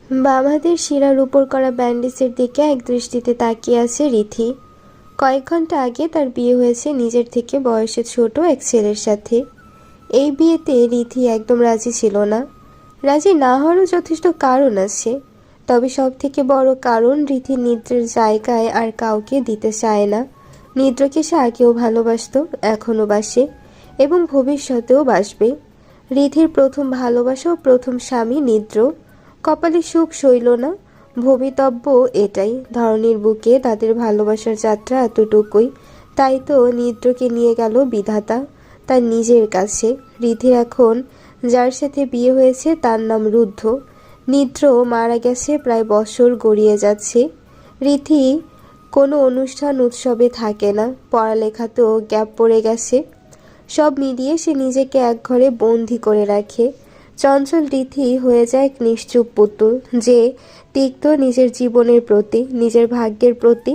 বাম হাতের শিরার উপর করা ব্যান্ডেজের দিকে একদৃষ্টিতে তাকিয়ে আছে রিথি। কয়েক ঘন্টা আগে তার বিয়ে হয়েছে নিজের থেকে বয়সে ছোট এক ছেলের সাথে। এই বিয়েতে রিথি একদম রাজি ছিল না। রাজি না হওয়ারও যথেষ্ট কারণ আছে, তবে সব থেকে বড় কারণ রিথি নিদ্রের জায়গায় আর কাউকে দিতে চায় না। নিদ্রকে সে আগেও ভালোবাসত, এখনও বাসে এবং ভবিষ্যতেও বাসবে। রিথির প্রথম ভালোবাসা ও প্রথম স্বামী নিদ্র। কপালে সুখ সইল না, ভবিতব্য এটাই। ধরনীর বুকে তাদের ভালোবাসার যাত্রা এতটুকুই। তাই তো নিদ্রকে নিয়ে গেল বিধাতা তার নিজের কাছে। রিধির এখন যার সাথে বিয়ে হয়েছে তার নাম রুদ্ধ। নিদ্র মারা গেছে প্রায় বছর গড়িয়ে যাচ্ছে। রিধি কোনো অনুষ্ঠান উৎসবে থাকে না, পড়ালেখাতেও গ্যাপ পড়ে গেছে। সব মিলিয়ে সে নিজেকে এক ঘরে বন্দি করে রাখে। চঞ্চল রিথি হয়ে যায় এক নিশ্চুপ পুতুল, যে তিক্ত নিজের জীবনের প্রতি, নিজের ভাগ্যের প্রতি।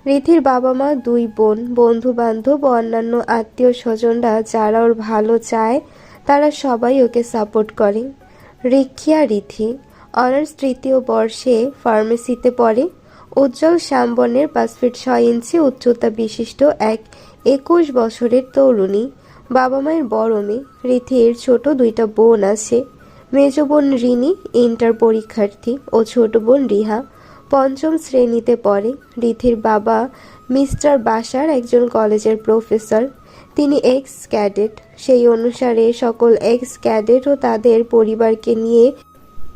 রিথির বাবা মা, দুই বোন, বন্ধু বান্ধব ও অন্যান্য আত্মীয় স্বজনরা যারা ওর ভালো চায় তারা সবাই ওকে সাপোর্ট করে। রিক্ষিয়া রিথি অনার্স তৃতীয় বর্ষে ফার্মেসিতে পড়ে। উজ্জ্বল শ্যামবর্ণের 5 ফিট 6 ইঞ্চি উচ্চতা বিশিষ্ট এক 21 বছরের তরুণী। বাবা মায়ের বড় মেয়ে। রিথির ছোট 2টা বোন আছে। মেজ বোন রিনি ইন্টার পরীক্ষার্থী ও ছোট বোন রিহা 5ম শ্রেণীতে পড়ে। রিথির বাবা মিস্টার বাসার একজন কলেজের প্রফেসর। তিনি এক্স ক্যাডেট। সেই অনুসারে সকল এক্স ক্যাডেট ও তাদের পরিবারকে নিয়ে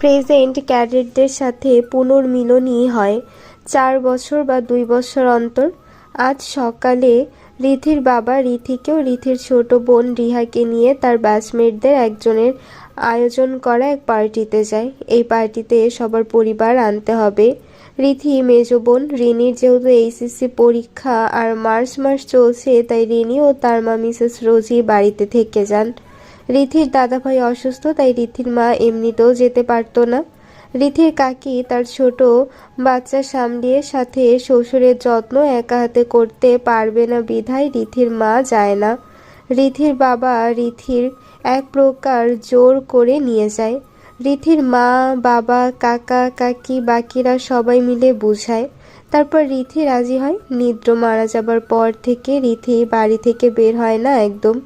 প্রেজেন্ট ক্যাডেটদের সাথে পুনর্মিলনই হয় 4 বছর বা 2 বছর অন্তর। আজ সকালে রিথির বাবা রিথিকেও রিথির ছোট বোন রিহাকে নিয়ে তার ব্যাচমেটদের একজনের আয়োজন করা এক পার্টিতে যায়। এই পার্টিতে সবার পরিবার আনতে হবে। রিথি মেজ বোন। রিনির যেহেতু এইচএসসি পরীক্ষা আর মার্চ মাস চলছে, তাই রিনি ও তার মা মিসেস রোজি বাড়িতে থেকে যান। রিথির দাদাভাই অসুস্থ, তাই রিথির মা এমনিতেও যেতে পারত না। রিথির কাকি তার ছোট বাচ্চা সামলিয়ে সাথে শ্বশুরের যত্ন একা হাতে করতে পারবে না বিধায় রিথির মা যায় না। রিথির বাবা রিথির এক প্রকার জোর করে নিয়ে যায়। রিথির মা, বাবা, কাকা, কাকি, বাকিরা সবাই মিলে বুঝায়। তারপর রিথি রাজি হয়। নিদ্র মারা যাবার পর থেকে রিথি বাড়ি থেকে বের হয় না একদম।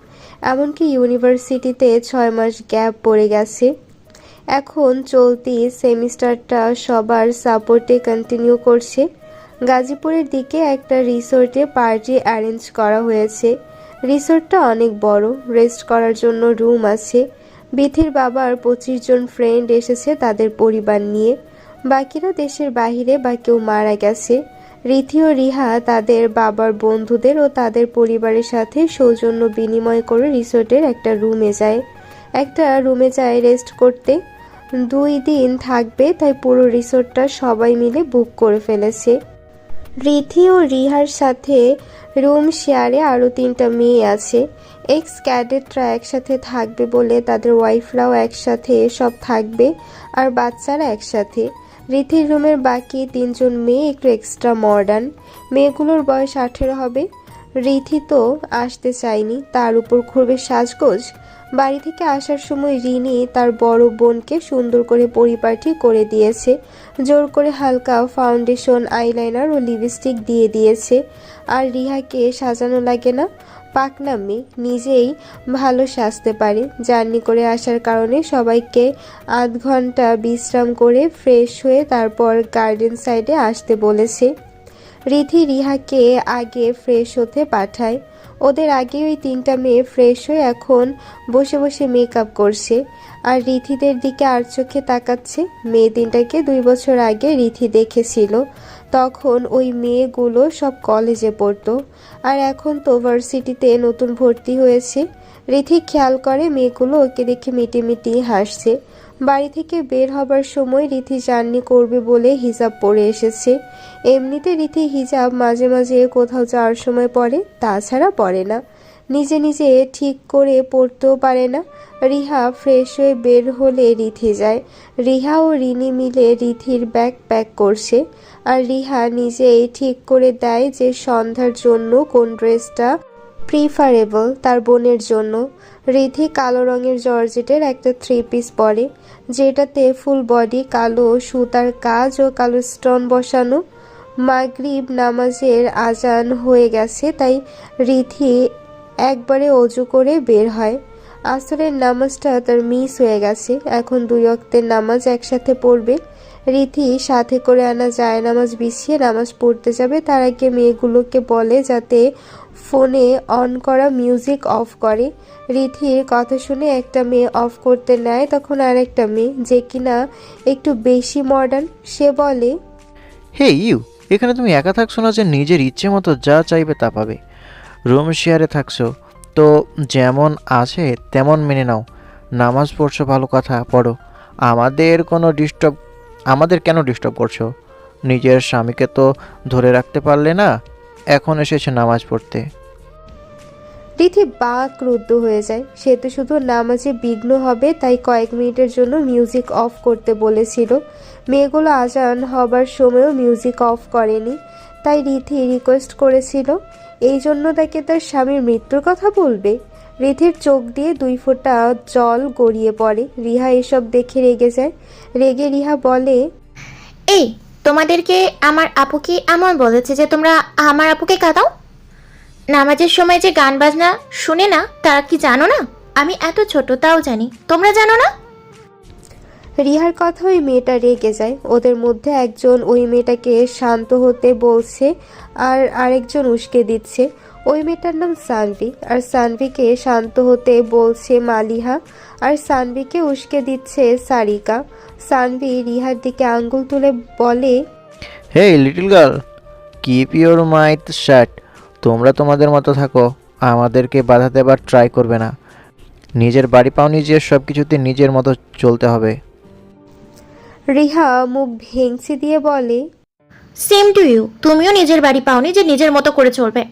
এমনকি ইউনিভার্সিটিতে 6 মাস গ্যাপ পড়ে গেছে। এখন চলতি সেমিস্টারটা সবার সাপোর্টে কন্টিনিউ করছে। গাজীপুরের দিকে একটা রিসোর্টে পার্টি অ্যারেঞ্জ করা হয়েছে। রিসোর্টটা অনেক বড়, রেস্ট করার জন্য রুম আছে। বিথির বাবার 25 জন ফ্রেন্ড এসেছে তাদের পরিবার নিয়ে। বাকিরা দেশের বাহিরে বা কেউ মারা গেছে। রিথি ও রিহা তাদের বাবার বন্ধুদের ও তাদের পরিবারের সাথে সৌজন্য বিনিময় করে রিসোর্টের একটা রুমে যায় রেস্ট করতে। 2 দিন থাকবে, তাই পুরো রিসোর্টটা সবাই মিলে বুক করে ফেলেছে। রিথি ও রিহার সাথে রুম শেয়ারে আরও 3টা মেয়ে আছে। এক্স ক্যাডেটরা একসাথে থাকবে বলে তাদের ওয়াইফরাও একসাথে সব থাকবে, আর বাচ্চারা একসাথে। রিথির রুমের বাকি 3 জন মেয়ে একটু এক্সট্রা মডার্ন। মেয়েগুলোর বয়স 18 হবে। রিথি তো আসতে চায়নি, তার উপর করবে সাজগোজ। বাড়ি থেকে আসার সময় রিনি তার বড় বোনকে সুন্দর করে পরিপাটি করে দিয়েছে। জোর করে হালকা ফাউন্ডেশন, আইলাইনার ও লিপস্টিক দিয়ে দিয়েছে। আর রিহাকে সাজানো লাগে না, পাকনা মেয়ে, নিজেই ভালো সাজতে পারে। জার্নি করে আসার কারণে সবাইকে আধ ঘন্টা বিশ্রাম করে ফ্রেশ হয়ে তারপর গার্ডেন সাইডে আসতে বলেছে। রিথি রিহাকে আগে ফ্রেশ হতে পাঠায়। ওদের আগে ওই 3টা মেয়ে ফ্রেশ হয়ে এখন বসে বসে মেকআপ করছে আর রিথিদের দিকে আর চোখে তাকাচ্ছে। মেয়ে 3টাকে 2 বছর আগে রিথি দেখেছিল, তখন ওই মেয়েগুলো সব কলেজে পড়তো, আর এখন তো ভার্সিটিতে নতুন ভর্তি হয়েছে। রিথি খেয়াল করে মেয়েগুলো ওকে দেখে মিটিমিটি হাসছে। বাড়ি থেকে বের হবার সময় রিথি জার্নি করবে বলে হিজাব পরে এসেছে। এমনিতে রিথি হিজাব মাঝে মাঝে কোথাও যাওয়ার সময় পরে, তাছাড়া পরে না। নিজে নিজে ঠিক করে পড়তেও পারে না। রিহা ফ্রেশ হয়ে বের হলে রিথি যায়। রিহা ও রিনি মিলে রিথির ব্যাগ প্যাক করছে, আর রিহা নিজেই ঠিক করে দেয় যে সন্ধ্যার জন্য কোন ড্রেসটা প্রিফারেবল তার বোনের জন্য। রিধি কালো রঙের জর্জেটের একটা 3 পিস পরে, যেটাতে ফুল বডি কালো সুতার কাজ ও কালো স্টোন বসানো। মাগরিব নামাজের আজান হয়ে গেছে, তাই রিধি একবারে অজু করে বের হয়। আসরের নামাজটা তার মিস হয়ে গেছে, এখন 2 ওয়াক্তের নামাজ একসাথে পড়বে। রিধি সাথে করে আনা জায়নামাজ বিছিয়ে নামাজ পড়তে যাবে, তার আগে মেয়েগুলোকে বলে যাতে ফোনে অন করা মিউজিক অফ করে। রিধির কথা শুনে একটা মেয়ে অফ করতে নেয়, তখন আর একটা মেয়ে, যে কিনা একটু বেশি মডার্ন, সে বলে, হে ইউ, এখানে তুমি একা থাকছো না যে নিজের ইচ্ছে মতো যা চাইবে তা পাবে? রুম শেয়ারে থাকছো তো যেমন আছে তেমন মেনে নাও। নামাজ পড়ছো ভালো কথা, পড়ো। আমাদের কেন ডিস্টার্ব করছো? নিজের স্বামীকে তো ধরে রাখতে পারলে না, এখন এসেছে নামাজ পড়তে। রিধি ক্রুদ্ধ হয়ে যায়। সে তো শুধু নামাজে বিঘ্ন হবে তাই কয়েক মিনিটের জন্য মিউজিক অফ করতে বলেছিল। মেয়েগুলো আজান হবার সময়ও মিউজিক অফ করেনি, তাই রিধি রিকোয়েস্ট করেছিল। এই জন্য তাকে তার স্বামীর মৃত্যুর কথা বলবে? রিধির চোখ দিয়ে 2 ফোঁটা জল গড়িয়ে পড়ে। রিহা এসব দেখে রেগে যায়। রেগে রিহা বলে, এই, তোমাদেরকে আমার আপু কি এমন বলেছে যে তোমরা আমার আপুকে কাঁদাও? নামাজের সময় যে গান বাজনা শুনে না, তারা কি জানো না? আমি এত ছোট তাও জানি, তোমরা জানো না? রিহার কথা ওই মেয়েটা রেগে যায়। ওদের মধ্যে একজন ওই মেয়েটাকে শান্ত হতে বলছে আর আরেকজন উস্কে দিচ্ছে। ওই মেয়েটার নাম সানভি, আর সানভিকে শান্ত হতে বলছে মালিহা, আর সানভিকে উস্কে দিচ্ছে সারিকা। সানভি রিহার দিকে আঙ্গুল তুলে বলে, হে লিটল গার্ল, কিপ ইউর মাইথ শাট। তোমরা তোমাদের মতো থাকো, আমাদেরকে বাধা দেবার ট্রাই করবে না। নিজের বাড়ি পাও নিজের, সব কিছুতে নিজের মতো চলতে হবে। রিহা মুখ ভেঙচি দিয়ে বলে, সেম টু ইউ, তুমিও নিজের বাড়ি পাওনি যে নিজের মতো করে চলবে।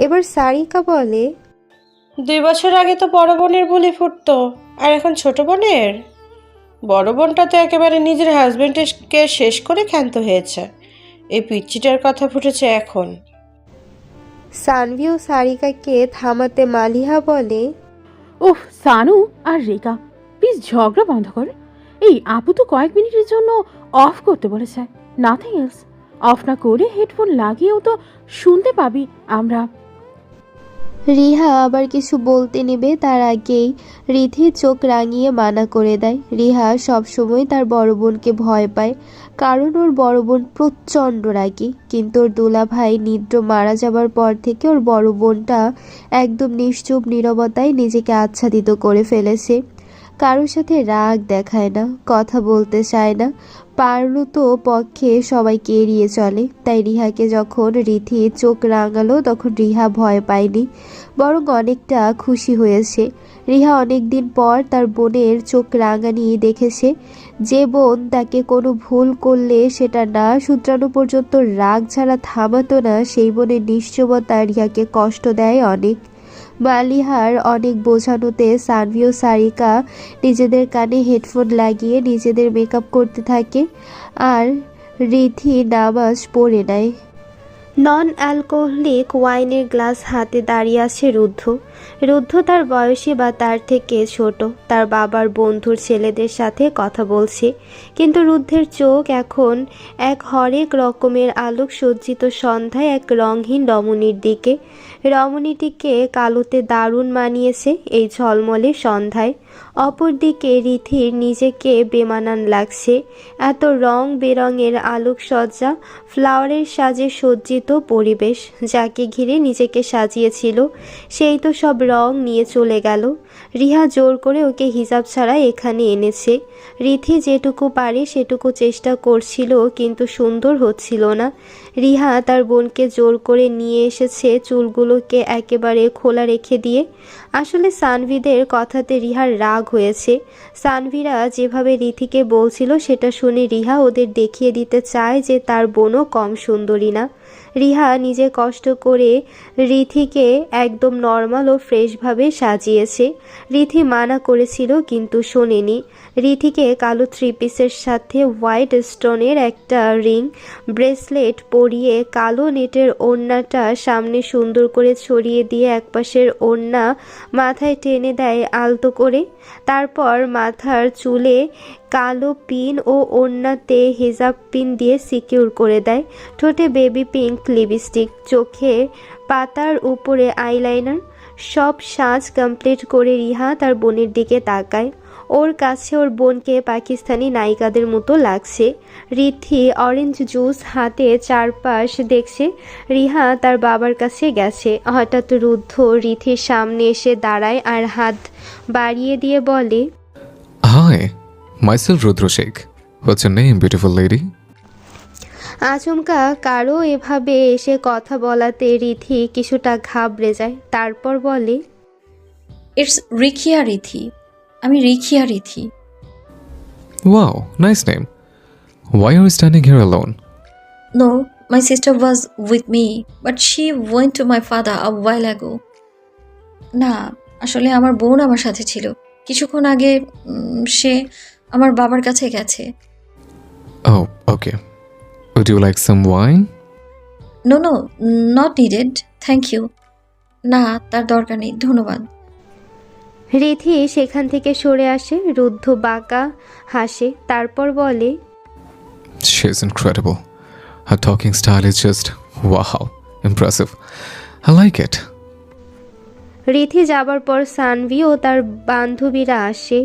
এবার সারিকা বলে, 2 বছর আগে তো বড় বোনের বুলি ফুটতো, আর এখন ছোট বোনের? বড় বোনটা তো একেবারে নিজের হাজবেন্ডকে শেষ করে ক্ষান্ত হয়েছে, এই পিচ্চিটার কথা ফুটেছে এখন। সানভি ও সারিকাকে থামাতে মালিহা বলে, উফ সানু আর রেখা, প্লিজ ঝগড়া বন্ধ কর। এই আপু তো কয়েক মিনিটের জন্য অফ করতে বলেছে, নাথিং এলস। অফ না করে হেডফোন লাগিয়েও তো শুনতে পাবি আমরা। রিহা আবার কিছু বলতে নেবে তার আগেই রিধি চোখ রাঙিয়ে মানা করে দেয়। রিহা সবসময় তার বড় বোনকে ভয় পায়, কারণ ওর বড় বোন প্রচণ্ড রাগী। কিন্তু ওর দুলাভাই নিদ্র মারা যাবার পর থেকে ওর বড় বোনটা একদম নিশ্চুপ নীরবতায় নিজেকে আচ্ছাদিত করে ফেলেছে। কারোর সাথে রাগ দেখায় না, কথা বলতে চায় না, পারত পক্ষে সবাইকে এড়িয়ে চলে। তাই রিহাকে যখন রিধি চোখ রাঙালো তখন রিহা ভয় পায়নি, বরং অনেকটা খুশি হয়েছে। রিহা অনেকদিন পর তার বোনের চোখ রাঙানি দেখেছে। যে বোন তাকে কোনো ভুল করলে সেটা না শুধরানো পর্যন্ত রাগ ছাড়া থামাতো না, সেই বোনের নিশ্চবতা রিহাকে কষ্ট দেয় অনেক। মালিহার অনেক বোঝানোতে সানভি ও সারিকা নিজেদের কানে হেডফোন লাগিয়ে নিজেদের মেকআপ করতে থাকে, আর রিধি নামাজ পড়ে নেয়। নন অ্যালকোহলিক ওয়াইনের গ্লাস হাতে দাঁড়িয়ে আছে রুদ্ধ। রুদ্ধ তার বয়সী বা তার থেকে ছোট তার বাবার বন্ধুর ছেলেদের সাথে কথা বলছে, কিন্তু রুদ্ধের চোখ এখন এক হরেক রকমের আলোক সজ্জিত সন্ধ্যায় এক রঙহীন রমণীর দিকে। রমণীটিকে কালোতে দারুণ মানিয়েছে এই ঝলমলে সন্ধ্যায়। অপরদিকে রিধির নিজেকে বেমানান লাগছে। এত রং বেরঙের আলোকসজ্জা, ফ্লাওয়ারের সাজে সজ্জিত পরিবেশ, যাকে ঘিরে নিজেকে সাজিয়েছিল সেই তো সব রং নিয়ে চলে গেল। রিহা জোর করে ওকে হিজাব ছাড়া এখানে এনেছে। রিধি যেটুকু পারে সেটুকু চেষ্টা করছিল, কিন্তু সুন্দর হচ্ছিল না। রিহা তার বোনকে জোর করে নিয়ে এসেছে চুলগুলোকে একেবারে খোলা রেখে দিয়ে। আসলে সানভিদের কথাতে রিহার রাগ হয়েছে। সানভিরা যেভাবে রিধিকে বলছিল সেটা শুনে রিহা ওদের দেখিয়ে দিতে চায় যে তার বোনও কম সুন্দরী না। রিহা নিজে কষ্ট করে রিধিকে একদম নর্মাল ও ফ্রেশভাবে সাজিয়েছে। রিধি মানা করেছিল কিন্তু শোনেনি। রিধিকে কালো 3 পিসের সাথে হোয়াইট স্টোনের একটা রিং ব্রেসলেট পরিয়ে কালো নেটের ওড়নাটা সামনে সুন্দর করে ছড়িয়ে দিয়ে একপাশের ওড়না মাথায় টেনে দেয় আলতো করে। তারপর মাথার চুলে কালো পিন ও ওড়নাতে হিজাব পিন দিয়ে সিকিউর করে দেয়। ঠোঁটে বেবি পিঙ্ক লিপস্টিক, চোখে পাতার উপরে আইলাইনার। সব সাজ কমপ্লিট করে রিহা তার বোনের দিকে তাকায়। ওর কাছে ওর বোনকে পাকিস্তানি নায়িকাদের মতো লাগছে। রিথি অরেঞ্জ জুস হাতে চারপাশ দেখছে। রিহা তার বাবার কাছে গেছে। হঠাৎ রুদ্ধ রিথির সামনে এসে দাঁড়ায় আর হাত বাড়িয়ে দিয়ে বলে, Hi, myself Rudra Sheikh. What's your name, beautiful lady? আচমকা কারো এভাবে এসে কথা বলাতে রিথি কিছুটা ঘাবড়ে যায়। তারপর বলে, ইটস রিখিয়া রিথি। আমি Rikhiya Rithi. Wow, nice name. Why are you standing here alone? No, my sister was with me, but she went to my father a while ago. না, আসলে আমার বোন আমার সাথে ছিল। কিছুক্ষণ আগে সে আমার বাবার কাছে গেছে। Oh, okay. Would you like some wine? No no, not needed, thank you. না, তার দরকার নেই, ধন্যবাদ। রিথি সেখান থেকে সরে আসে। রুদ্ধ বাঁকা হাসে। তারপর বলে, She's incredible. Her talking style is just wow, impressive. I like it. Rithi যাবার পর সানভি ও তার বান্ধবীরা আসে।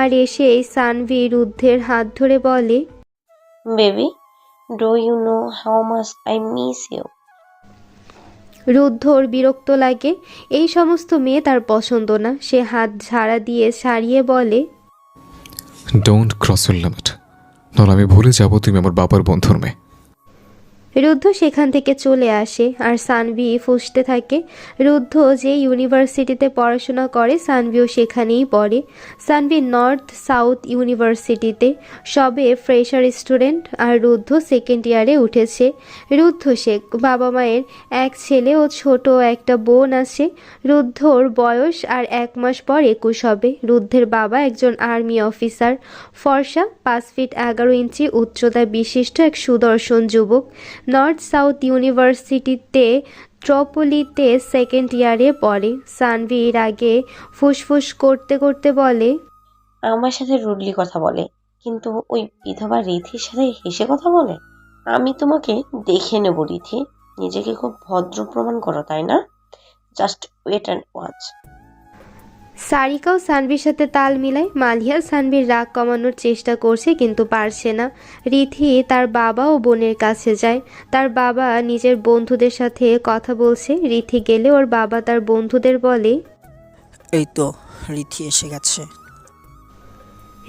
আর এসে সানভি রুদ্ধের হাত ধরে বলে, Baby, do you know how much I miss you? রুদ্ধর বিরক্ত লাগে। এই সমস্ত মেয়ে তার পছন্দ না। সে হাত ঝাড়া দিয়ে সারিয়ে বলে, Don't cross your limit. নলে আমি ভুলে যাব তুমি আমার বাবার বন্ধুর মেয়ে। রুদ্ধ সেখান থেকে চলে আসে আর সানভি ফুঁসতে থাকে। রুদ্ধ যে ইউনিভার্সিটিতে পড়াশোনা করে সানভিও সেখানেই পড়ে। সানভি নর্থ সাউথ ইউনিভার্সিটিতে সবে ফ্রেশার স্টুডেন্ট আর রুদ্ধ সেকেন্ড ইয়ারে উঠেছে। রুদ্ধ শেখ বাবা মায়ের এক ছেলে ও ছোট একটা বোন আছে। রুদ্ধর বয়স আর 1 মাস পর 21 হবে। রুদ্ধের বাবা একজন আর্মি অফিসার, ফর্সা, 5 ফিট 11 ইঞ্চি উচ্চতা বিশিষ্ট এক সুদর্শন যুবক। নর্থ সাউথ ইউনিভার্সিটিতে ট্রপোলিতে সেকেন্ড ইয়ারে পড়ে। সানভির আগে ফুসফুস করতে করতে বলে, আমার সাথে রুডলি কথা বলে, কিন্তু ওই বিধবা রিথির সাথে হেসে কথা বলে। আমি তোমাকে দেখে নেব রিথি। নিজেকে খুব ভদ্র প্রমাণ করো, তাই না? Just wait and watch. সারিকাও সানভির সাথে তাল মিলায়। মালিয়া সানভির রাগ কমানোর চেষ্টা করছে কিন্তু পারছে না। রিথি তার বাবা ও বোনের কাছে যায়। তার বাবা নিজের বন্ধুদের সাথে কথা বলছে। রিথি গেলে ওর বাবা তার বন্ধুদের বলে, এই তো রিথি এসে গেছে।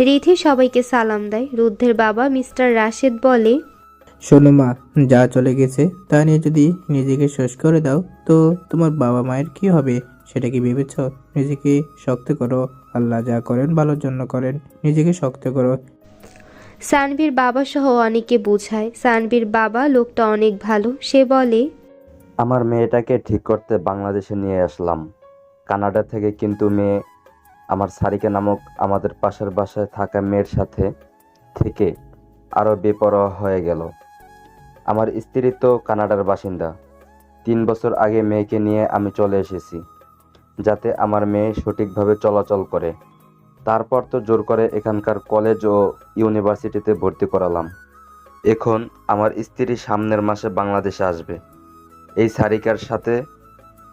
রিথি সবাইকে সালাম দেয়। রুদ্ধের বাবা মিস্টার রাশেদ বলে, শোনো মা, যা চলে গেছে তা নিয়ে যদি নিজেকে শেষ করে দাও তো তোমার বাবা মায়ের কি হবে সেটা কি ভেবেছ? নিজেকে শক্ত করো। আল্লাহ যা করেন ভালোর জন্য করেন। নিজেকে শক্ত করো। সানভির বাবা সহ অনেকে বুঝায়। সানভির বাবা লোকটা অনেক ভালো। সে বলে, আমার মেয়েটাকে ঠিক করতে বাংলাদেশে নিয়ে আসলাম কানাডা থেকে, কিন্তু মেয়ে আমার সারিকা নামক আমাদের পাশের বাসায় থাকা মেয়ের সাথে থেকে আরও বেপরোয়া হয়ে গেল। আমার স্ত্রী তো কানাডার বাসিন্দা। 3 বছর আগে মেয়েকে নিয়ে আমি চলে এসেছি যাতে আমার মেয়ে সঠিকভাবে চলাচল করে। তারপর তো জোর করে এখানকার কলেজ ও ইউনিভার্সিটিতে ভর্তি করালাম। এখন আমার স্ত্রী সামনের মাসে বাংলাদেশে আসবে। এই সারিকার সাথে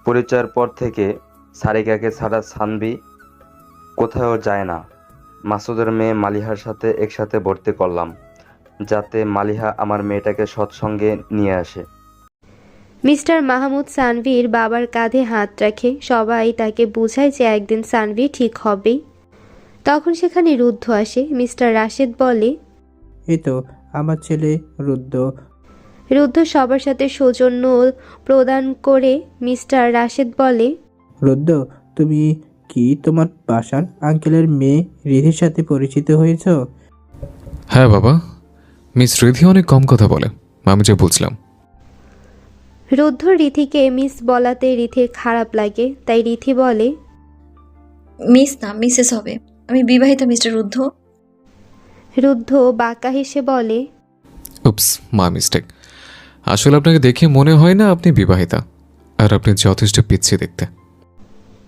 পরিচয়ের পর থেকে সারিকাকে ছাড়া সানভি কোথাও যায় না। মাসুদের মেয়ে মালিহার সাথে একসাথে ভর্তি করলাম যাতে মালিহা আমার মেয়েটাকে সৎসঙ্গে নিয়ে আসে। মিস্টার মাহমুদ সানভির বাবার কাঁধে হাত রাখে। সবাই তাকে বুঝায় যে একদিন সানভি ঠিক হবেই। তখন সেখানে রুদ্ধ আসে। মিস্টার রাশেদ বলে, এই তো আমার ছেলে রুদ্র। রুদ্ধ সবার সাথে সৌজন্য প্রদান করে মিস্টার রাশেদ বলে, রুদ্র, তুমি কি তোমার বাসার আঙ্কেলের মেয়ে রিধির সাথে পরিচিত হয়েছ? হ্যাঁ বাবা, মিস রিধি অনেক কম কথা বলে, আমি যে বলছিলাম। রুদ্ধ রিথিকে মিস বলাতে রিথির খারাপ লাগে। তাই রিথি বলে, মিস না, মিসেস হবে। আমি বিবাহিতা মিস্টার রুদ্ধ। রুদ্ধ বাঁকা হেসে বলে, উপস, মাই মিস্টেক। আসলে আপনাকে দেখে মনে হয় না আপনি বিবাহিতা, আর আপনি যথেষ্ট পিচ্ছি দেখতে।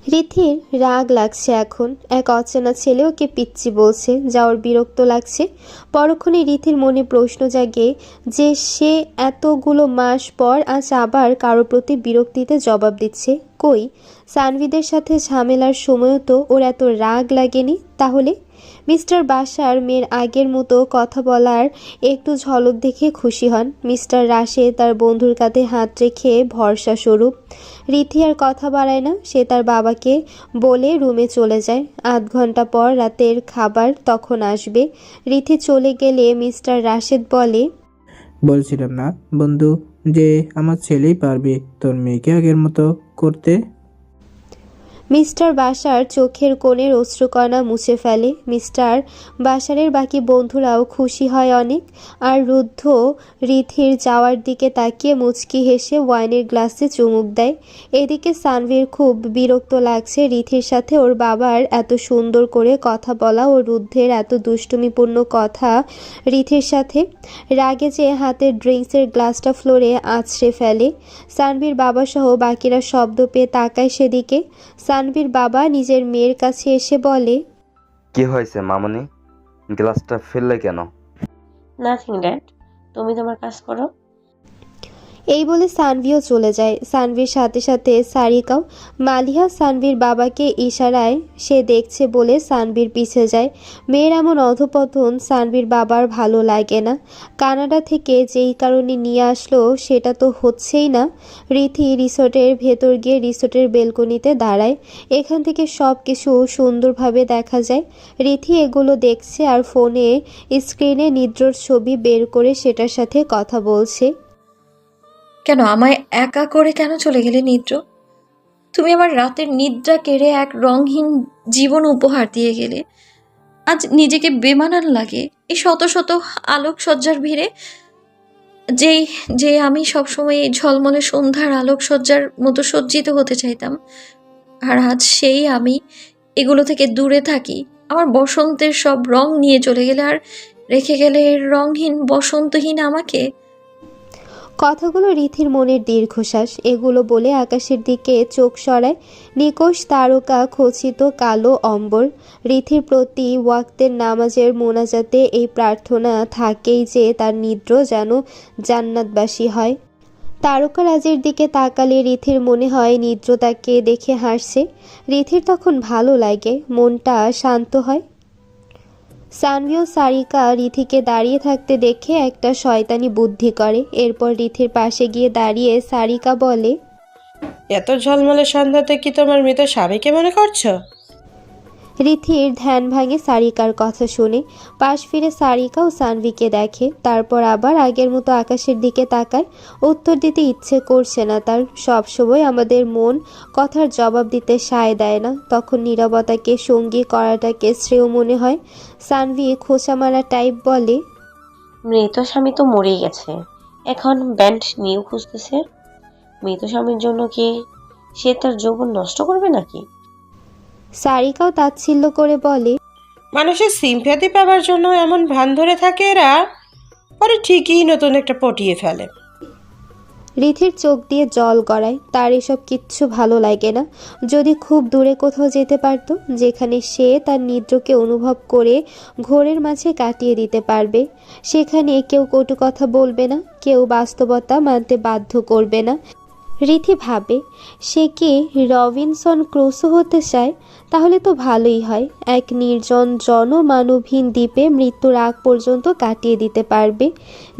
রিথির রাগ লাগছে এখন। এক অচেনা ছেলে ওকে পিচ্চি বলছে, যা ওর বিরক্ত লাগছে। পরক্ষণে রিথির মনে প্রশ্ন জাগে যে সে এতগুলো মাস পর আজ আবার কারোর প্রতি বিরক্তিতে জবাব দিচ্ছে। কই, সানভিদের সাথে ঝামেলার সময়ও তো ওর এত রাগ লাগেনি। তাহলে মিস্টার বাসার মেয়ের আগের মতো কথা বলার একটু ঝলক দেখে খুশি হন। মিস্টার রাশে তার বন্ধুর কাঁধে হাত রেখে ভরসা স্বরূপ। রিথি আর কথা বাড়ায় না, সে তার বাবাকে বলে রুমে চলে যায়। আধ ঘন্টা পর রাতের খাবার তখন আসবে। রিথি চলে গেলে মিস্টার রাশেদ বলে, বলছিলাম না বন্ধু যে আমার ছেলেই পারবে তোর মেয়েকে আগের মতো করতে। মিস্টার বাসার চোখের কোণের অশ্রুকণা মুছে ফেলে। মিস্টার বাসারের বাকি বন্ধুরাও খুশি হয় অনেক। আর রুদ্ধ রিথির যাওয়ার দিকে তাকিয়ে মুচকি হেসে ওয়াইনের গ্লাসে চুমুক দেয়। এদিকে সানভীর খুব বিরক্ত লাগছে রিথির সাথে ওর বাবার এত সুন্দর করে কথা বলা ও রুদ্ধের এত দুষ্টুমিপূর্ণ কথা রিথির সাথে। রাগে যে হাতের ড্রিঙ্কসের গ্লাসটা ফ্লোরে আছড়ে ফেলে। সানভীর বাবাসহ বাকিরা শব্দ পেয়ে তাকায় সেদিকে। সানভীর বাবা নিজের মেয়ের কাছে এসে বলে, কি হয়েছে মামনি, গ্লাসটা ফেললে কেন? নাথিং ড্যাড, তুমি তোমার কাজ করো। এই বলে সানভিও চলে যায়। সানভির সাথে সাথে সারিকাও। মালিহা সানভির বাবাকে ইশারায় সে দেখছে বলে সানভির পিছে যায়। মেয়ের এমন অধপতন সানভির বাবার ভালো লাগে না। কানাডা থেকে যেই কারণে নিয়ে আসলো সেটা তো হচ্ছেই না। রিথি রিসোর্টের ভেতর গিয়ে রিসোর্টের বেলকনিতে দাঁড়ায়। এখান থেকে সব কিছু সুন্দরভাবে দেখা যায়। রিথি এগুলো দেখছে আর ফোনে স্ক্রিনে নিদ্রর ছবি বের করে সেটার সাথে কথা বলছে। কেন আমায় একা করে কেন চলে গেলে নিদ্র? তুমি আমার রাতের নিদ্রা কেড়ে এক রঙহীন জীবন উপহার দিয়ে গেলে। আজ নিজেকে বেমানান লাগে এই শত শত আলোকসজ্জার ভিড়ে। যে আমি সবসময় এই ঝলমলে সন্ধ্যার আলোকসজ্জার মতো সজ্জিত হতে চাইতাম, আর আজ সেই আমি এগুলো থেকে দূরে থাকি। আমার বসন্তের সব রং নিয়ে চলে গেলে আর রেখে গেলে রঙহীন বসন্তহীন আমাকে। কথাগুলো রিথির মনের দীর্ঘশ্বাস। এগুলো বলে আকাশের দিকে চোখ সরায়। নিকোষ তারকা খচিত কালো অম্বর। রিথির প্রতি ওয়াক্তের নামাজের মোনাজাতে এই প্রার্থনা থাকেই যে তার নিদ্র যেন জান্নাতবাসী হয়। তারকারাজের দিকে তাকালে রিথির মনে হয় নিদ্র তাকে দেখে হাসছে। রিথির তখন ভালো লাগে, মনটা শান্ত হয়। সানভি ও সারিকা রিথিকে দাঁড়িয়ে থাকতে দেখে একটা শয়তানি বুদ্ধি করে। এরপর রিথির পাশে গিয়ে দাঁড়িয়ে সারিকা বলে, এত ঝলমলে সন্ধ্যাতে কি তোমার মৃত স্বামীকে মনে করছো? রিথির ধ্যান ভাঙে সারিকার কথা শুনে। পাশ ফিরে সারিকা ও সানভিকে দেখে, তারপর আবার আগের মতো আকাশের দিকে তাকায়। উত্তর দিতে ইচ্ছে করছে না তার। সবসময় আমাদের মন কথার জবাব দিতে সায় দেয় না, তখন নীরবতাকে সঙ্গী করাটাকে শ্রেয় মনে হয়। সানভি খোঁচা মারা টাইপ বলে, মৃত স্বামী তো মরেই গেছে, এখন ব্যান্ড নিউ খুঁজতেছে। মৃত স্বামীর জন্য কি সে তার যৌবন নষ্ট করবে নাকি? সারিকাও তাচ্ছিল্য করে বলে, মানুষের সিম্প্যাথি পাওয়ার জন্য এমন ভান ধরে থাকে এরা, পরে ঠিকই নতুন একটা পটিয়ে ফেলে। রিথির চোখ দিয়ে জল গড়ায়। তার এসব কিচ্ছু ভালো লাগে না। যদি খুব দূরে কোথাও যেতে পারত, যেখানে সে তার নিদ্রকে অনুভব করে ঘোরের মাঝে কাটিয়ে দিতে পারবে। সেখানে কেউ কটু কথা বলবে না, কেউ বাস্তবতা মানতে বাধ্য করবে না। রিথি ভাবে, সে কি রবিনসন ক্রুসো হতে চায়? তাহলে তো ভালোই হয়। এক নির্জন জনমানবহীন দ্বীপে মৃত্যুর আগ পর্যন্ত কাটিয়ে দিতে পারবে।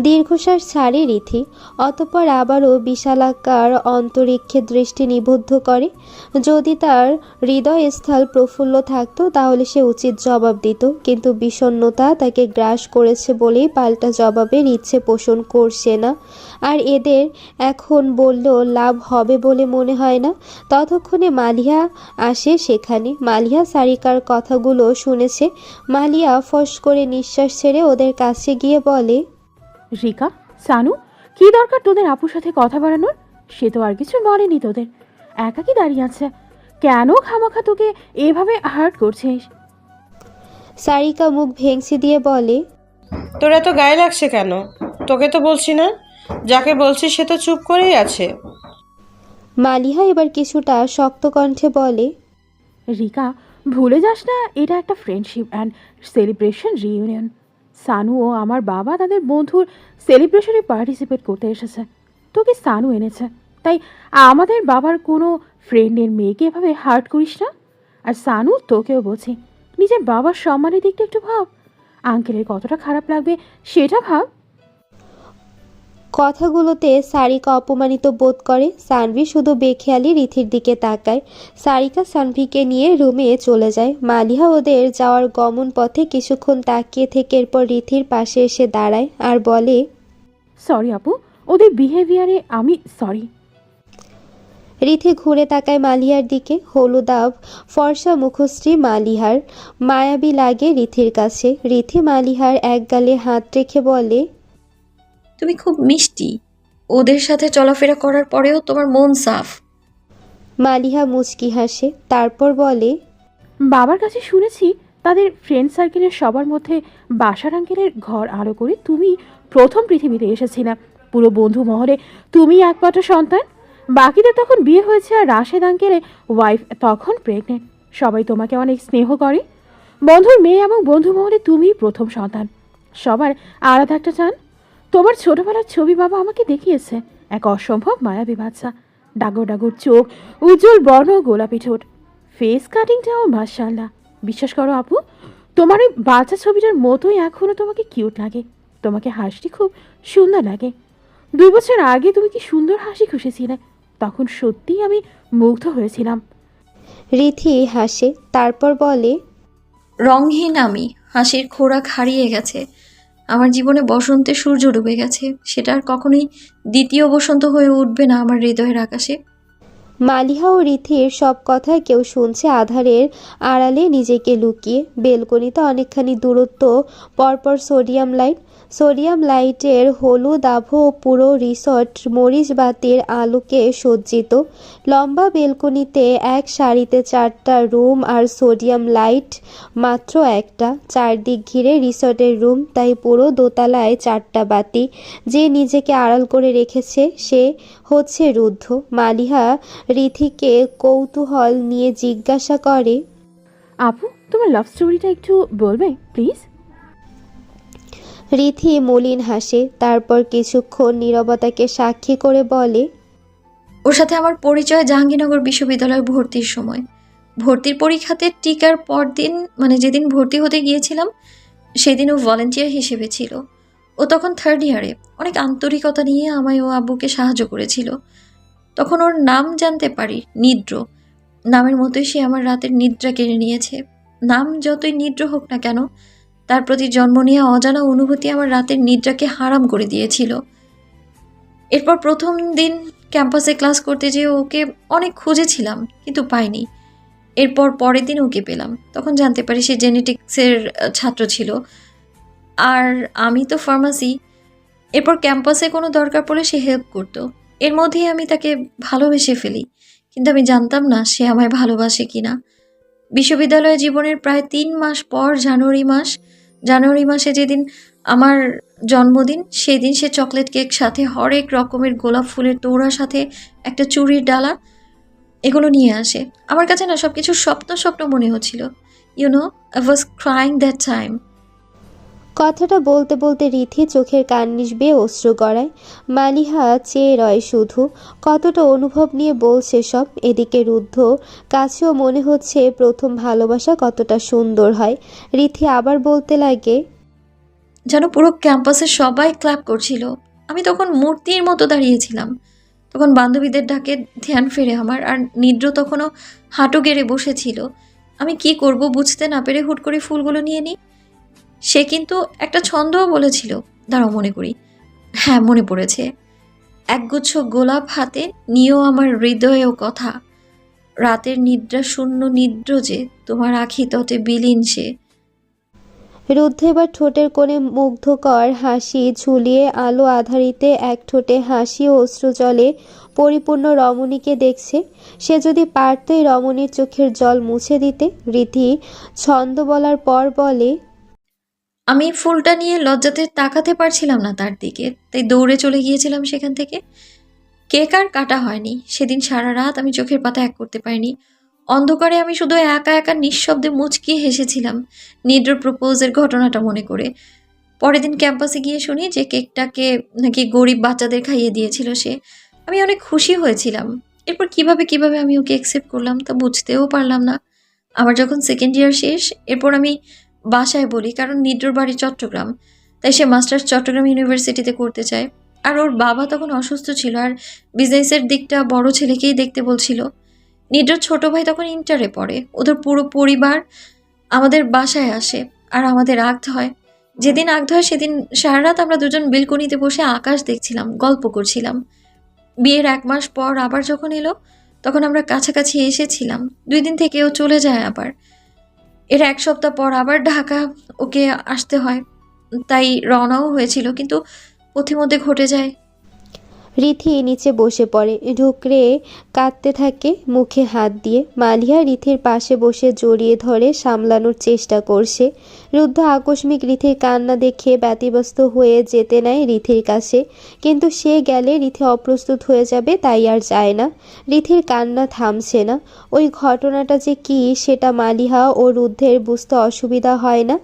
দীর্ঘশ্বাস ছাড়ে রিথি, অতঃপর আবারও বিশালাকার অন্তরিক্ষে দৃষ্টি নিবদ্ধ করে। যদি তার হৃদয়স্থল প্রফুল্ল থাকতো তাহলে সে উচিত জবাব দিত, কিন্তু বিষণ্ণতা তাকে গ্রাস করেছে বলেই পাল্টা জবাবের ইচ্ছে পোষণ করছে না। আর এদের এখন বললেও লাভ হবে বলে মনে হয় না। ততক্ষণে মালিহা আসে সেখানে। মালিহা সারিকার কথাগুলো শুনেছে। মালিয়া ফস করে নিঃশ্বাস ছেড়ে ওদের কাছে গিয়ে বলে, রিকা, সানু, কি দরকার তোদের আপুর সাথে কথা বাড়ানোর? সে তো আর কিছু বলেনি তোদের, একাকি দাঁড়িয়ে আছে। কেন খামাখা তোকে এভাবে হার্ট করছিস? সারিকা মুখ ভেঙচি দিয়ে বলে, তোর এত গায়ে লাগছে কেন? তোকে তো বলছি না, যাকে বলছি সে তো চুপ করেই আছে। মালিহা এবার কিছুটা শক্ত কণ্ঠে বলে, রিকা, ভুলে যাস না এটা একটা friendship and celebration reunion. Sanu ও আমার বাবা তাদের বন্ধুর সেলিব্রেশনে পার্টিসিপেট করতে এসেছে, তোকে সানু এনেছে, তাই আমাদের বাবার কোনো ফ্রেন্ডের মেয়েকে এভাবে হার্ট করিস না। আর সানু, তোকেও বলছি, নিজের বাবার সম্মানের দিকটা একটু ভাব। আঙ্কেলের কতটা খারাপ লাগবে সেটা ভাব। কথাগুলোতে সারিকা অপমানিত বোধ করে। সানভি শুধু বেখেয়ালি রিথির দিকে তাকায়। সারিকা সানভিকে নিয়ে রুমে চলে যায়। মালিহা ওদের যাওয়ার গমন পথে কিছুক্ষণ তাকিয়ে থেকে এরপর রিথির পাশে এসে দাঁড়ায় আর বলে, সরি আপু, ওদের বিহেভিয়ারে আমি সরি। রিথি ঘুরে তাকায় মালিহার দিকে। হলুদাভ ফর্সা মুখশ্রী মালিহার মায়াবী লাগে রিথির কাছে। রিথি মালিহার এক গালে হাত রেখে বলে, তুমি খুব মিষ্টি। ওদের সাথে চলাফেরা করার পরেও তোমার মন সাফ। মালিহা মুচকি হাসে, তারপর বলে, বাবার কাছে শুনেছি তাদের ফ্রেন্ড সার্কেলের সবার মধ্যে বাসার আঙ্কেলের ঘর আলো করে তুমি প্রথম পৃথিবীতে এসেছিলে। পুরো বন্ধু মহলে তুমি একমাত্র সন্তান, বাকিদের তখন বিয়ে হয়েছে আর রাশেদ আঙ্কেলের ওয়াইফ তখন প্রেগনেন্ট। সবাই তোমাকে অনেক স্নেহ করে। বন্ধুর মেয়ে এবং বন্ধু মহলে তুমিই প্রথম সন্তান। সবার আলাদা একটা টান। তোমার ছোটবেলার ছবি বাবা আমাকে দেখিয়েছে, এক অসম্ভব মায়াবী বাচ্চা, ডাগর ডাগর চোখ, উজ্জ্বল বর্ণ, গোলাপি ঠোঁট, ফেস কাটিংটাও মাশাআল্লাহ। বিশ্বাস করো আপু, তোমার ওই বাচ্চা ছবিটার মতোই এখনও তোমাকে কিউট লাগে। তোমাকে হাসি খুব সুন্দর লাগে। 2 বছর আগে তুমি কি সুন্দর হাসি খুশিছিলে, তখন সত্যিই আমি মুগ্ধ হয়েছিলাম। রিথি হাসে, তারপর বলে, রংহীন আমি, হাসির খোরাক হারিয়ে গেছে। আমার জীবনে বসন্তে সূর্য ডুবে গেছে, সেটা আর কখনোই দ্বিতীয় বসন্ত হয়ে উঠবে না আমার হৃদয়ের আকাশে। মালিহা ও রিথির সব কথা কেউ শুনছে আধারের আড়ালে নিজেকে লুকিয়ে। বেলকনিতে অনেকখানি দূরত্ব পরপর সোডিয়াম লাইটের হলুদ আভ পুরো রিসর্ট মরিচ বাতির আলোকে সজ্জিত। লম্বা বেলকনিতে এক সারিতে 4টা রুম আর সোডিয়াম লাইট মাত্র একটা। চারদিক ঘিরে রিসর্টের রুম, তাই পুরো দোতলায় 4টা বাতি। যে নিজেকে আড়াল করে রেখেছে সে হচ্ছে রুদ্ধ। মালিহা রিথিকে কৌতূহল নিয়ে জিজ্ঞাসা করে, আপু, তোমার লাভ স্টোরিটা একটু বলবে প্লিজ? রিথি মলিন হাসে, তারপর কিছুক্ষণ নীরবতাকে সাক্ষী করে বলে, ওর সাথে আমার পরিচয় জাহাঙ্গীরনগর বিশ্ববিদ্যালয়ে ভর্তির সময়। ভর্তির পরীক্ষাতে টিকার পরদিন, মানে যেদিন ভর্তি হতে গিয়েছিলাম সেদিন ও ভলেন্টিয়ার হিসেবে ছিল। ও তখন 3rd ইয়ারে। অনেক আন্তরিকতা নিয়ে আমায় ও আব্বুকে সাহায্য করেছিল। তখন ওর নাম জানতে পারি, নিদ্র। নামের মতোই সে আমার রাতের নিদ্রা কেড়ে নিয়েছে। নাম যতই নিদ্র হোক না কেন, তার প্রতি জন্ম নেওয়া অজানা অনুভূতি আমার রাতের নিদ্রাকে হারাম করে দিয়েছিল। এরপর প্রথম দিন ক্যাম্পাসে ক্লাস করতে যেয়ে ওকে অনেক খুঁজেছিলাম, কিন্তু পাইনি। এরপর পরের দিন ওকে পেলাম, তখন জানতে পারি সে জেনেটিক্সের ছাত্র ছিল, আর আমি তো ফার্মাসি। এরপর ক্যাম্পাসে কোনো দরকার পড়লে সে হেল্প করতো। এর মধ্যেই আমি তাকে ভালোবেসে ফেলি, কিন্তু আমি জানতাম না সে আমায় ভালোবাসে কিনা। বিশ্ববিদ্যালয় জীবনের প্রায় 3 মাস পর জানুয়ারি মাসে যেদিন আমার জন্মদিন, সেদিন সে চকলেট কেক সাথে হরেক রকমের গোলাপ ফুলের তোড়া সাথে একটা চুড়ির ডালা এগুলো নিয়ে আসে। আমার কাছে না সবকিছু স্বপ্ন মনে হচ্ছিল। I was crying that time. কথাটা বলতে বলতে রিথি চোখের কার্নিশ বেয়ে অশ্রু গড়ায়। মালিহা চেয়ে রয় শুধু, কতটা অনুভব নিয়ে বলছে সব। এদিকে রুদ্ধ কাছেও মনে হচ্ছে প্রথম ভালোবাসা কতটা সুন্দর হয়। রিথি আবার বলতে লাগে, যেন পুরো ক্যাম্পাসে সবাই ক্ল্যাপ করছিল। আমি তখন মূর্তির মতো দাঁড়িয়েছিলাম। তখন বান্ধবীদের ডাকে ধ্যান ফেরে আমার, আর নিদ্র তখনও হাঁটু গেড়ে বসেছিল। আমি কি করব বুঝতে না পেরে হুট করে ফুলগুলো নিয়ে নিই। সে কিন্তু একটা ছন্দও বলেছিল, দাঁড়াও মনে করি। হ্যাঁ, মনে পড়েছে। একগুচ্ছ গোলাপ হাতে নিয়েও আমার হৃদয়েও কথা। রাতের নিদ্রা শূন্য নিদ্র যে, তোমার আখি তটে বিলীন সে। রুদ্ধ এবার ঠোঁটের কোণে মুগ্ধকর হাসি ঝুলিয়ে আলো আধারিতে এক ঠোঁটে হাসি ও অশ্রু জলে পরিপূর্ণ রমণীকে দেখছে। সে যদি পারত এই রমণীর চোখের জল মুছে দিতে। রিথি ছন্দ বলার পর বলে, আমি ফুলটা নিয়ে লজ্জাতে তাকাতে পারছিলাম না তার দিকে, তাই দৌড়ে চলে গিয়েছিলাম সেখান থেকে। কেক আর কাটা হয়নি। সেদিন সারা রাত আমি চোখের পাতা এক করতে পারিনি। অন্ধকারে আমি শুধু একা একা নিঃশব্দে মুচকি হেসেছিলাম নিড্র প্রপোজের ঘটনাটা মনে করে। পরের দিন ক্যাম্পাসে গিয়ে শুনি যে কেকটাকে নাকি গরিব বাচ্চাদের খাইয়ে দিয়েছিল সে। আমি অনেক খুশি হয়েছিলাম। এরপর কিভাবে আমি ওকে অ্যাকসেপ্ট করলাম তা বুঝতেও পারলাম না। আমার যখন সেকেন্ড ইয়ার শেষ, এরপর আমি বাসায় বলি, কারণ নিড্রর বাড়ি চট্টগ্রাম, তাই সে মাস্টার্স চট্টগ্রাম ইউনিভার্সিটিতে করতে চায়। আর ওর বাবা তখন অসুস্থ ছিল আর বিজনেসের দিকটা বড় ছেলেকেই দেখতে বলছিল। নিড্রর ছোট ভাই তখন ইন্টারে পড়ে। ওদের পুরো পরিবার আমাদের বাসায় আসে আর আমাদের আগদ হয়। যেদিন আগদ হয় সেদিন সারা রাত আমরা দুজন বেলকনিতে বসে আকাশ দেখছিলাম, গল্প করছিলাম। বিয়ের 1 মাস পর আবার যখন এলো তখন আমরা কাছাকাছি এসেছিলাম। 2 দিন থেকে ও চলে যায় আবার। এর 1 সপ্তাহ পর আবার ঢাকা ওকে আসতে হয়, তাই রওনাও হয়েছিল, কিন্তু পথিমধ্যে ঘটে যায়। রিথি নিচে বসে পড়ে, ঢুকরে কাঁদতে থাকে মুখে হাত দিয়ে। মালিহা রিথির পাশে বসে জড়িয়ে ধরে সামলানোর চেষ্টা করছে। রুদ্ধ আকস্মিক রিথির কান্না দেখে ব্যতিব্যস্ত হয়ে যেতে নেয় রিথির কাছে, কিন্তু সে গেলে রিথি অপ্রস্তুত হয়ে যাবে, তাই আর যায় না। রিথির কান্না থামছে না। ওই ঘটনাটা যে কী সেটা মালিহা ও রুদ্ধের বুঝতে অসুবিধা হয় না।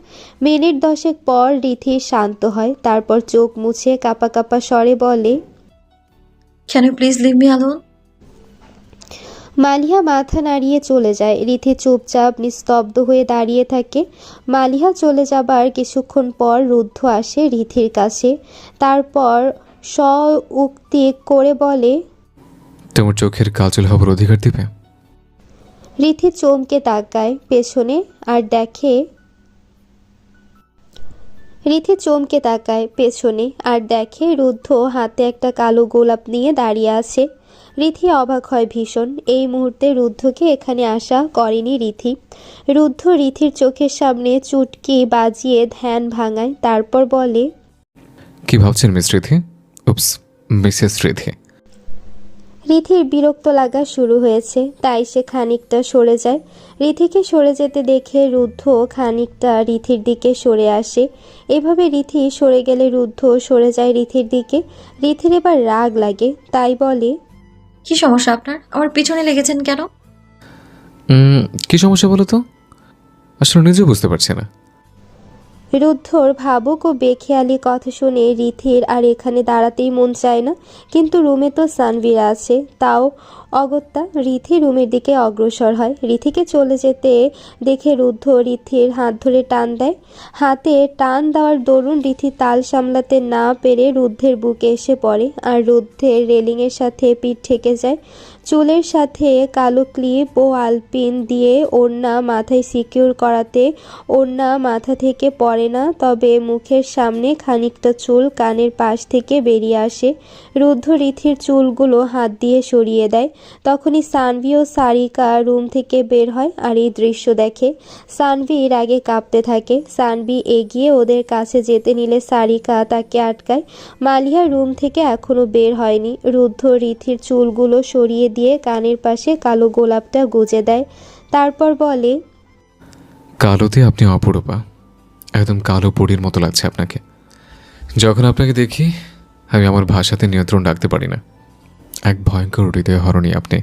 মিনিট 10 পর রিথি শান্ত হয়, তারপর চোখ মুছে কাঁপা কাঁপা স্বরে বলে, Can you please leave me alone? Maliha মাথা নাড়িয়ে চলে যায়। রিথি চুপচাপ নিস্তব্ধ হয়ে দাঁড়িয়ে থাকে। মালিহা চলে যাবার কিছুক্ষণ পর রুদ্ধ আসে রিথির কাছে, তারপর উক্তি করে বলে, তোমার চোখের কাজল হবার অধিকার দিবে? রিথি চমকে তাকায় পেছনে আর দেখে রুদ্ধ হাতে একটা কালো গোলাপ নিয়ে দাঁড়িয়ে আছে। রিথি অবাক হয় ভীষণ। এই মুহূর্তে রুদ্ধকে এখানে আশা করেনি রিথি। রুদ্ধ রিথির চোখের সামনে চুটকি বাজিয়ে ধ্যান ভাঙায়, তারপর বলে, কি ভাবছেন মিস রিথি? উপস, মিসেস রিথি। রিথির বিরক্ত লাগা শুরু হয়েছে, তাই সে খানিকটা সরে যায়। রিথিকে সরে যেতে দেখে রুদ্ধ খানিকটা রিথির দিকে সরে আসে। এভাবে রিথি সরে গেলে রুদ্ধ সরে যায় রিথির দিকে। রিথির এবার রাগ লাগে, তাই বলে, কি সমস্যা আপনার? আমার পিছনে লেগেছেন কেন? কি সমস্যা বলো তো? আসলে নিজে বুঝতে পারছি না। রুদ্ধর ভাবুক ও বেখেয়ালি কথা শুনে রিথির আর এখানে দাঁড়াতেই মন চায় না, কিন্তু রুমে তো সানভীরা আছে, তাও অগত্যা রিথি রুমের দিকে অগ্রসর হয়। রিথিকে চলে যেতে দেখে রুদ্ধ রিথির হাত ধরে টান দেয়। হাতে টান দেওয়ার দরুন রিথি তাল সামলাতে না পেরে রুদ্ধের বুকে এসে পড়ে আর রুদ্ধের রেলিংয়ের সাথে পিঠ ঠেকে যায়। চুলের সাথে কালো ক্লিপ ও আলপিন দিয়ে ওড়না মাথায় সিকিউর করাতে ওড়না মাথা থেকে পড়ে না, তবে মুখের সামনে খানিকটা চুল কানের পাশ থেকে বেরিয়ে আসে। রুদ্ধ রিথির চুলগুলো হাত দিয়ে সরিয়ে দেয়। তখনই সানভি ও সারিকা রুম থেকে বের হয় আর এই দৃশ্য দেখে। সানভি রাগে কাঁপতে থাকে। সানভি এগিয়ে ওদের কাছে যেতে নিলে সারিকা তাকে আটকায়। মালিয়া রুম থেকে এখনো বের হয়নি। রুদ্ধ রিথির চুলগুলো সরিয়ে দিয়ে কানের পাশে কালো গোলাপটা গুজে দেয়, তারপর বলে, কালোতে আপনি অপরূপা, একদম কালো পরীর মতো লাগছে আপনাকে। যখন আপনাকে দেখি আমি আমার ভাষাতে নিয়ন্ত্রণ রাখতে পারি না। এক ভয়ঙ্কর হৃদয় হরণী আপনি।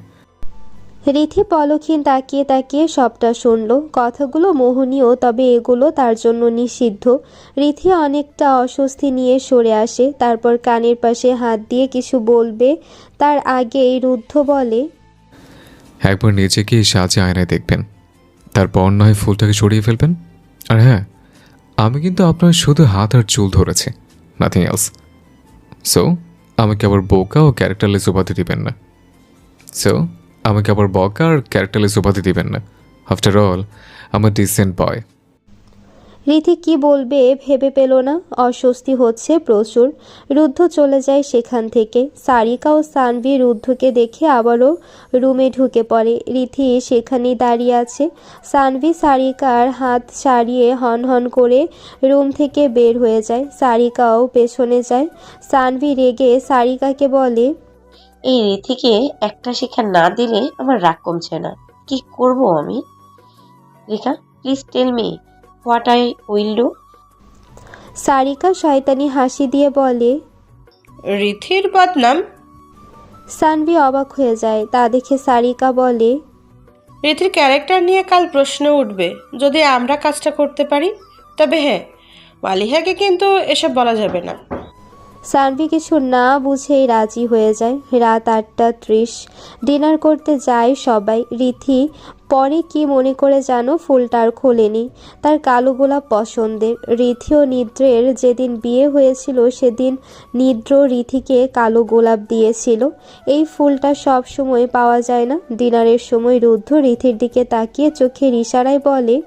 রিথি পলকহীন তাকিয়ে তাকিয়ে সবটা শুনল। কথাগুলো মোহনীয়, তবে এগুলো তার জন্য নিষিদ্ধ। রিথি অনেকটা অস্বস্তি নিয়ে সরে আসে, তারপর কানের পাশে হাত দিয়ে কিছু বলবে তার আগেই রুদ্ধ বলে, একবার নিজেকে সাজে আয়নায় দেখবেন, তারপর নয় ফুলটাকে সরিয়ে ফেলবেন। আর হ্যাঁ, আমি কিন্তু আপনার শুধু হাত আর চুল ধরেছি, নাথিং এলস। সো আমাকে আবার বোকা ও ক্যারেক্টারলেস উপাধি দিবেন না। আফটার অল আমার ডিসেন্ট বয়। রিথি কি বলবে ভেবে পেল না। অস্বস্তি হচ্ছে প্রচুর। রুদ্ধ চলে যায় সেখান থেকে। সারিকা ও সানভি রুদ্ধকে দেখে আবারও রুমে ঢুকে পড়ে। রিথি সেখানেই দাঁড়িয়ে আছে। সানভি সারিকার হাত ছাড়িয়ে হনহন করে রুম থেকে বের হয়ে যায়। সারিকাও পেছনে যায়। সানভি রেগে সারিকাকে বলে, এই রিথিকে একটা শিক্ষা না দিলে আমার রাগ কমছে না। কি করব আমি? Rekha, please tell me what I will do. Sarika শয়তানি হাসি দিয়ে বলে, রিথির বদনাম? সানভি অবাক হয়ে যায়। তা দেখে সারিকা বলে, রীতির ক্যারেক্টার নিয়ে কাল প্রশ্ন উঠবে যদি আমরা কাজটা করতে পারি। তবে হ্যাঁ, মালিহাকে কিন্তু এসব বলা যাবে না। সানভি কিছু না বুঝেই রাজি হয়ে যায়। রাত 8:30, ডিনার করতে যায় সবাই। রীতি পরে কি মনে করে যেন ফুলটা আর খোলেনি। তার কালো গোলাপ পছন্দের। রীতি ও নিদ্রের যেদিন বিয়ে হয়েছিল সেদিন নিদ্র রীতিকে কালো গোলাপ দিয়েছিল। এই ফুলটা সব সময় পাওয়া যায় না। ডিনারের সময় রুদ্ধ রীতির দিকে তাকিয়ে চোখের ইশারায় বলে।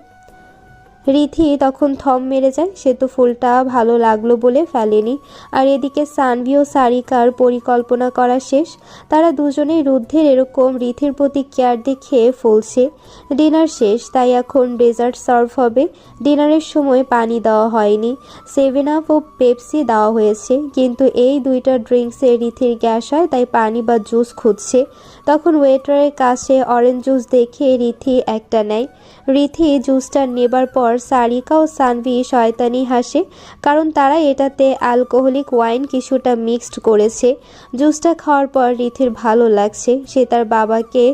রীতি তখন থম মেরে যায়। সে তো ফুলটা ভালো লাগলো বলে ফেলেনি। আর এদিকে সানভি ও সারিকার পরিকল্পনা করা শেষ। তারা দুজনেই রুদ্ধের এরকম রীতির প্রতি কেয়ার দেখে ফলছে। ডিনার শেষ, তাই এখন ডেজার্ট সার্ভ হবে। ডিনারের সময় পানি দেওয়া হয়নি, 7 আপ ও পেপসি দেওয়া হয়েছে। কিন্তু এই দুইটা ড্রিঙ্কসে রীতির গ্যাস হয়, তাই পানি বা জুস খুঁজছে। তখন ওয়েটারের কাছে অরেঞ্জ জুস দেখে রীতি একটা নেয়। রীতি জুসটা নেবার পর সারিকা ও সানভি শয়তানি হাসে, কারণ তারা এটাতে অ্যালকোহলিক ওয়াইন কিছুটা মিক্সড করেছে। জুসটা খাওয়ার পর রীতির ভালো লাগছে। সে তার বাবাকে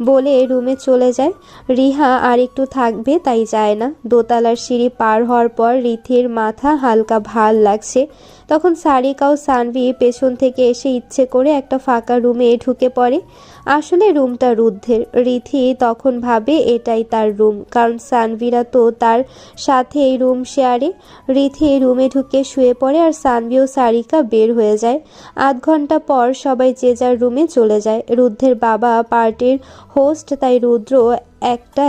বলে রুমে চলে যায়। রিহা আর একটু থাকবে, তাই যায় না। দোতলার সিঁড়ি পার হওয়ার পর রীতির মাথা হালকা ভার লাগছে। তখন সারিকা ও সানভি পেছন থেকে এসে ইচ্ছে করে একটা ফাঁকা রুমে ঢুকে পড়ে। আসলে রুমটা রুদ্ধের। রীতি তখন ভাবে এটাই তার রুম, কারণ সানভিরা তো তার সাথে এই রুম শেয়ারে। রীতি রুমে ঢুকে শুয়ে পড়ে আর সানভি ও সারিকা বের হয়ে যায়। আধ ঘন্টা পর সবাই যে যার রুমে চলে যায়। রুদ্ধের বাবা পার্টির হোস্ট, তাই রুদ্র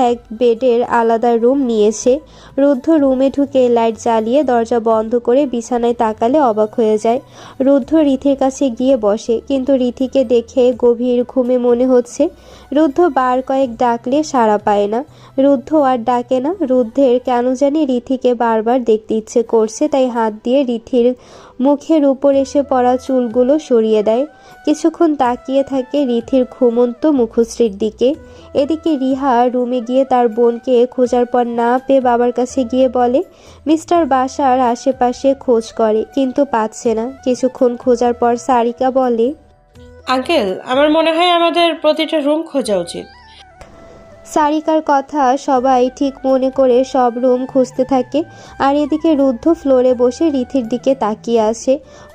এক বেডের আলাদা রুম নিয়েছে। রুদ্ধ রুমে ঢুকে লাইট জ্বালিয়ে দরজা বন্ধ করে বিছানায় তাকালে অবাক হয়ে যায়। রুদ্ধ রীতির কাছে গিয়ে বসে, কিন্তু রীতিকে দেখে গভীর ঘুমে মনে হচ্ছে। রুদ্ধ বার কয়েক ডাকলে সাড়া পায় না। রুদ্ধ আর ডাকে না। রুদ্ধের কেন জানি রীতিকে বারবার দেখতে ইচ্ছে করছে, তাই হাত দিয়ে রীতির মুখের উপর এসে পড়া চুলগুলো সরিয়ে দেয়। কিছুক্ষণ তাকিয়ে থাকে রীতির ঘুমন্ত মুখশ্রীর দিকে। এদিকে রিহা রুমে গিয়ে তার বোনকে খোঁজার পর না পেয়ে বাবার কাছে গিয়ে বলে। মিস্টার বাসার আশেপাশে খোঁজ করে, কিন্তু পাচ্ছে না। কিছুক্ষণ খোঁজার পর সারিকা বলে, আঙ্কেল, আমার মনে হয় আমাদের প্রতিটা রুম খোঁজা উচিত। সারিকার কথা সবাই ঠিক মনে করে সব রুম খুঁজতে থাকে। আর এদিকে রুদ্ধ ফ্লোরে বসে রীতির দিকে তাকিয়ে আসে।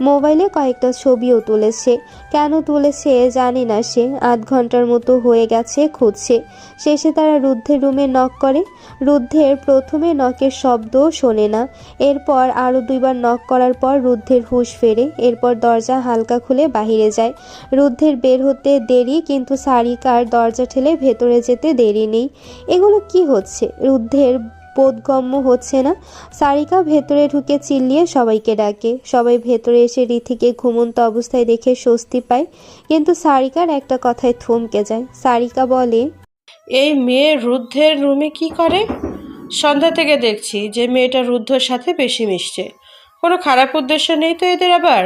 মোবাইলে কয়েকটা ছবিও তুলেছে। কেন তুলেছে জানে না সে। আধ ঘন্টার মতো হয়ে গেছে খুঁজছে। শেষে তারা রুদ্ধের রুমে নক করে। রুদ্ধের প্রথমে নকের শব্দও শোনে না। এরপর আরও 2বার নক করার পর রুদ্ধের হুঁশ ফেরে। এরপর দরজা হালকা খুলে বাহিরে যায়। রুদ্ধের বের হতে দেরি, কিন্তু সারিকার দরজা ঠেলে ভেতরে যেতে দেরি নেই। এগুলো কি হচ্ছে? রুদ্ধের বোধগম্য হচ্ছে না। সারিকা ভেতরে ঢুকে চিল্লিয়ে সবাইকে ডাকে। সবাই ভেতরে এসে রীতিকে ঘুমন্ত অবস্থায় দেখে স্বস্তি পায়, কিন্তু সারিকার একটা কথায় থমকে যায়। সারিকা বলে, এই মেয়ে রুদ্ধের রুমে কি করে? সন্ধ্যা থেকে দেখছি যে মেয়েটা রুদ্ধর সাথে বেশি মিশছে। কোনো খারাপ উদ্দেশ্য নেই তো এদের আবার?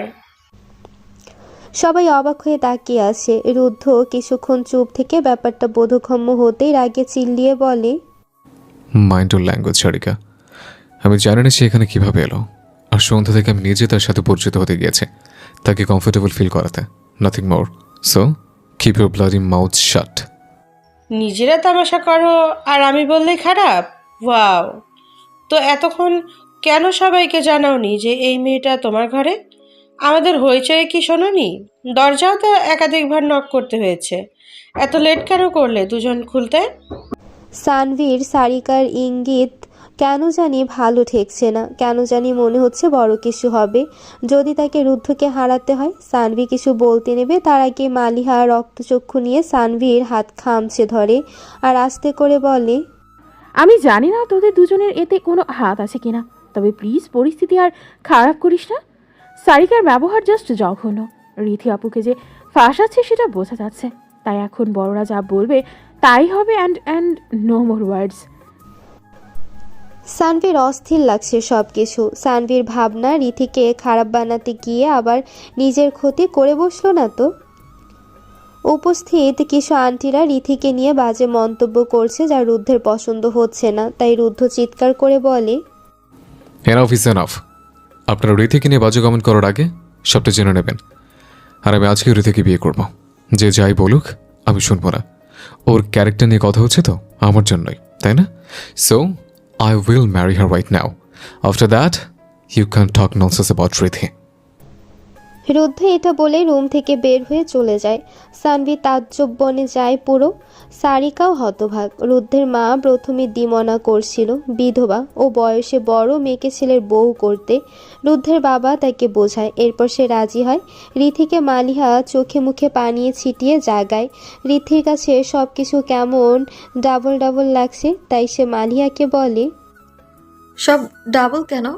সবাই অবাক হয়ে তাকিয়ে আসে। রুদ্ধ কিছুক্ষণ চুপ থেকে ব্যাপারটা বোধগম্য হতেই রাগে চিল্লিয়ে বলে, মাইন্ড ওর ল্যাঙ্গুয়েজ সারিকা। আমি জানি না সে এখানে কীভাবে এলো। আর সন্ধ্যা থেকে আমি নিজে তার সাথে পরিচিত হতে গিয়েছে, তাকে কমফোর্টেবল ফিল করাতে, nothing more. So keep your bloody mouth শাট। নিজেরা তামাশা করো আর আমি বললেই খারাপ? ওয়াও! তো এতক্ষণ কেন সবাইকে জানাওনি যে এই মেয়েটা তোমার ঘরে? আমাদের হইচয়ে কি শোনোনি? দরজাও তো একাধিকবার নক করতে হয়েছে। এত লেট কেন করলে দুজন খুলতে? সানভীর সারিকার ইঙ্গিত কেন জানি ভালো ঠেকছে না। কেন জানি মনে হচ্ছে বড় কিছু হবে যদি তাকে রুদ্ধকে হারাতে হয়। সানভি কিছু বলতে নেবে, তার আগে মালিহা রক্তচক্ষু নিয়ে সানভির হাত খামছে ধরে আর আস্তে করে বলে, আমি জানি না তোদের দুজনের এতে কোনো হাত আছে কিনা, তবে প্লিজ পরিস্থিতি আর খারাপ করিস না। সারিকার ব্যবহার জাস্ট জঘন্য। রীতি আপুকে যে ফাঁসাচ্ছে সেটা বোঝা যাচ্ছে, তাই এখন বড়রা যা বলবে তাই হবে। অ্যান্ড নো মোর ওয়ার্ডস। সানভির অস্থির লাগছে সব কিছু। সানভির ভাবনা রীতিকে খারাপ বানাতে গিয়ে আবার নিজের ক্ষতি করে বসলো না তো। উপস্থিত কিছু আন্টিরা রীতিকে নিয়ে বাজে মন্তব্য করছে, যা রুদ্ধের পছন্দ হচ্ছে না। তাই রুদ্ধ চিৎকার করে বলে, এনাফ ইজ এনাফ। আপনারা রীতিকে নিয়ে বাজে কমেন্ট করার আগে সবটা জেনে নেবেন। আর আমি আজকে রীতিকে বিয়ে করব। যে যাই বলুক আমি শুনবো না। ওর ক্যারেক্টার নিয়ে কথা হচ্ছে তো আমার জন্যই, তাই না? So I will marry her right now. After that you can talk nonsense about Rithi. রুদ্ধ এটা বলে রুম থেকে বের হয়ে চলে যায়। সানভি তাজ্জব বনে যায় পুরো। সারিকাও হতভাগ। রুদ্ধের মা প্রথমে দ্বিমনা করছিল, বিধবা ও বয়সে বড় মেয়েকে ছেলের বউ করতে। রুদ্ধের বাবা তাকে বোঝায়, এরপর সে রাজি হয়। রিথিকে মালিহা চোখে মুখে পানি ছিটিয়ে জাগায়। রিথির কাছে সব কিছু কেমন ডাবল ডাবল লাগছে, তাই সে মালিহাকে বলে। সব ডাবল কেন?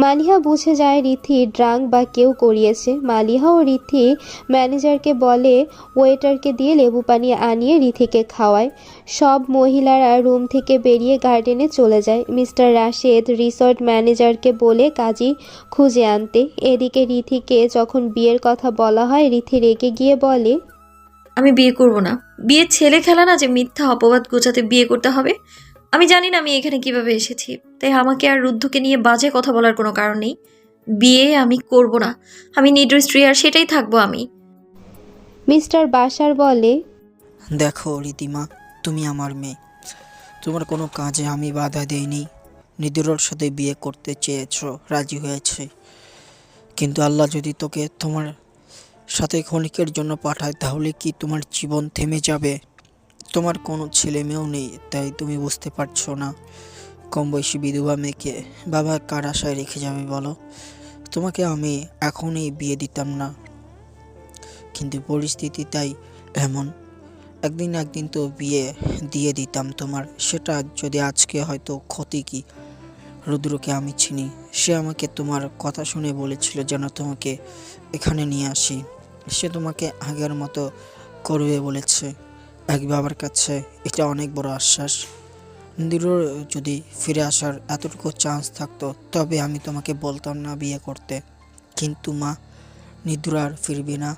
মালিহা বুঝে যায় রিথি ড্রাঙ্ক বা কেউ করিয়েছে। মালিহা ও রিথি ম্যানেজারকে বলে ওয়েটারকে দিয়ে লেবু পানি আনিয়ে রিথিকে খাওয়ায়। সব মহিলারা রুম থেকে বেরিয়ে গার্ডেনে চলে যায়। মিস্টার রাশেদ রিসর্ট ম্যানেজারকে বলে কাজী খুঁজে আনতে। এদিকে রিথিকে যখন বিয়ের কথা বলা হয়, রিথি রেগে গিয়ে বলে, আমি বিয়ে করব না। বিয়ে ছেলে খেলা না যে মিথ্যা অপবাদ গোছাতে বিয়ে করতে হবে। আমি জানি না আমি এখানে কিভাবে এসেছি, তাই আমাকে আর রুদ্ধকে নিয়ে বাজে কথা বলার কোনো কারণ নেই। বিয়ে আমি করব না। আমি নিডর স্ত্রী, আর সেটাই থাকবো আমি। মিস্টার বাশার বলে, দেখো রীতিমা, তুমি আমার মেয়ে, তোমার কোনো কাজে আমি বাধা দেইনি। নিদুরর সাথে বিয়ে করতে চেয়েছো, রাজি হয়েছে, কিন্তু আল্লাহ যদি তোকে তোমার সাথে ক্ষণিকের জন্য পাঠায়, তাহলে কি তোমার জীবন থেমে যাবে? তোমার কোনো ছেলে মেয়েও নেই, তাই তুমি বুঝতে পারছো না। কম বয়সী বিধবা মেয়েকে বাবা কার আশায় রেখে যাবে বলো? তোমাকে আমি এখনই বিয়ে দিতাম না, কিন্তু পরিস্থিতি তাই এমন। একদিন তো বিয়ে দিয়ে দিতাম তোমার। সেটা যদি আজকে হয়তো ক্ষতি কি? রুদ্রকে আমি চিনি, সে আমাকে তোমার কথা শুনে বলেছিল যেন তোমাকে এখানে নিয়ে আসি। সে তোমাকে আগের মতো করবে বলেছে। এক বাবার কাছে এটা অনেক বড় আশ্বাস। নিদুরর যদি ফিরে আসার এতটুকু চান্স থাকতো, তবে আমি তোমাকে বলতাম না বিয়ে করতে। কিন্তু মা, নিদুর আর ফিরবি না।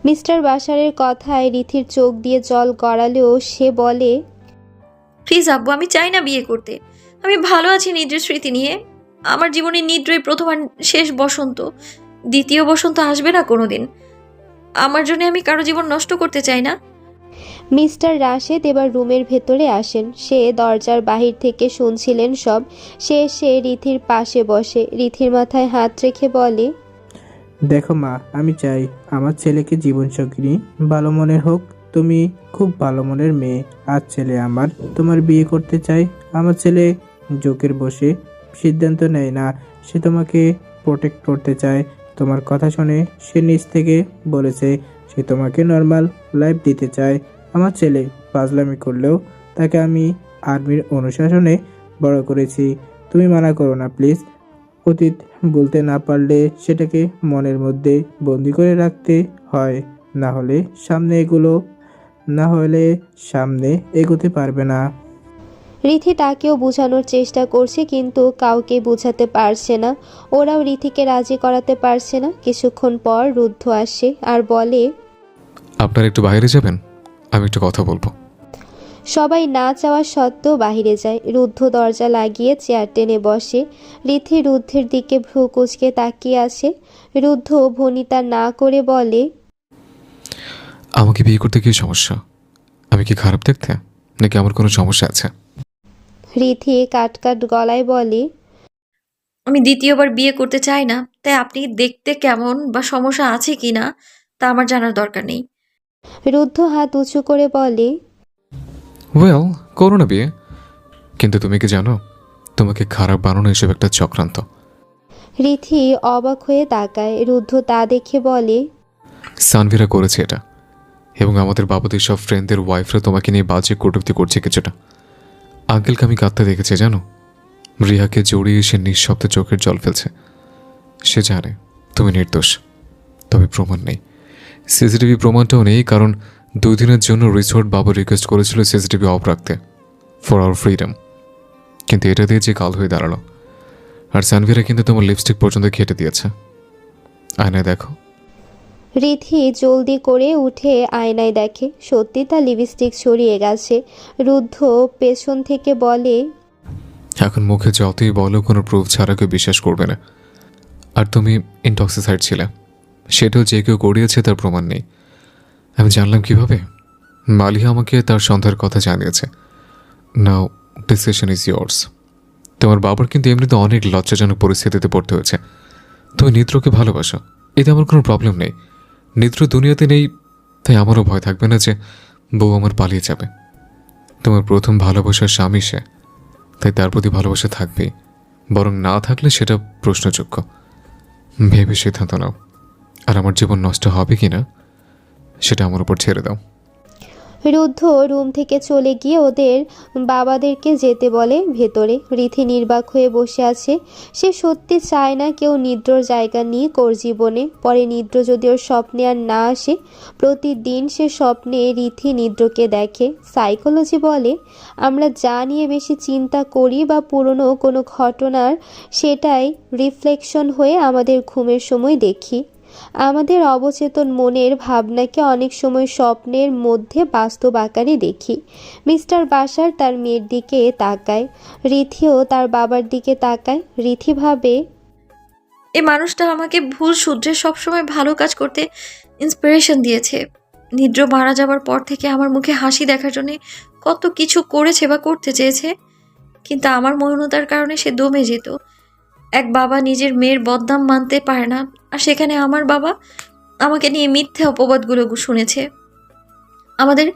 মিস্টার বাশারের কথায় রিথির চোখ দিয়ে জল গড়ালেও সে বলে, প্লিজ আব্বু, আমি চাই না বিয়ে করতে। আমি ভালো আছি নিদ্রের স্মৃতি নিয়ে। আমার জীবনে নিদ্রই প্রথম আর শেষ বসন্ত। দ্বিতীয় বসন্ত আসবে না কোনোদিন। আমার জন্য আমি কারো জীবন নষ্ট করতে চাই না। মিস্টার রাশেদ এবার রুমের ভেতরে আসেন। সে দরজার বাহির থেকে শুনছিলেন সব। সে এসে রিথির পাশে বসে। রিথির মাথায় হাত রেখে বলে, দেখো মা, আমি চাই আমার ছেলেকে জীবনসঙ্গিনী ভালো মনের হোক। তুমি খুব ভালো মনের মেয়ে। আর ছেলে আমার তোমার বিয়ে করতে চাই। আমার ছেলে জোকের বসে সিদ্ধান্ত নেয় না, সে তোমাকে প্রোটেক্ট করতে চায়। তোমার কথা শুনে সে নিজ থেকে বলেছে সে তোমাকে নর্মাল লাইফ দিতে চায়। আমার ছেলে ফাজলামি করলেও তাকে আমি আর্মির অনুশাসনে বড় করেছি। তুমি মানা করো না প্লিজ। অতীত বলতে না পারলে সেটাকে মনের মধ্যে বন্দি করে রাখতে হয়, না হলে সামনে এগোতে পারবে না। রিথি তাকেও বোঝানোর চেষ্টা করছে, কিন্তু কাউকে বোঝাতে পারছে না। ওরাও রিথিকে রাজি করাতে পারছে না। কিছুক্ষণ পর রুদ্ধ আসে আর বলে, আপনারা একটু বাইরে যাবেন, আমি একটু কথা বলবো। সবাই না চাওয়া সত্ত্বেও বাহিরে যায়। রুদ্ধ দরজা লাগিয়ে চেয়ার টেনে বসে। রিথি রুদ্ধের দিকে ভ্রু কুঁচকে তাকিয়ে আছে। রুদ্ধ ভনিতা না করে বলে, আমাকে বিয়ে করতে কি সমস্যা? আমি কি খারাপ দেখতে, নাকি আমার কোনো সমস্যা আছে? রিথি কাট গলায় বলে, আমি দ্বিতীয়বার বিয়ে করতে চাই না, তাই আপনি দেখতে কেমন বা সমস্যা আছে কি না তা আমার জানার দরকার নেই। রুদ্ধ হাত উঁচু করে বলে, ওয়েল, করো না বিয়ে, কিন্তু তুমি কি জানো তোমাকে খারাপ বানানো এসব একটা চক্রান্ত। রিথি অবাক হয়ে তাকায়। রুদ্ধ তা দেখে বলে, সানভীরা করেছে এটা, এবং আমাদের বাবুদের সব ফ্রেন্ডদের ওয়াইফরা তোমাকে নিয়ে বাজে কটূক্তি করছে কিছুটা। আঙ্কেলকে আমি কাঁদতে দেখেছি জানো। রিয়াকে জড়িয়ে সে নিঃশব্দে চোখের জল ফেলছে। সে জানে তুমি নির্দোষ, তবে প্রমাণ নেই। সিসিটিভি প্রমাণটাও নেই, কারণ 2 দিনের জন্য রিসোর্ট বাবু রিকোয়েস্ট করেছিল সিসিটিভি অফ রাখতে ফর আওয়ার ফ্রিডম, কিন্তু এটা দিয়ে যে কাল হয়ে দাঁড়ালো। আর সানভীরা কিন্তু তোমার লিপস্টিক পর্যন্ত ঘেটে দিয়েছে। আয়নায় দেখো। রিথি জলদি করে উঠে আয়নায় দেখে সত্যি তার লিপস্টিক ছড়িয়ে গেছে। রুদ্ধ পেছন থেকে বলে, এখন মুখে যতই বলো কোনো প্রুফ ছাড়া কেউ বিশ্বাস করবে না। আর তুমি ইনটক্সিসাইড ছিলে, সেটাও যে কেউ করিয়েছে তার প্রমাণ নেই। আমি জানলাম কিভাবে? মালিহা আমাকে তার সন্ধ্যার কথা জানিয়েছে। নাও ডিসিশন ইজ ইয়ার্স। তোমার বাবার কিন্তু এমনিতে অনেক লজ্জাজনক পরিস্থিতিতে পড়তে হয়েছে। তুমি নিদ্রকে ভালোবাসো, এতে আমার কোনো প্রবলেম নেই। নিদ্র দুনিয়াতে নেই, তাই আমারও ভয় থাকবে না যে বউ আমার পালিয়ে যাবে। তোমার প্রথম ভালোবাসার স্বামী সে, তাই তার প্রতি ভালোবাসা থাকবেই, বরং না থাকলে সেটা প্রশ্নযোগ্য। ভেবে সিদ্ধান্ত নাও, আর আমার জীবন নষ্ট হবে কি না সেটা আমার উপর ছেড়ে দাও। রুদ্ধ রুম থেকে চলে গিয়ে ওদের বাবাদেরকে যেতে বলে ভেতরে। রিথি নির্বাক হয়ে বসে আছে। সে সত্যি চায় না কেউ নিদ্রর জায়গা নিয়ে ওর জীবনে। পরে নিদ্র যদি ওর স্বপ্নে আর না আসে, প্রতিদিন সে স্বপ্নে রিথি নিদ্রকে দেখে। সাইকোলজি বলে, আমরা যা নিয়ে বেশি চিন্তা করি বা পুরনো কোনো ঘটনার, সেটাই রিফ্লেকশন হয়ে আমাদের ঘুমের সময় দেখি। আমাদের অবচেতন মনের ভাবনাকে অনেক সময় স্বপ্নের মধ্যে বাস্তব আকারে দেখি। মিস্টার বাশার তার মেয়ের দিকে তাকায়, রিথিও তার বাবার দিকে তাকায়। রিথি ভাবে, এই মানুষটা আমাকে ভুল শুধরে সবসময় ভালো কাজ করতে ইন্সপিরেশন দিয়েছে। নিদ্র মারা যাবার পর থেকে আমার মুখে হাসি দেখার জন্য কত কিছু করেছে বা করতে চেয়েছে, কিন্তু আমার মৌনতার কারণে সে দমে যেত। এক বাবা নিজের মেয়ের বদনাম মানতে পারে না, আর সেখানে আমার বাবা আমাকে নিয়ে মিথ্যা অপবাদগুলো শুনেছে। আমাদের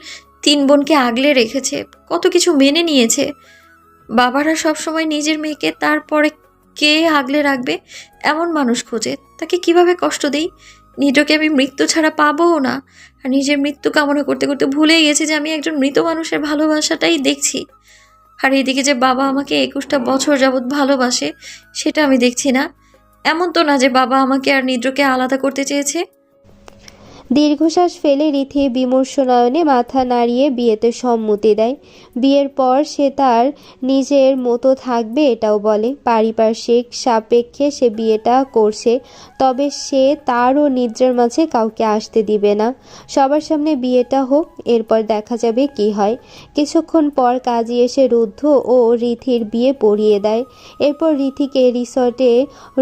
3 বোনকে আগলে রেখেছে, কত কিছু মেনে নিয়েছে। বাবারা সবসময় নিজের মেয়েকে তারপরে কে আগলে রাখবে এমন মানুষ খোঁজে। তাকে কিভাবে কষ্ট দেই? নিদ্রকে আমি মৃত্যু ছাড়া পাবও না, আর নিজের মৃত্যু কামনা করতে করতে ভুলেই গেছি যে আমি একজন মৃত মানুষের ভালোবাসাটাই দেখছি। আর এদিকে যে বাবা আমাকে 21টা বছর যাবৎ ভালোবাসে, সেটা আমি দেখছি না। এমন তো না যে বাবা আমাকে আর নিদ্রকে আলাদা করতে চেয়েছে। দীর্ঘশ্বাস ফেলে রিথি বিমর্ষ নয়নে মাথা নাড়িয়ে বিয়েতে সম্মতি দেয়। বিয়ের পর সে তার নিজের মতো থাকবে এটাও বলে। পারিপার্শ্বিক সাপেক্ষে সে বিয়েটা করছে, তবে সে তার ও নিদ্রার মাঝে কাউকে আসতে দিবে না। সবার সামনে বিয়েটা হোক, এরপর দেখা যাবে কি হয়। কিছুক্ষণ পর কাজী এসে রুদ্ধ ও রিথির বিয়ে পড়িয়ে দেয়। এরপর রিথিকে রিসর্টে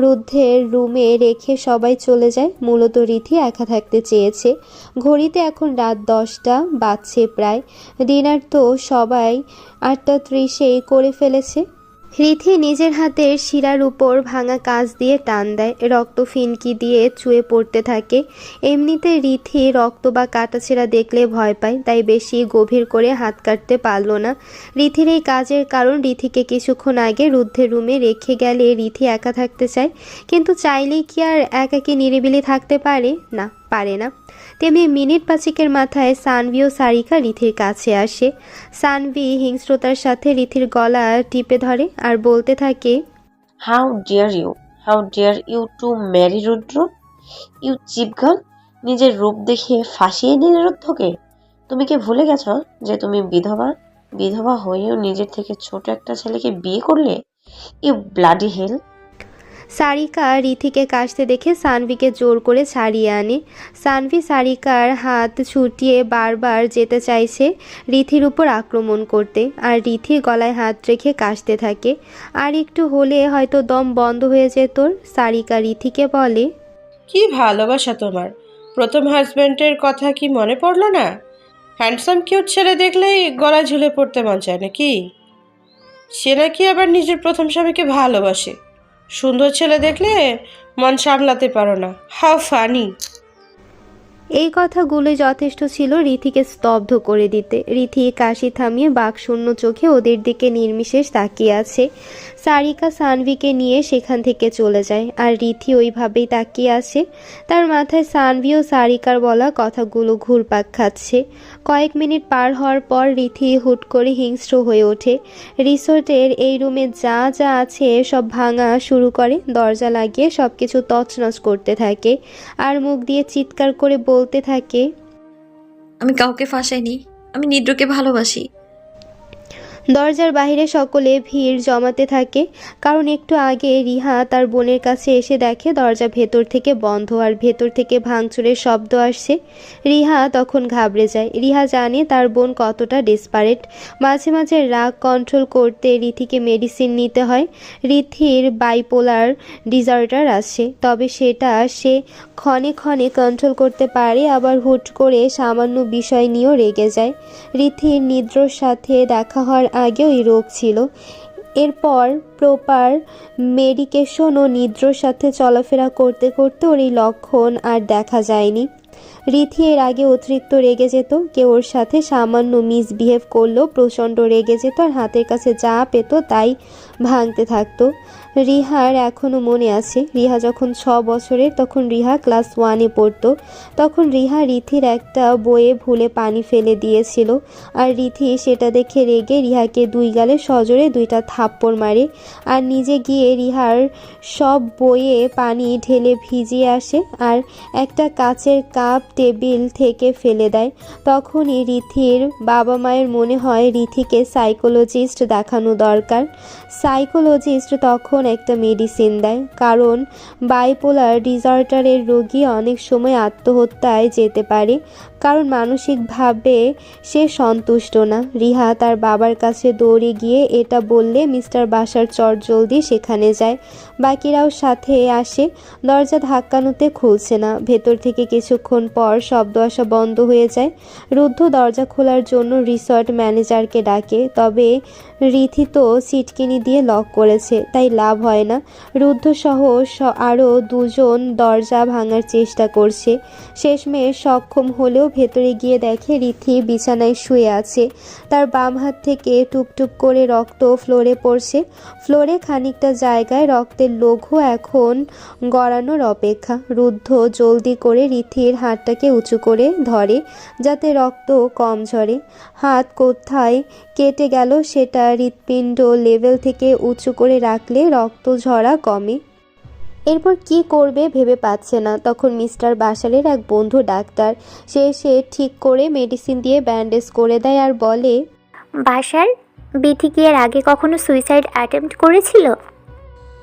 রুদ্ধের রুমে রেখে সবাই চলে যায়। মূলত রিথি একা থাকতে চেয়েছে। ঘড়িতে এখন রাত 10টা বাজছে প্রায়। ডিনার তো সবাই 8:30 করে ফেলেছে। রিথি নিজের হাতের শিরার উপর ভাঙা কাঁচ দিয়ে টান দেয়, রক্ত ফিনকি দিয়ে চুয়ে পড়তে থাকে। এমনিতে রিথি রক্ত বা কাটাছেঁড়া দেখলে ভয় পায়, তাই বেশি গভীর করে হাত কাটতে পারল না। রিথির এই কাজের কারণ, রিথিকে কিছুক্ষণ আগে রুদ্ধের রুমে রেখে গেলে রিথি একা থাকতে চায়, কিন্তু চাইলেই কি আর একাকী নিরিবিলি থাকতে পারে? না, পারে না। তেমনি মিনিট 5 মাথায় সানভি ও সারিকা রিথির কাছে আসে। সানভি হিংস্রতার সাথে রিথির গলা টিপে ধরে আর বলতে থাকে, how dare you to marry Rudra, you cheap girl. নিজের রূপ দেখে ফাঁসিয়ে নিলে রুদ্রকে। তুমি কি ভুলে গেছ যে তুমি বিধবা হয়েও নিজের থেকে ছোট একটা ছেলেকে বিয়ে করলে? ইউ ব্লাডি হেল। সারিকা রিথিকে কাশতে দেখে সানভিকে জোর করে ছাড়িয়ে আনে। সানভি সারিকার হাত ছুটিয়ে বারবার যেতে চাইছে রিথির উপর আক্রমণ করতে, আর রিথি গলায় হাত রেখে কাশতে থাকে। আর একটু হলে হয়তো দম বন্ধ হয়ে যেত। সারিকা রিথিকে বলে, কি ভালোবাসা তোমার! প্রথম হাজব্যান্ডের কথা কি মনে পড়লো না? হ্যান্ডসাম কিউট ছেলে দেখলেই গলা ঝুলে পড়তে মন চায় নাকি? সে নাকি আবার নিজের প্রথম স্বামীকে ভালোবাসে। সুন্দর ছেলে দেখলে মন সামলাতে পারো না। How funny! এই কথাগুলো যথেষ্ট ছিল রিথিকে স্তব্ধ করে দিতে। রিথি কাশি থামিয়ে বাকশূন্য চোখে ওদের দিকে নির্বিশেষ তাকিয়ে আছে। সারিকা সানভিকে নিয়ে সেখান থেকে চলে যায়, আর রিথি ওইভাবেই তাকিয়ে আছে। তার মাথায় সানভি ও সারিকার বলা কথাগুলো ঘুরপাক খাচ্ছে। কয়েক মিনিট পার হওয়ার পর রিথি হুট করে হিংস্র হয়ে ওঠে। রিসোর্টের এই রুমে যা যা আছে সব ভাঙা শুরু করে, দরজা লাগিয়ে সব কিছু তছনছ করতে থাকে, আর মুখ দিয়ে চিৎকার করে বলতে থাকে, আমি কাউকে ফাঁসাইনি, আমি নিদ্রকে ভালোবাসি। দরজার বাইরে সকলে ভিড় জমাতে থাকে, কারণ একটু আগে রিহা তার বোনের কাছে এসে দেখে দরজা ভেতর থেকে বন্ধ আর ভেতর থেকে ভাঙচুরের শব্দ আসছে। রিহা তখন ঘাবড়ে যায়। রিহা জানে তার বোন কতটা ডেসপারেট। মাঝে মাঝে রাগ কন্ট্রোল করতে রিথিকে মেডিসিন নিতে হয়। রিথির বাইপোলার ডিসঅর্ডার আছে, তবে সেটা সে ক্ষণে ক্ষণে কন্ট্রোল করতে পারে, আবার হুট করে সামান্য বিষয় নিয়েও রেগে যায়। রিথির নিদ্রার সাথে দেখা হওয়ার আগেও এই রোগ ছিল। এরপর প্রপার মেডিকেশন ও নিদ্রার সাথে চলাফেরা করতে করতে ওর এই লক্ষণ আর দেখা যায়নি। রিথি এর আগে অতিরিক্ত রেগে যেত, কেউ ওর সাথে সামান্য মিসবিহেভ করলেও প্রচণ্ড রেগে যেত আর হাতের কাছে যা পেত তাই ভাঙতে থাকতো। রিহার এখনও মনে আছে, রিহা যখন 6 বছরের, তখন রিহা ক্লাস 1-এ পড়তো। তখন রিহা রিথির একটা বইয়ে ভুলে পানি ফেলে দিয়েছিল, আর রিথি সেটা দেখে রেগে রিহাকে 2 গালে সজোরে 2টা থাপ্পড় মারে আর নিজে গিয়ে রিহার সব বইয়ে পানি ঢেলে ভিজিয়ে আসে আর একটা কাচের কাপ টেবিল থেকে ফেলে দেয়। তখনই রিথির বাবা মায়ের মনে হয় রিথিকে সাইকোলজিস্ট দেখানো দরকার। সাইকোলজিস্ট তখন একটা মেডিসিন দেয়, কারণ বাইপোলার ডিসঅর্ডারের রোগী অনেক সময় আত্মহত্যায় যেতে পারে, কারণ মানসিকভাবে সে সন্তুষ্ট না। রিহা তার বাবার কাছে দৌড়ে গিয়ে এটা বললে মিস্টার বাসার চটজলদি সেখানে যায়। বাকিরাও সাথে আসে। দরজা ধাক্কানোতে খুলছে না। ভেতর থেকে কিছুক্ষণ পর শব্দ আসা বন্ধ হয়ে যায়। রুদ্ধ দরজা খোলার জন্য রিসর্ট ম্যানেজারকে ডাকে, তবে রিথি তো সিটকিনি দিয়ে লক করেছে, তাই লাভ হয় না। রুদ্ধ সহ আরও 2 জন দরজা ভাঙার চেষ্টা করছে। শেষমেশ সক্ষম হলেও ভেতরে গিয়ে দেখে রিথি বিছানায় শুয়ে আছে। তার বাম হাত থেকে টুপটুপ করে রক্ত ফ্লোরে পড়ছে। ফ্লোরে খানিকটা জায়গায় রক্তের লঘু এখন গড়ানোর অপেক্ষা। রুদ্ধ জলদি করে রিথির হাতটাকে উঁচু করে ধরে যাতে রক্ত কম ঝরে। হাত কোথায় কেটে গেল সেটা হৃৎপিণ্ড লেভেল থেকে উঁচু করে রাখলে রক্ত ঝরা কমে। এরপর কি করবে ভেবে পাচ্ছে না। তখন মিস্টার বাসারের এক বন্ধু ডাক্তার, সে এসে ঠিক করে মেডিসিন দিয়ে ব্যান্ডেজ করে দেয় আর বলে, বাসার বিথি কি এর আগে কখনো সুইসাইড অ্যাটেম্প্ট করেছিল?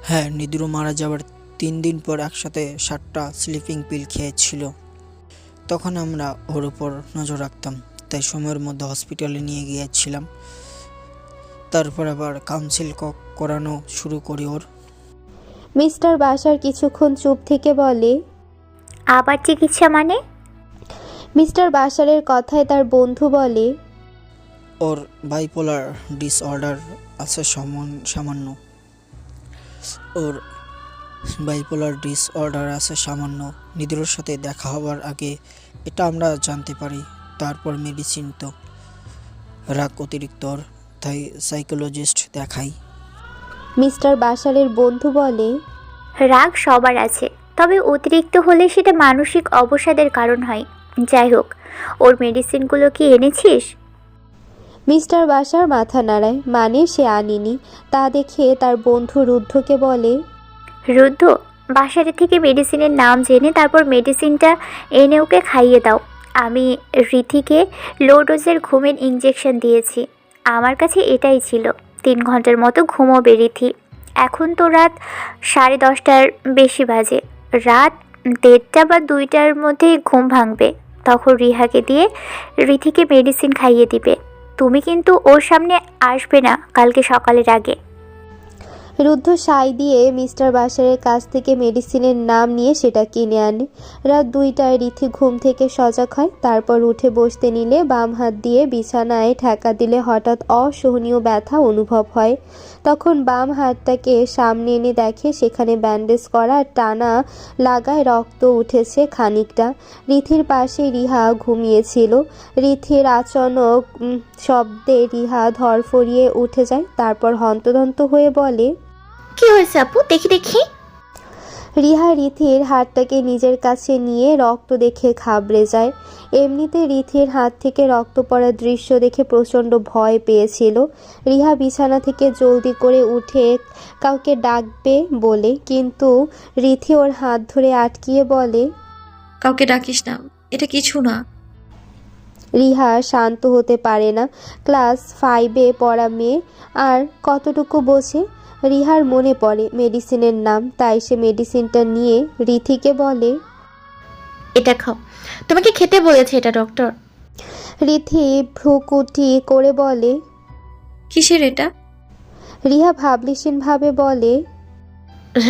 হ্যাঁ, নিদ্র মারা যাওয়ার 3 দিন পর একসাথে 7টা স্লিপিং পিল খেয়েছিল। তখন আমরা ওর উপর নজর রাখতাম, তাই সময়ের মধ্যে হসপিটালে নিয়ে গিয়েছিলাম। তারপর আবার কাউন্সিল করানো শুরু করি ওর। মিস্টার বাসার কিছুক্ষণ চুপ থেকে বলে, আবার চিকিৎসা মানে? মিস্টার বাসারের কথায় তার বন্ধু বলে, ওর বাইপোলার ডিসঅর্ডার আছে সামান্য। ওর বাইপোলার ডিসঅর্ডার আছে সামান্য। নিদ্রার সাথে দেখা হওয়ার আগে এটা আমরা জানতে পারি। তারপর মেডিসিন তো রাগ অতিরিক্ত, তাই সাইকোলজিস্ট দেখাই। মিস্টার বাসারের বন্ধু বলে, রাগ সবার আছে, তবে অতিরিক্ত হলে সেটা মানসিক অবসাদের কারণ হয়। যাই হোক, ওর মেডিসিনগুলো কি এনেছিস? মিস্টার বাসার মাথা নাড়ায়, মানে সে আনেনি। তা দেখে তার বন্ধু রুদ্ধকে বলে, রুদ্ধ, বাসারে থেকে মেডিসিনের নাম জেনে তারপর মেডিসিনটা এনে ওকে খাইয়ে দাও। আমি রিথিকে লো ডোজের ঘুমের ইঞ্জেকশন দিয়েছি। আমার কাছে এটাই ছিল। 3 ঘন্টার মতো ঘুমোবে রিথি। এখন তো রাত 10:30টার বেশি বাজে। রাত 1:30 বা 2টার মধ্যেই ঘুম ভাঙবে। তখন রিহাকে দিয়ে রিথিকে মেডিসিন খাইয়ে দিবে। তুমি কিন্তু ওর সামনে আসবে না কালকে সকালের আগে। রুদ্ধ সাই দিয়ে মিস্টার বাসারের কাছ থেকে মেডিসিনের নাম নিয়ে সেটা কিনে আনে। রাত 2টায় রিথি ঘুম থেকে সজাগ হয়। তারপর উঠে বসতে নিলে বাম হাত দিয়ে বিছানায় ঠেকা দিলে হঠাৎ অসহনীয় ব্যথা অনুভব হয়। তখন বাম হাতটাকে সামনে এনে দেখে সেখানে ব্যান্ডেজ করা আর টানা লাগায় রক্ত উঠেছে খানিকটা। রিথির পাশে রিহা ঘুমিয়েছিল। রিথির আচমক শব্দে রিহা ধরফরিয়ে উঠে যায়। তারপর হন্তদন্ত হয়ে বলে, কি হয়েছে আপু, দেখি দেখি। রিহা রিথির হাতটাকে নিজের কাছে নিয়ে রক্ত দেখে ঘাবড়ে যায়। এমনিতে রিথির হাত থেকে রক্ত পড়ার দৃশ্য দেখে প্রচণ্ড ভয় পেয়েছিল। রিহা বিছানা থেকে জলদি করে উঠে কাউকে ডাকবে বলে, কিন্তু রিথি ওর হাত ধরে আটকিয়ে বলে, কাউকে ডাকিস না, এটা কিছু না। রিহা শান্ত হতে পারে না। ক্লাস 5-এ পড়া মেয়ে, আর কতটুকু বোঝে। রিহার মনে পড়ে মেডিসিনের নাম, তাই সে মেডিসিনটা নিয়ে রিথিকে বলে, এটা খাও, তোমাকে খেতে বলেছে এটা ডক্টর। রিথি ভ্রুকুটি করে বলে, কিসের এটা? রিহা ভাবলিসীনভাবে বলে,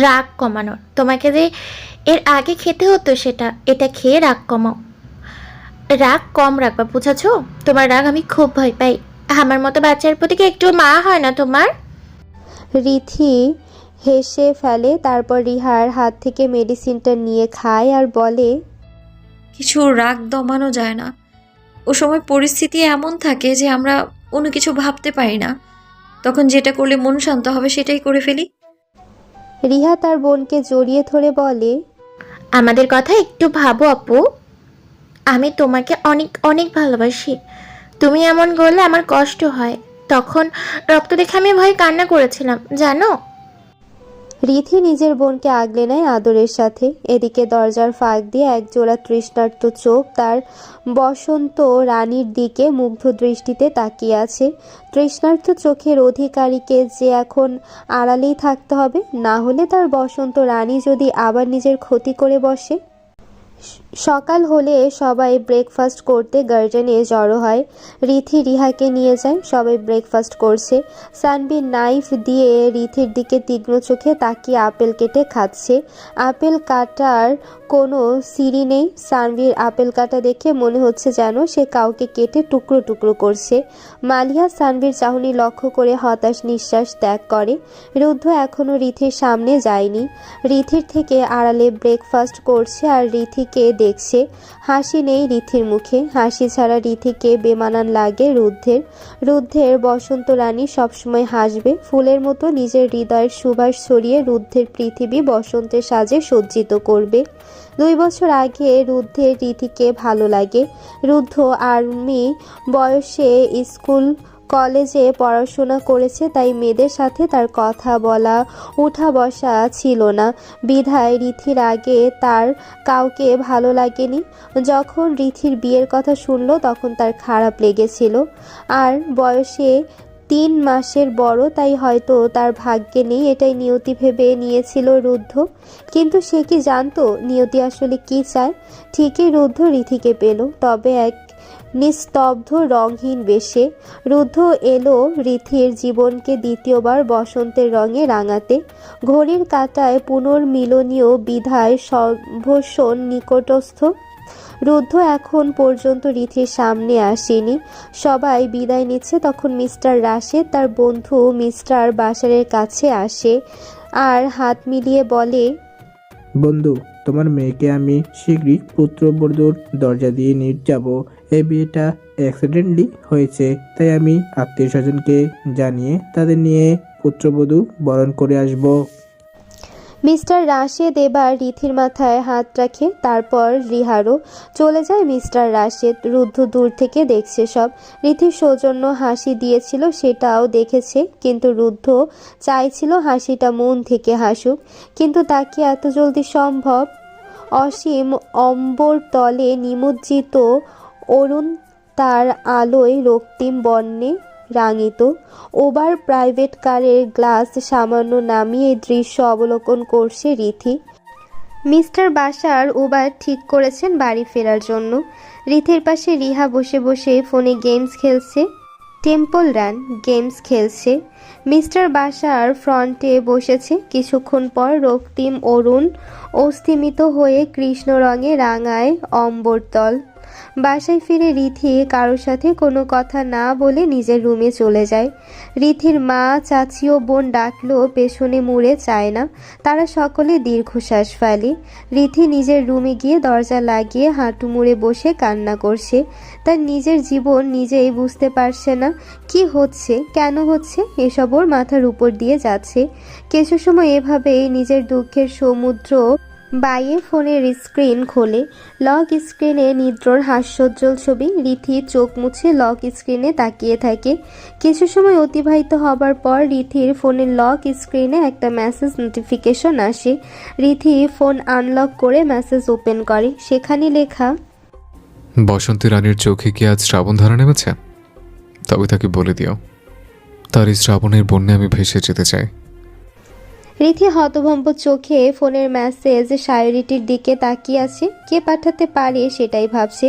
রাগ কমানোর। তোমাকে যে এর আগে খেতে হতো সেটা, এটা খেয়ে রাগ কমাও। রাগ কম রাখবা, বুঝাছো? তোমার রাগ আমি খুব ভয় পাই। আমার মতো বাচ্চার প্রতি কি একটু মা হয় না তোমার? রিথি হেসে ফেলে, তারপর রিহার হাত থেকে মেডিসিনটা নিয়ে খায় আর বলে, কিছু রাগ দমানো যায় না। ও সময় পরিস্থিতি এমন থাকে যে আমরা অন্য কিছু ভাবতে পারি না, তখন যেটা করলে মন শান্ত হবে সেটাই করে ফেলি। রিহা তার বোনকে জড়িয়ে ধরে বলে, আমাদের কথা একটু ভাবো আপু, আমি তোমাকে অনেক অনেক ভালোবাসি। তুমি এমন করলে আমার কষ্ট হয়। তখন রক্ত দেখে আমি ভয়ে কান্না করেছিলাম, জানো? রিথি নিজের বোনকে আগলে নেয় আদরের সাথে। এদিকে দরজার ফাঁক দিয়ে একজোড়া তৃষ্ণার্ত চোখ তার বসন্ত রানীর দিকে মুগ্ধ দৃষ্টিতে তাকিয়ে আছে। তৃষ্ণার্ত চোখের অধিকারীকে যে এখন আড়ালেই থাকতে হবে, না হলে তার বসন্ত রানী যদি আবার নিজের ক্ষতি করে বসে। সকাল হলে সবাই ব্রেকফাস্ট করতে গার্ডেনে জড়ো হয়। রিথি রিহাকে নিয়ে যায়, সবাই ব্রেকফাস্ট করছে। সানভি নাইফ দিয়ে রিথির দিকে তীক্ষ্ণ চোখে তাকিয়ে আপেল কেটে খাচ্ছে। আপেল কাটার কোনো সিঁড়ি নেই। সানভির আপেল কাটা দেখে মনে হচ্ছে যেন সে কাউকে কেটে টুকরো টুকরো করছে। মালিয়া সানভির চাহনি লক্ষ্য করে হতাশ নিঃশ্বাস ত্যাগ করে। রুদ্ধ এখনও রিথির সামনে যায়নি। রিথির থেকে আড়ালে ব্রেকফাস্ট করছে আর রিথিকে দেখছে। হাসি নেই রিথির মুখে। হাসি ছাড়া রিথিকে বেমানান লাগে রুদ্ধের বসন্ত রানী সবসময় হাসবে। ফুলের মতো নিজের হৃদয়ের সুবাস ছড়িয়ে রুদ্ধের পৃথিবী বসন্তের সাজে সজ্জিত করবে। 2 বছর আগে রুদ্ধের রিথিকে ভালো লাগে। রুদ্ধ আর্মি বয়সে স্কুল কলেজে পড়াশোনা করেছে, তাই মেয়েদের সাথে তার কথা বলা উঠা বসা ছিল না। বিধায় রিথির আগে তার কাউকে ভালো লাগেনি। যখন রিথির বিয়ের কথা শুনলো তখন তার খারাপ লেগেছিল। আর বয়সে 3 মাসের বড়, তাই হয়তো তার ভাগ্যে নেই, এটাই নিয়তি ভেবে নিয়েছিল রুদ্ধ। কিন্তু সে কি জানতো নিয়তি আসলে কি চায়? ঠিকই রুদ্ধ রিথিকে পেল, তবে এক নিস্তব্ধ রঙহীন বেশে। রুদ্ধ এলো রিথির জীবনকে দ্বিতীয়বার বসন্তের রঙে রাঙাতে। ঘড়ির কাঁটায় পুনর্মিলনীয় বিধায় সর্বস্বন নিকটস্থ। রুদ্ধ এখন পর্যন্ত রিথির সামনে আসেনি। সবাই বিদায় নিচ্ছে, তখন মিস্টার রাশেদ তার বন্ধু মিস্টার বাশারের কাছে আসে আর হাত মিলিয়ে বলে, বন্ধু, তোমার মেয়েকে আমি শীঘ্রই পুত্রবধূর দরজা দিয়ে নিয়ে যাব। এই বিয়েটা অ্যাক্সিডেন্টলি হয়েছে, তাই আমি আত্মীয় স্বজনকে জানিয়ে তাদের নিয়ে পুত্রবধূ বরণ করে আসব। মিস্টার রাশেদ এবার রিথির মাথায় হাত রাখে, তারপর রিহারও। চলে যায় মিস্টার রাশেদ। রুদ্ধ দূর থেকে দেখছে সব। রিথির সৌজন্য হাসি দিয়েছিল, সেটাও দেখেছে, কিন্তু রুদ্ধ চাইছিল হাসিটা মন থেকে হাসুক। কিন্তু তা কি এত জলদি সম্ভব? অসীম অম্বর তলে নিমজ্জিত অরুণ তার আলোয় রক্তিম বর্ণে রাঙিত। ওবার প্রাইভেট কারের গ্লাস সামান্য নামিয়ে এই দৃশ্য অবলোকন করছে রিথি। মিস্টার বাশার ওবার ঠিক করেছেন বাড়ি ফেরার জন্য। রিথির পাশে রিহা বসে বসে ফোনে গেমস খেলছে। টেম্পল রান গেমস খেলছে। মিস্টার বাশার ফ্রন্টে বসেছে। কিছুক্ষণ পর রক্তিম অরুণ অস্তিমিত হয়ে কৃষ্ণ রঙে রাঙায় অম্বরতল। বাসায় ফিরে রিথি কারোর সাথে কোনো কথা না বলে নিজের রুমে চলে যায়। রিথির মা, চাচি ও বোন ডাকলেও পেছনে মুড়ে চায় না। তারা সকলে দীর্ঘশ্বাস ফেলে। রিথি নিজের রুমে গিয়ে দরজা লাগিয়ে হাঁটু মুড়ে বসে কান্না করছে। তার নিজের জীবন নিজেই বুঝতে পারছে না কি হচ্ছে, কেন হচ্ছে, এসব ওর মাথার উপর দিয়ে যাচ্ছে। কিছু সময় এভাবেই নিজের দুঃখের সমুদ্র বাইয়ে ফোনের স্ক্রিন খোলে। লক স্ক্রিনে নিদ্রর হাস্যোজ্জ্বল ছবি। রিথি চোখ মুছে লক স্ক্রিনে তাকিয়ে থাকে। কিছু সময় অতিবাহিত হবার পর রিথির ফোনের লক স্ক্রিনে একটা মেসেজ নোটিফিকেশন আসে। রিথি ফোন আনলক করে মেসেজ ওপেন করে। সেখানে লেখা, বসন্তী রানীর চোখে কি আজ শ্রাবণ ধারা নেমেছে? তবে তাকে বলে দিও, তার এই শ্রাবণের বন্যে আমি ভেসে যেতে চাই। রিথি হতভম্ব চোখে ফোনের মেসেজ শায়রিটির দিকে তাকিয়ে আছে। কে পাঠাতে পারে সেটাই ভাবছে,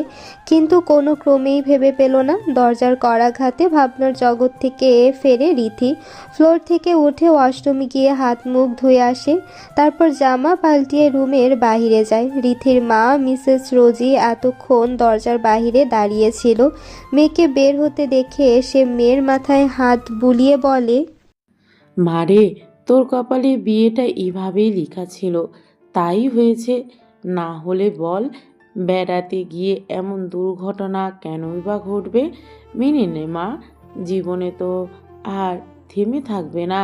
কিন্তু কোনো ক্রমেই ভেবে পেল না। দরজার করাঘাতে ভাবনার জগৎ থেকে ফেরে রিথি। ফ্লোর থেকে উঠে ওয়াশরুমে গিয়ে হাত মুখ ধুয়ে আসে, তারপর জামা পাল্টিয়ে রুমের বাহিরে যায়। রিথির মা মিসেস রোজি এতক্ষণ দরজার বাহিরে দাঁড়িয়েছিল। মেয়েকে বের হতে দেখে সে মেয়ের মাথায় হাত বুলিয়ে বলে, মারে, তোর কপালে বিয়েটা এভাবেই লেখা ছিল, তাই হয়েছে। না হলে বল, বেড়াতে গিয়ে এমন দুর্ঘটনা কেনই বা ঘটবে? মেনে নে মা, জীবনে তো আর থেমে থাকবে না।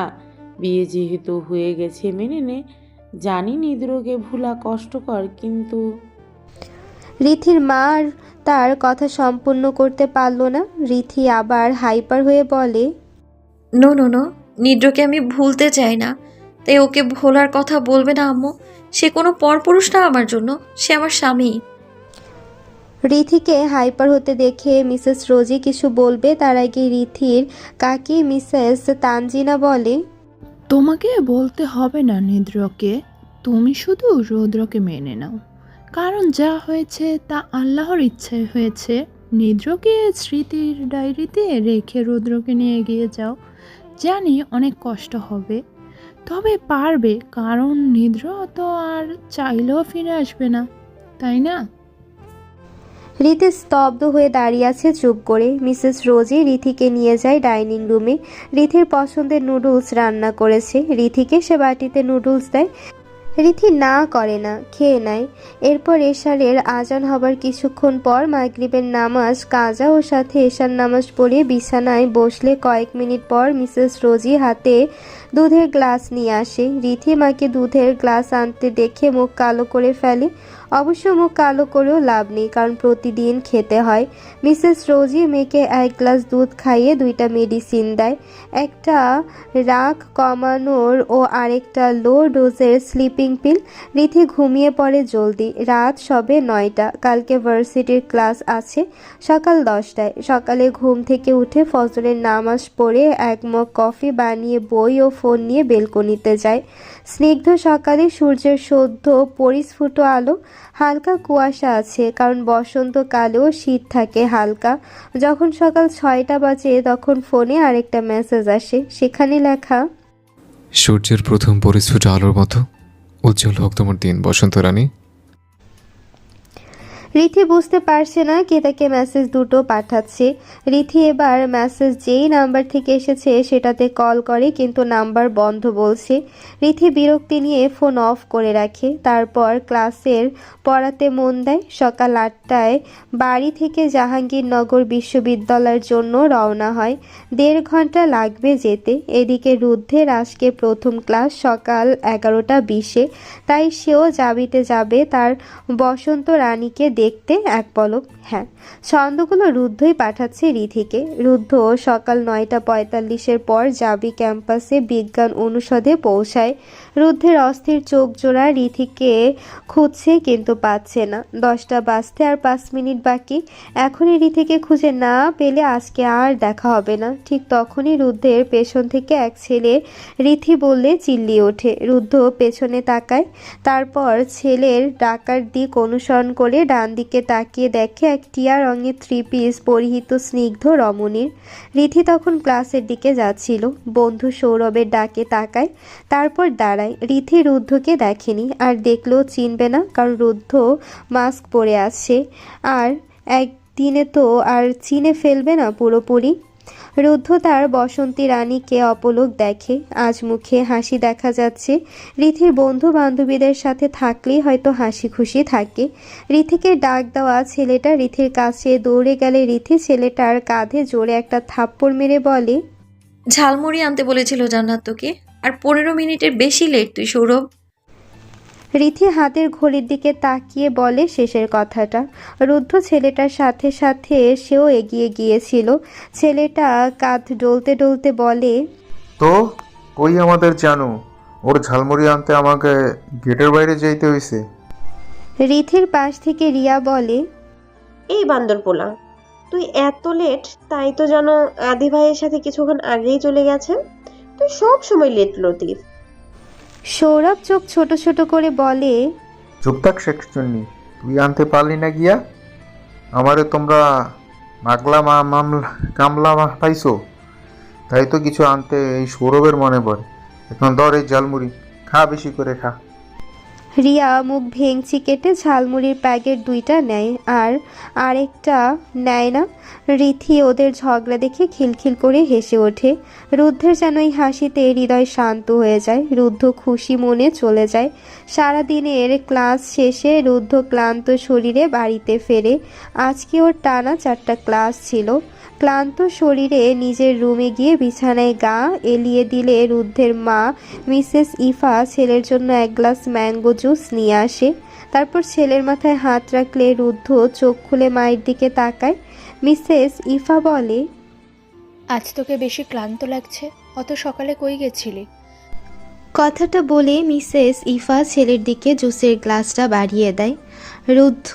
বিয়ে যেহেতু হয়ে গেছে মেনে নে। জানি নিদ্রকে ভুলা কষ্টকর, কিন্তু রিথির মা আর তার কথা সম্পূর্ণ করতে পারল না। রিথি আবার হাইপার হয়ে বলে, নো নো নো, নিদ্রকে আমি ভুলতে চাই না, তাই ওকে ভোলার কথা বলবে না আম্মু। সে কোনো পরপুরুষ না আমার জন্য, সে আমার স্বামী। রিথিকে হাইপার হতে দেখে মিসেস রোজি কিছু বলবে তার আগে রিথির কাকি মিসেস তানজিনা বলে, তোমাকে বলতে হবে না নিদ্রকে, তুমি শুধু রৌদ্রকে মেনে নাও, কারণ যা হয়েছে তা আল্লাহর ইচ্ছায় হয়েছে। নিদ্রকে স্মৃতির ডায়েরিতে রেখে রৌদ্রকে নিয়ে এগিয়ে যাও। জানি অনেক কষ্ট হবে, তবে পারবে, কারণ নিদ্র তো আর চাইলেও ফিরে আসবে না, তাই না? রিথি স্তব্ধ হয়ে দাঁড়িয়ে আছে চুপ করে। মিসেস রোজি রিথিকে নিয়ে যায় ডাইনিং রুমে। রিথির পছন্দের নুডলস রান্না করেছে। রিথিকে সে বাটিতে নুডলস দেয়। রিথি না করে না, খেয়ে নেয়। এরপর এশারের আজান হবার কিছুক্ষণ পর মাগরিবের নামাজ কাজা ও সাথে এশার নামাজ পড়ে বিছানায় বসলে কয়েক মিনিট পর মিসেস রোজি হাতে দুধের গ্লাস নিয়ে আসে। রিথি মাকে দুধের গ্লাস আনতে দেখে মুখ কালো করে ফেলে। অবশ্য মুখ কালো করেও লাভ নেই, কারণ প্রতিদিন খেতে হয়। মিসেস রোজি মেয়েকে এক গ্লাস দুধ খাইয়ে দুইটা মেডিসিন দেয়, একটা রাগ কমানোর ও আরেকটা লো ডোজের স্লিপিং পিল। রিথি ঘুমিয়ে পড়ে জলদি। রাত সবে 9টা। কালকে ভার্সিটির ক্লাস আছে সকাল 10টায়। সকালে ঘুম থেকে উঠে ফজরের নামাজ পড়ে এক মগ কফি বানিয়ে বই ও ফোন নিয়ে বেলকনিতে যায়। স্নিগ্ধ সকালে সূর্যের সদ্য পরিস্ফুট আলো, হালকা কুয়াশা আছে, কারণ বসন্তকালেও শীত থাকে হালকা। যখন সকাল 6টা বাজে তখন ফোনে আরেকটা মেসেজ আসে, সেখানে লেখা, সূর্যের প্রথম পরিস্ফুট আলোর মতো উজ্জ্বল হোক তোমার দিন বসন্ত রানী। রিথি বুঝতে পারছে না কে তাকে মেসেজ দুটো পাঠাচ্ছে। রিথি এবার মেসেজ যেই নাম্বার থেকে এসেছে সেটাতে কল করে, কিন্তু নাম্বার বন্ধ বলছে। রিথি বিরক্তি নিয়ে ফোন অফ করে রাখে। তারপর ক্লাসের পড়াতে মন দেয়। সকাল 8টায় বাড়ি থেকে জাহাঙ্গীরনগর বিশ্ববিদ্যালয়ের জন্য রওনা হয়। 1.5 ঘন্টা লাগবে যেতে। এদিকে রুদ্ধের আজকে প্রথম ক্লাস সকাল 11টা 20-এ, তাই সেও যাবিতে যাবে তার বসন্ত রানীকে দেখতে এক পলক। হ্যাঁ, ছন্দগুলো রুদ্ধই পাঠাচ্ছে রিথিকে। রুদ্ধ সকাল 9টা 45-এর পর জাবি ক্যাম্পাসে বিজ্ঞান অনুষদে পৌঁছায়। রুদ্ধের অস্থির চোখ জোড়া রিথিকে খুঁজছে, কিন্তু পাচ্ছে না। 10টা বাজতে আর 5 মিনিট বাকি। এখনই রিথিকে খুঁজে না পেলে আজকে আর দেখা হবে না। ঠিক তখনই রুদ্ধের পেছন থেকে এক ছেলে রিথি বললে চিল্লিয়ে ওঠে। রুদ্ধ পেছনে তাকায়, তারপর ছেলের ডাকার দিক অনুসরণ করে ডান দিকে তাকিয়ে দেখে এক টিয়া রঙের 3 পিস পরিহিত স্নিগ্ধ রমণীর। রিথি তখন ক্লাসের দিকে যাচ্ছিল। বন্ধু সৌরভের ডাকে তাকায়, তারপর দাঁড়ায়। রিথি রুদ্ধকে দেখেনি, আর দেখলেও চিনবে না, কারণ রুদ্ধ মাস্ক পরে আছে, আর একদিনে তো আর চিনে ফেলবে না পুরোপুরি। রুদ্ধ তার বসন্তী রানীকে অপলক দেখে। আজ মুখে হাসি দেখা যাচ্ছে। রিথির বন্ধু বান্ধবীদের সাথে থাকলেই হয়তো হাসি খুশি থাকে। রিথিকে ডাক দেওয়া ছেলেটা রিথির কাছে দৌড়ে গেলে রিথি ছেলেটার কাঁধে জোরে একটা থাপ্পড় মেরে বলে, ঝালমুড়ি আনতে বলেছিল জান্নাত তোকে, আর 15 মিনিটের বেশি লেট তুই সৌরভ। রিথি হাতের ঘড়ির দিকে তাকিয়ে বলে শেষের কথাটা। রুদ্ধ ছেলেটার সাথে সাথে সেও এগিয়ে গিয়েছিল। ছেলেটা কাঁধ ডলতে ডলতে বলে, তো কই আমাদের জানু? ওর ঝালমুড়ি আনতে আমাকে গেটের বাইরে যাইতে হইছে। রিথির পাশ থেকে রিয়া বলে, এই বান্দর পোলা, তুই এত লেট, তাই তো জানো আদি ভাইয়ের সাথে কিছুক্ষণ আগেই চলে গেছে। তুই সব সময় লেট লতিফ। সৌরভ চোখ ছোট ছোট করে বলে, চুপ থাক শেখচুন্নি, তুই আনতে পারলি না গিয়া? আমারে তোমরা মাগলা মামলা কামলা পাইছো, তাই তো কিছু আনতে এই সৌরভের মনে পড়ে। এখন ধর এই ঝালমুড়ি খা, বেশি করে খা। রিয়া মুখ ভেঙচি কেটে ঝালমুড়ির প্যাকেট 2টা নেয় আর আরেকটা নেয় না। রিথি ওদের ঝগড়া দেখে খিলখিল করে হেসে ওঠে। রুদ্ধের যেন এই হাসিতে হৃদয় শান্ত হয়ে যায়। রুদ্ধ খুশি মনে চলে যায়। সারাদিনের ক্লাস শেষে রুদ্ধ ক্লান্ত শরীরে বাড়িতে ফেরে। আজকে ওর টানা 4টা ক্লাস ছিল। ক্লান্ত শরীরে নিজের রুমে গিয়ে বিছানায় গা এলিয়ে দিলে রুদ্ধের মা মিসেস ইফা ছেলের জন্য 1 গ্লাস ম্যাঙ্গো জুস নিয়ে আসে। তারপর ছেলের মাথায় হাত রাখলে রুদ্ধ চোখ খুলে মায়ের দিকে তাকায়। মিসেস ইফা বলে, আজ তোকে বেশি ক্লান্ত লাগছে, অত সকালে কই গেছিলি? কথাটা বলে মিসেস ইফা ছেলের দিকে জুসের গ্লাসটা বাড়িয়ে দেয়। রুদ্ধ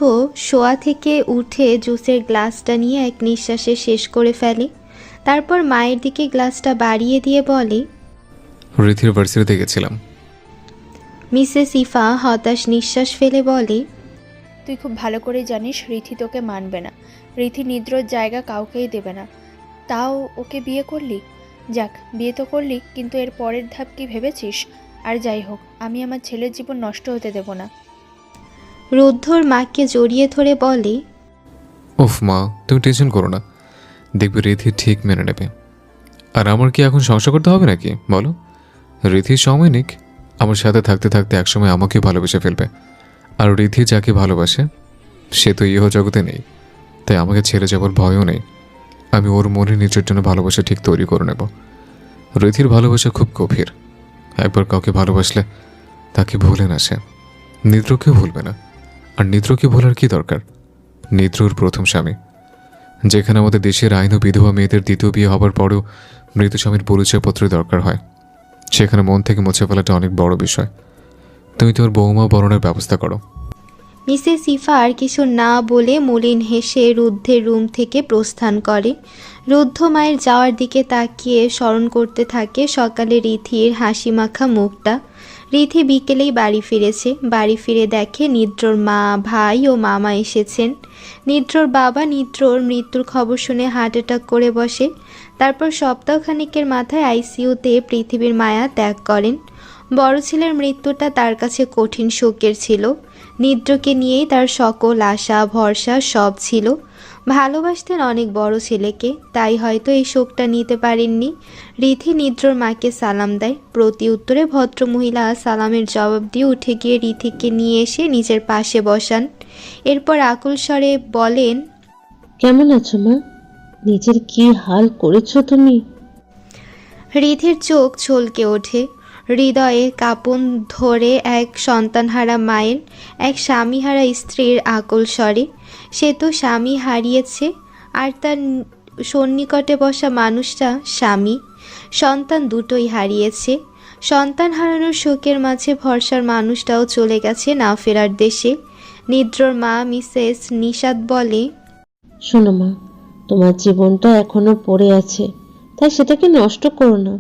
শোয়া থেকে উঠে জুসের গ্লাসটা নিয়ে এক নিঃশ্বাসে শেষ করে ফেলে। তারপর মায়ের দিকে গ্লাসটা বাড়িয়ে দিয়ে বলে, রিথির ভার্সিটিতে গেছিলাম। মিসেস ইফা হতাশ নিঃশ্বাস ফেলে বলে, তুই খুব ভালো করে জানিস রিথি তোকে মানবে না। রিথি নিদ্রর জায়গা কাউকেই দেবে না, তাও ওকে বিয়ে করলি। যাক, বিয়ে তো করলি, কিন্তু এর পরের ধাপ কি ভেবেছিস? আর যাই হোক, আমি আমার ছেলের জীবন নষ্ট হতে দেব না। রুদ্ধর মাকে জড়িয়ে ধরে বলে, উফ মা, তুমি টেনশন করো না, দেখবে রিথি ঠিক মেনে নেবে। আর আমার কি এখন সংসার করতে হবে নাকি বলো? রিথির সময় নিক, আমার সাথে থাকতে থাকতে একসময় আমাকে ভালোবেসে ফেলবে। আর রিথি যাকে ভালোবাসে সে তো ইহ জগতে নেই, তাই আমাকে ছেড়ে যাবার ভয়ও নেই। আমি ওর মনে নিজের জন্য ভালোবাসা ঠিক তৈরি করে নেব। রিথির ভালোবাসা খুব গভীর। একবার কাউকে ভালোবাসলে তাকে ভুলে না সে, নিদ্রকেও ভুলবে না। আর নিদ্রকে ভোলার কি দরকার? নিদ্রর প্রথম স্বামী, যেখানে আমাদের দেশের আইন ও বিধবা মেয়েদের দ্বিতীয় বিয়ে হবার পরেও মৃত স্বামীর পরিচয়পত্রের দরকার হয়, সেখানে মন থেকে মুছে ফেলাটা অনেক বড় বিষয়। তুমি তোমার বৌমা বরণের ব্যবস্থা করো। মিসেস ইফা আর কিছু না বলে মলিন হেসে রুদ্ধের রুম থেকে প্রস্থান করে। রুদ্ধ মায়ের যাওয়ার দিকে তাকিয়ে স্মরণ করতে থাকে সকালে রিথির হাসি মাখা মুখটা। রিথি বিকেলেই বাড়ি ফিরেছে। বাড়ি ফিরে দেখে নিদ্রর মা, ভাই ও মামা এসেছেন। নিদ্রর বাবা নিদ্রর মৃত্যুর খবর শুনে হার্ট অ্যাটাক করে বসে। তারপর সপ্তাহখানেকের মাথায় আইসিইউতে পৃথিবীর মায়া ত্যাগ করেন। বড় ছেলের মৃত্যুটা তার কাছে কঠিন শোকের ছিল। নিদ্রকে নিয়েই তার সকল আশা ভরসা সব ছিল। ভালোবাসতেন অনেক বড় ছেলেকে, তাই হয়তো এই শোকটা নিতে পারেননি। রিথি নিদ্রর মাকে সালাম দেয়। প্রতি উত্তরে ভদ্রমহিলা সালামের জবাব দিয়ে উঠে গিয়ে রিথিকে নিয়ে এসে নিজের পাশে বসান। এরপর আকুল স্বরে বলেন, কেমন আছো মা? নিজের কি হাল করেছো তুমি? রিথির চোখ ছলকে ওঠে। হৃদয়ে কাঁপন ধরে এক সন্তানহারা মায়ের, এক স্বামীহারা স্ত্রীর আকুল স্বরে। সে তো স্বামী হারিয়েছে, আর তার সন্নিকটে বসা মানুষটা স্বামী। সন্তান দুটোই হারিয়েছে। সন্তান হারানোর শোকের মাঝে ভরসার মানুষটাও চলে গেছে না ফেরার দেশে। নিদ্রর মা মিসেস নিশাত বলে, শোনো মা, তোমার জীবনটা এখনো পড়ে আছে, তাই সেটাকে নষ্ট করো না।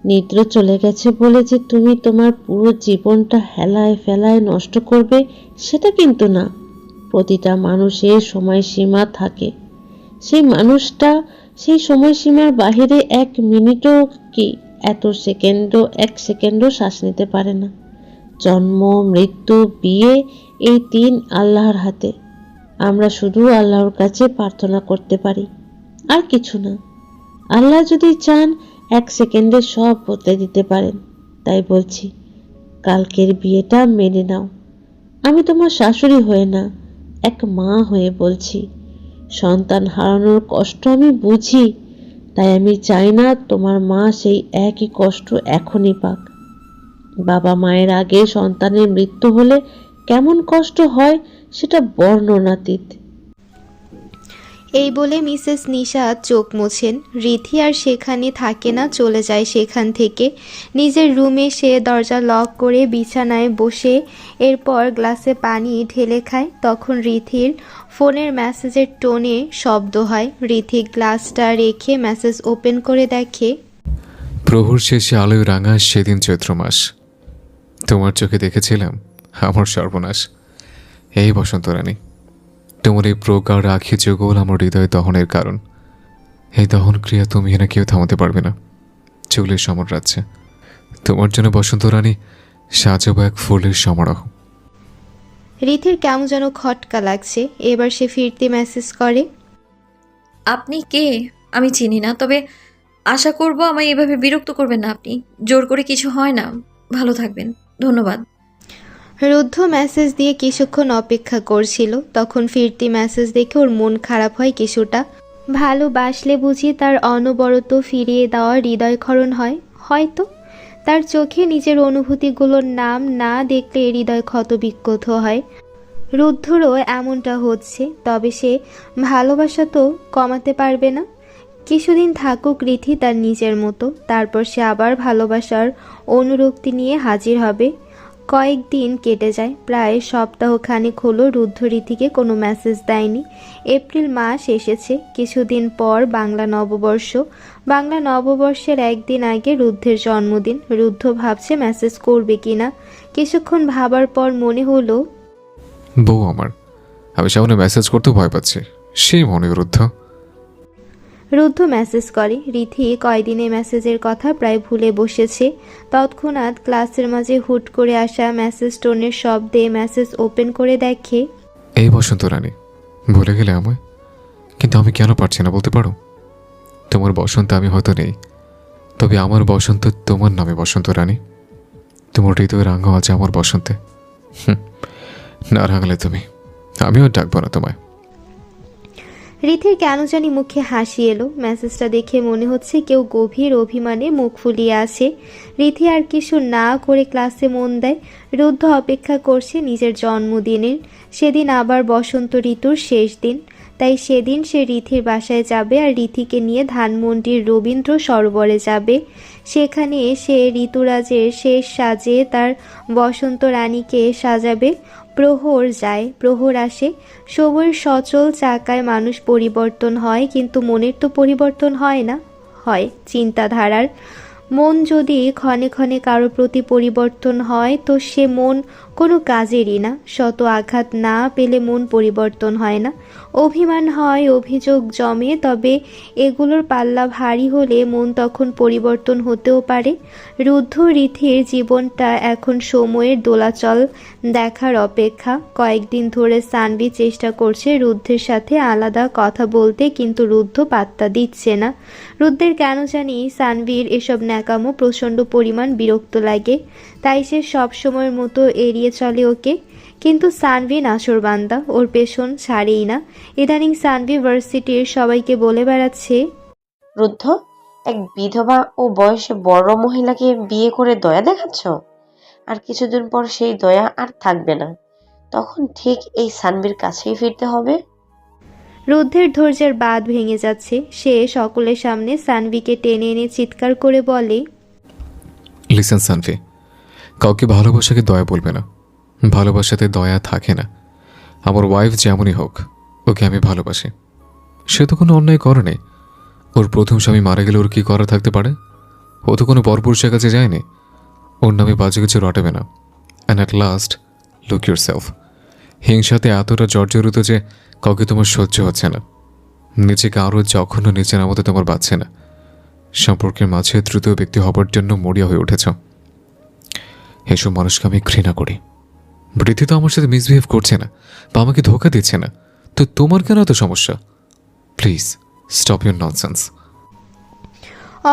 নিদ্র চলে গেছে বলে যে তুমি তোমার পুরো জীবনটা হেলায় ফেলায় নষ্ট করবে, সেটা কিন্তু না। প্রতিটা মানুষের সময়সীমা থাকে। সেই মানুষটা সেই সময়সীমার বাহিরে 1 মিনিটও কি এত সেকেন্ডও 1 সেকেন্ডও শ্বাস নিতে পারে না। জন্ম, মৃত্যু, বিয়ে, এই 3 আল্লাহর হাতে। আমরা শুধু আল্লাহর কাছে প্রার্থনা করতে পারি, আর কিছু না। আল্লাহ যদি চান 1 সেকেন্ডে সব বদলে দিতে পারেন। তাই বলছি, কালকের বিয়েটা মেনে নাও। আমি তোমার শাশুড়ি হয়ে না, এক মা হয়ে বলছি। সন্তান হারানোর কষ্ট আমি বুঝি, তাই আমি চাই না তোমার মা সেই একই কষ্ট এখনই পাক। বাবা মায়ের আগে সন্তানের মৃত্যু হলে কেমন কষ্ট হয় সেটা বর্ণনাতীত। এই বলে মিসেস নিশাত চোখ মোছেন। রিথি আর সেখানে থাকে না, চলে যায় সেখান থেকে। নিজের রুমে সে দরজা লক করে বিছানায় বসে এরপর গ্লাসে পানি ঢেলে খায়। তখন রিথির ফোনের মেসেজের টোনে শব্দ হয়। রিথি গ্লাসটা রেখে মেসেজ ওপেন করে দেখে, প্রহর শেষে আলোয় রাঙা সেদিন চৈত্র মাস, তোমার চোখে দেখেছিলাম আমার সর্বনাশ। এই বসন্ত রানী, তোমার এই প্রগাঢ় আখি যুগল আমার হৃদয় দহনের কারণ। এই দহন ক্রিয়া তুমি না কেউ থামাতে পারবে না। চুলের সমর রাজ্যে তোমার জন্য বসন্ত রানী সাজাবো এক ফুলের সমারোহ। রিথির কেমন যেন খটকা লাগছে। এবার সে ফিরতে মেসেজ করে, আপনি কে আমি চিনি না, তবে আশা করব আমায় এভাবে বিরক্ত করবেন না আপনি। জোর করে কিছু হয় না। ভালো থাকবেন, ধন্যবাদ। রুদ্ধ মেসেজ দিয়ে কিছুক্ষণ অপেক্ষা করছিল। তখন ফিরতি মেসেজ দেখে ওর মন খারাপ হয় কিছুটা। ভালোবাসলে বুঝি তার অনবরত ফিরিয়ে দেওয়া হৃদয়ক্ষরণ হয়? হয়তো। তার চোখে নিজের অনুভূতিগুলোর নাম না দেখলে হৃদয় ক্ষতবিক্ষত হয়। রুদ্ধরও এমনটা হচ্ছে। তবে সে ভালোবাসা তো কমাতে পারবে না। কিছুদিন থাকুক রিথি তার নিজের মতো, তারপর সে আবার ভালোবাসার অনুরক্তি নিয়ে হাজির হবে। কয়েকদিন কেটে যায়, প্রায় সপ্তাহখানেক হলো রুদ্ধ রিথিকে কোনো মেসেজ দেয়নি। এপ্রিল মাস এসেছে। কিছুদিন পর বাংলা নববর্ষ। বাংলা নববর্ষের একদিন আগে রুদ্ধের জন্মদিন। রুদ্ধ ভাবছে মেসেজ করবে কিনা। কিছুক্ষণ ভাবার পর মনে হলো, বউ আমার, আমি সামনে মেসেজ করতে ভয় পাচ্ছি, সেই মনে রুদ্ধ। রুদ্ধ মেসেজ করে। রিথি কয়দিনে মেসেজের কথা প্রায় ভুলে বসেছে। তৎক্ষণাৎ ক্লাসের মাঝে হুট করে আসা মেসেজ টোনের শব্দে মেসেজ ওপেন করে দেখে, এই বসন্ত রানী, ভুলে গেলে আমায়? কিন্তু আমি কেন পারছি না বলতে পারো? তোমার বসন্ত আমি হয়তো নেই, তবে আমার বসন্ত তোমার নামে বসন্ত রানী। তোমার হৃদয় রাঙা আছে আমার বসন্তে। না রাঙালে তুমি, আমিও ডাকবো না তোমায়। রিথির কেন জানি মুখে হাসি এলো। মেসেজটা দেখে মনে হচ্ছে কেউ গভীর অভিমানে মুখ ফুলিয়ে আছে। রিথি আর কিছু না করে ক্লাসে মন দেয়। রুদ্ধ অপেক্ষা করছে নিজের জন্মদিনের। সেদিন আবার বসন্ত ঋতুর শেষ দিন। তাই সেদিন সে রিথির বাসায় যাবে আর রিথিকে নিয়ে ধানমন্ডির রবীন্দ্র সরোবরে যাবে। সেখানে সে ঋতুরাজের শেষ সাজে তার বসন্ত রানীকে সাজাবে। প্রহর যায়, প্রহর আসে। সময়ের সচল চাকায় মানুষ পরিবর্তন হয়, কিন্তু মনের তো পরিবর্তন হয় না, হয় চিন্তাধারার। মন যদি ক্ষণে ক্ষণে কারো প্রতি পরিবর্তন হয় তো সে মন কোনো কাজেরই না। শত আঘাত না পেলে মন পরিবর্তন হয় না। অভিমান হয়, অভিযোগ জমে, তবে এগুলোর পাল্লা ভারী হলে মন তখন পরিবর্তন হতেও পারে। রুদ্ধ রিথির জীবনটা এখন সময়ের দোলাচল দেখার অপেক্ষা। কয়েকদিন ধরে সানভি চেষ্টা করছে রুদ্ধের সাথে আলাদা কথা বলতে, কিন্তু রুদ্ধ পাত্তা দিচ্ছে না। রুদ্ধের কেন জানি সানভির এসব ন্যাকামো প্রচণ্ড পরিমাণ বিরক্ত লাগে। তাই সে সব সময়ের মতো এড়িয়ে চলে ওকে। কিন্তু সানভি নাছোড়বান্দা, ওর পেছন ছাড়েই না। ইদানিং সানভি ভার্সিটির সবাইকে বলে বেড়াচ্ছে, রুদ্ধ, এক বিধবা ও বয়সে বড় মহিলাকে বিয়ে করে দয়া দেখাচ্ছ। আর কিছুদিন পর সেই দয়া আর থাকবে না। তখন ঠিক এই সানভির কাছেই ফিরতে হবে। রুদ্ধের ধৈর্যের বাঁধ ভেঙে যাচ্ছে। সে সকলের সামনে সানভিকে টেনে এনে চিৎকার করে বলে, লিসেন সানভি, কাউকে ভালোবাসাকে দয়া বলবে না। ভালোবাসাতে দয়া থাকে না। আমার ওয়াইফ যেমনই হোক, ওকে আমি ভালোবাসি। সে তো কোনো অন্যায় করেনি। ওর প্রথম স্বামী মারা গেলে ওর কী করা থাকতে পারে? ও তো কোনো পরপুরুষের কাছে যায়নি। ওর নামে বাজে কিছু রটাবে না। And at last look yourself. হিংসাতে এতটা জর্জরিত যে কাউকে তোমার সহ্য হচ্ছে না। নিজেকে আরও জঘন্য নিচে নামতে তোমার বাঁচছে না। সম্পর্কের মাঝে তৃতীয় ব্যক্তি হবার জন্য মরিয়া হয়ে উঠেছ। এসব মানুষকে আমি ঘৃণা করি। বৃদ্ধি তো আমার সাথে মিসবিহেভ করছে না বা আমাকে ধোকা দিচ্ছে না, তো তোমার কেন এত সমস্যা? Please stop your nonsense.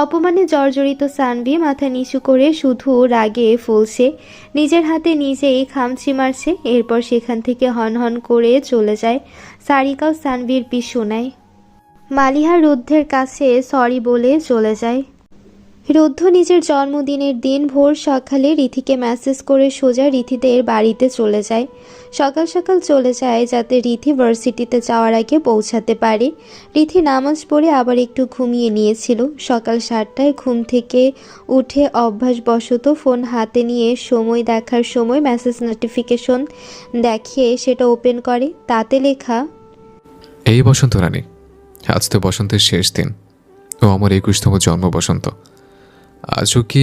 অপমানে জর্জরিত সানভি মাথা নিচু করে শুধু রাগে ফুলছে। নিজের হাতে নিজেই খামচি মারছে। এরপর সেখান থেকে হনহন করে চলে যায়। সারিকাও সানভির পিছু নেয়। মালিহা রুদ্ধের কাছে সরি বলে চলে যায়। রুদ্ধ নিজের জন্মদিনের দিন ভোর সকালে রিথিকে মেসেজ করে সোজা রিথিদের বাড়িতে চলে যায়। সকাল সকাল চলে যায় যাতে রিথি ভার্সিটিতে যাওয়ার আগে পৌঁছাতে পারে। রিথি নামাজ পড়ে আবার একটু ঘুমিয়ে নিয়েছিল। সকাল 7টায় ঘুম থেকে উঠে অভ্যাসবশত ফোন হাতে নিয়ে সময় দেখার সময় মেসেজ নোটিফিকেশন দেখে সেটা ওপেন করে। তাতে লেখা, এই বসন্ত রানী, আজ তো বসন্তের শেষ দিন ও আমার 21তম জন্ম বসন্ত। আজও কি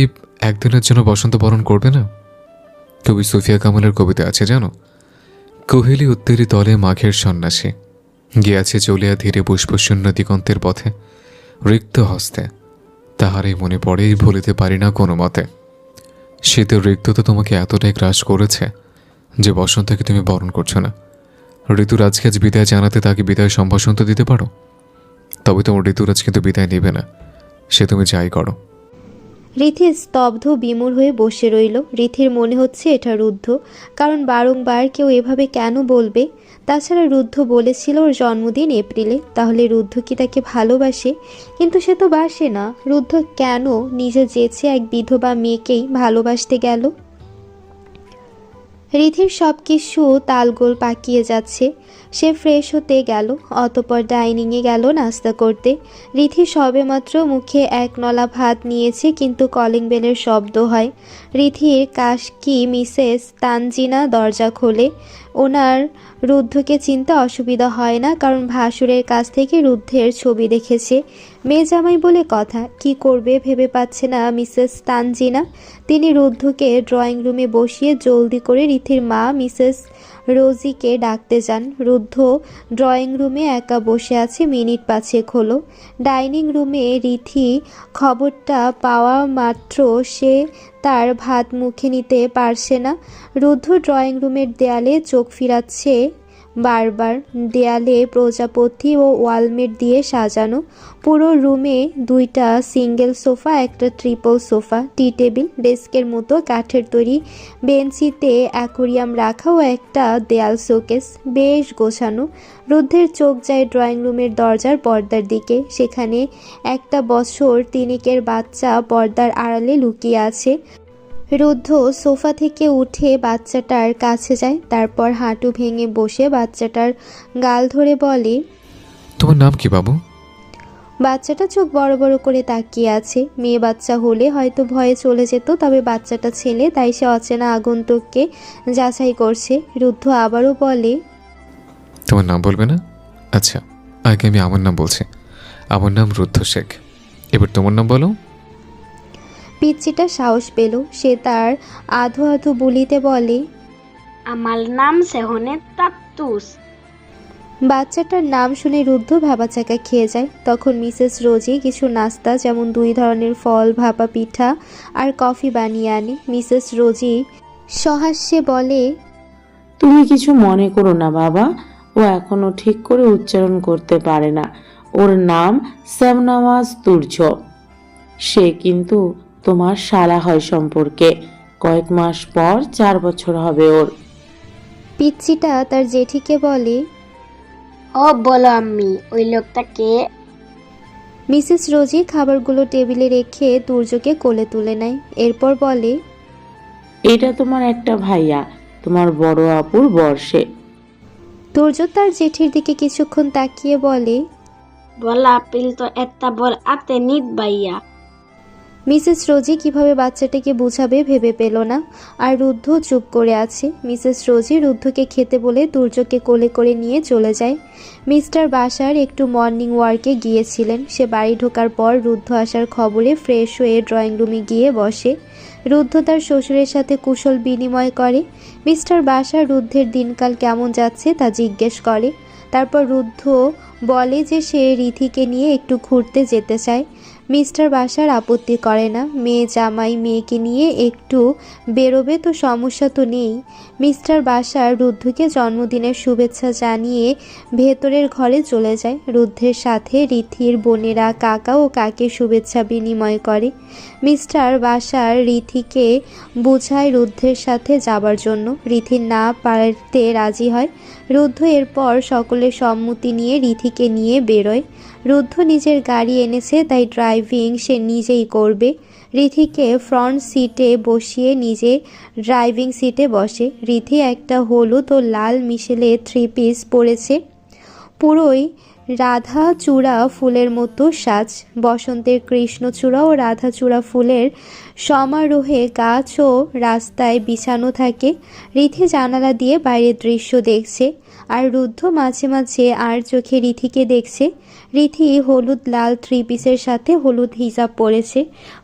একদিনের জন্য বসন্ত বরণ করবে না? কবি সুফিয়া কামালের কবিতা আছে জানো, কোহেলি উত্তেরি তলে মাঘের সন্ন্যাসী, গিয়াছে চলিয়া ধীরে পুষ্পশূন্য দিগন্তের পথে, রিক্ত হস্তে তাহারই মনে পড়েই ভুলিতে পারি না কোনো মতে। শীতের রিক্ততা তোমাকে এতটাই গ্রাস করেছে যে বসন্তকে তুমি বরণ করছো না। ঋতুরাজকে আজ বিদায় জানাতে তাকে বিদায় সম্ভাষণ তো দিতে পারো, তবে তোমার ঋতুরাজ কিন্তু বিদায় নেবে না, সে তুমি যাই করো। রিথি স্তব্ধ বিমূঢ় হয়ে বসে রইল। রিথির মনে হচ্ছে এটা রুদ্ধ, কারণ বারংবার কেউ এভাবে কেন বলবে? তাছাড়া রুদ্ধ বলেছিল ওর জন্মদিন এপ্রিলে, তাহলে রুদ্ধ কি তাকে ভালোবাসে? কিন্তু সে তো বাসে না। রুদ্ধ কেন নিজে যেচে এক বিধবা মেয়েকেই ভালোবাসতে গেল? রিথির সব কিছু তালগোল পাকিয়ে যাচ্ছে। সে ফ্রেশ হতে গেল, অতঃপর ডাইনিংয়ে গেল নাস্তা করতে। রিথি সবেমাত্র মুখে এক নলা ভাত নিয়েছে, কিন্তু কলিং বেলের শব্দ হয়। রিথির কাশকি মিসেস তানজিনা দরজা খোলে। ওনার রুদ্ধকে চিনতে অসুবিধা হয় না, কারণ ভাসুরের কাছ থেকে রুদ্ধের ছবি দেখেছে। মেয়ে জামাই বলে কথা, কি করবে ভেবে পাচ্ছে না মিসেস তানজিনা। তিনি রুদ্ধকে ড্রয়িং রুমে বসিয়ে জলদি করে রিথির মা মিসেস রোজিকে ডাকতে যান। রুদ্ধ ড্রয়িং রুমে একা বসে আছে। মিনিট 5 হলো। ডাইনিং রুমে রিথি খবরটা পাওয়া মাত্র সে তার ভাত মুখে নিতে পারছে না। রুদ্ধ ড্রয়িং রুমের দেয়ালে চোখ ফিরাচ্ছে বারবার। দেয়ালে প্রজাপতি ও ওয়ালমেট দিয়ে সাজানো। পুরো রুমে 2টা সিঙ্গেল সোফা, একটা ট্রিপল সোফা, টি টেবিল, ডেস্কের মতো কাঠের তৈরি বেঞ্চিতে অ্যাকোরিয়াম রাখা ও একটা দেয়াল শোকেস। বেশ গোছানো। রুদ্ধের চোখ যায় ড্রয়িং রুমের দরজার পর্দার দিকে। সেখানে একটা বছর 3 বাচ্চা পর্দার আড়ালে লুকিয়ে আছে। রুদ্ধ সোফা থেকে উঠে বাচ্চাটার কাছে যায়, তারপর হাঁটু ভেঙে বসে বাচ্চাটার গাল ধরে বলে, তোমার নাম কি বাবু? বাচ্চাটা চোখ বড় বড় করে তাকিয়ে আছে। মেয়ে বাচ্চা হলে হয়তো ভয়ে চলে যেত, তবে বাচ্চাটা ছেলে, তাই সে অচেনা আগন্তুককে যাচাই করছে। রুদ্ধ আবারও বলে, তোমার নাম বলবে না? আচ্ছা, আগে আমি আমার নাম বলছি। আমার নাম রুদ্ধ শেখ। এবার তোমার নাম বলো। পিচ্চিটা সাহস পেল। সে তার আধো আধো বলিতে বলে, আমার নাম সেহনে তাত্তুস। বাচ্চাটার নাম শুনে রুদ্ধ ভাবাচাকা খেয়ে যায়। তখন মিসেস রোজি কিছু নাস্তা, যেমন 2 ধরনের ফল, ভাপা পিঠা আর কফি বানিয়ে আনে। মিসেস রোজি সহাস্যে বলে, তুমি কিছু মনে করো না বাবা, ও এখনো ঠিক করে উচ্চারণ করতে পারে না। ওর নাম শ্যামনওয়াজ তুর্য। সে কিন্তু তোমার শালা হয় সম্পর্কে। কয়েক মাস পর 4 বছর হবে ওর। পিচ্চিটা তার জেঠিকে বলে, ও বলো আম্মি, ওই লোকটাকে? মিসেস রোজি খাবারগুলো টেবিলে রেখে তুর্যকে কোলে তুলে নেয়। এরপর বলে, এটা তোমার একটা ভাইয়া, তোমার বড় আপুর বর্ষে। তুর্য তার জেঠির দিকে কিছুক্ষণ তাকিয়ে বলে, বলা আপিল তো একটা বল আতে নিত ভাইয়া। মিসেস রোজি কিভাবে বাচ্চাটাকে বুঝাবে ভেবে পেল না, আর রুদ্ধ চুপ করে আছে। মিসেস রোজি রুদ্ধকে খেতে বলে তুর্যকে কোলে করে নিয়ে চলে যায়। মিস্টার বাসার একটু মর্নিং ওয়ার্কে গিয়েছিলেন। সে বাড়ি ঢোকার পর রুদ্ধ আসার খবরে ফ্রেশ হয়ে ড্রয়িং রুমে গিয়ে বসে। রুদ্ধ তার শ্বশুরের সাথে কুশল বিনিময় করে। মিস্টার বাসার রুদ্ধের দিনকাল কেমন যাচ্ছে তা জিজ্ঞেস করে। তারপর রুদ্ধ বলে যে সে রিথিকে নিয়ে একটু ঘুরতে যেতে চায়। মিস্টার বাসার আপত্তি করে না। মেয়ে জামাই মেয়েকে নিয়ে একটু বেরোবে তো সমস্যা তো নেই। মিস্টার বাসার রুদ্ধকে জন্মদিনের শুভেচ্ছা জানিয়ে ভেতরের ঘরে চলে যায়। রুদ্ধের সাথে রিথির বোনেরা কাকা ও কাকে শুভেচ্ছা বিনিময় করে। মিস্টার বাসার রিথিকে বুঝায় রুদ্ধের সাথে যাবার জন্য। রিথি না পারতে রাজি হয়। রুদ্ধ এরপর সকলের সম্মতি নিয়ে রিথিকে নিয়ে বেরোয়। রুদ্ধ নিজের গাড়ি এনেছে, তাই ড্রাইভিং সে নিজেই করবে। রিথিকে ফ্রন্ট সিটে বসিয়ে নিজে ড্রাইভিং সিটে বসে। রিথি একটা হলুদ ও লাল মিশেলে 3 পিস পরেছে, পুরোই রাধাচূড়া ফুলের মতো সাজ। বসন্তের কৃষ্ণচূড়া ও রাধাচূড়া ফুলের সমারোহে গাছ ও রাস্তায় বিছানো থাকে। রিথি জানালা দিয়ে বাইরের দৃশ্য দেখছে, আর রুদ্ধ মাঝে মাঝে আর চোখে রিথিকে দেখছে। রিথি হলুদ লাল 3 পিসের সাথে হলুদ হিজাব পরেছে।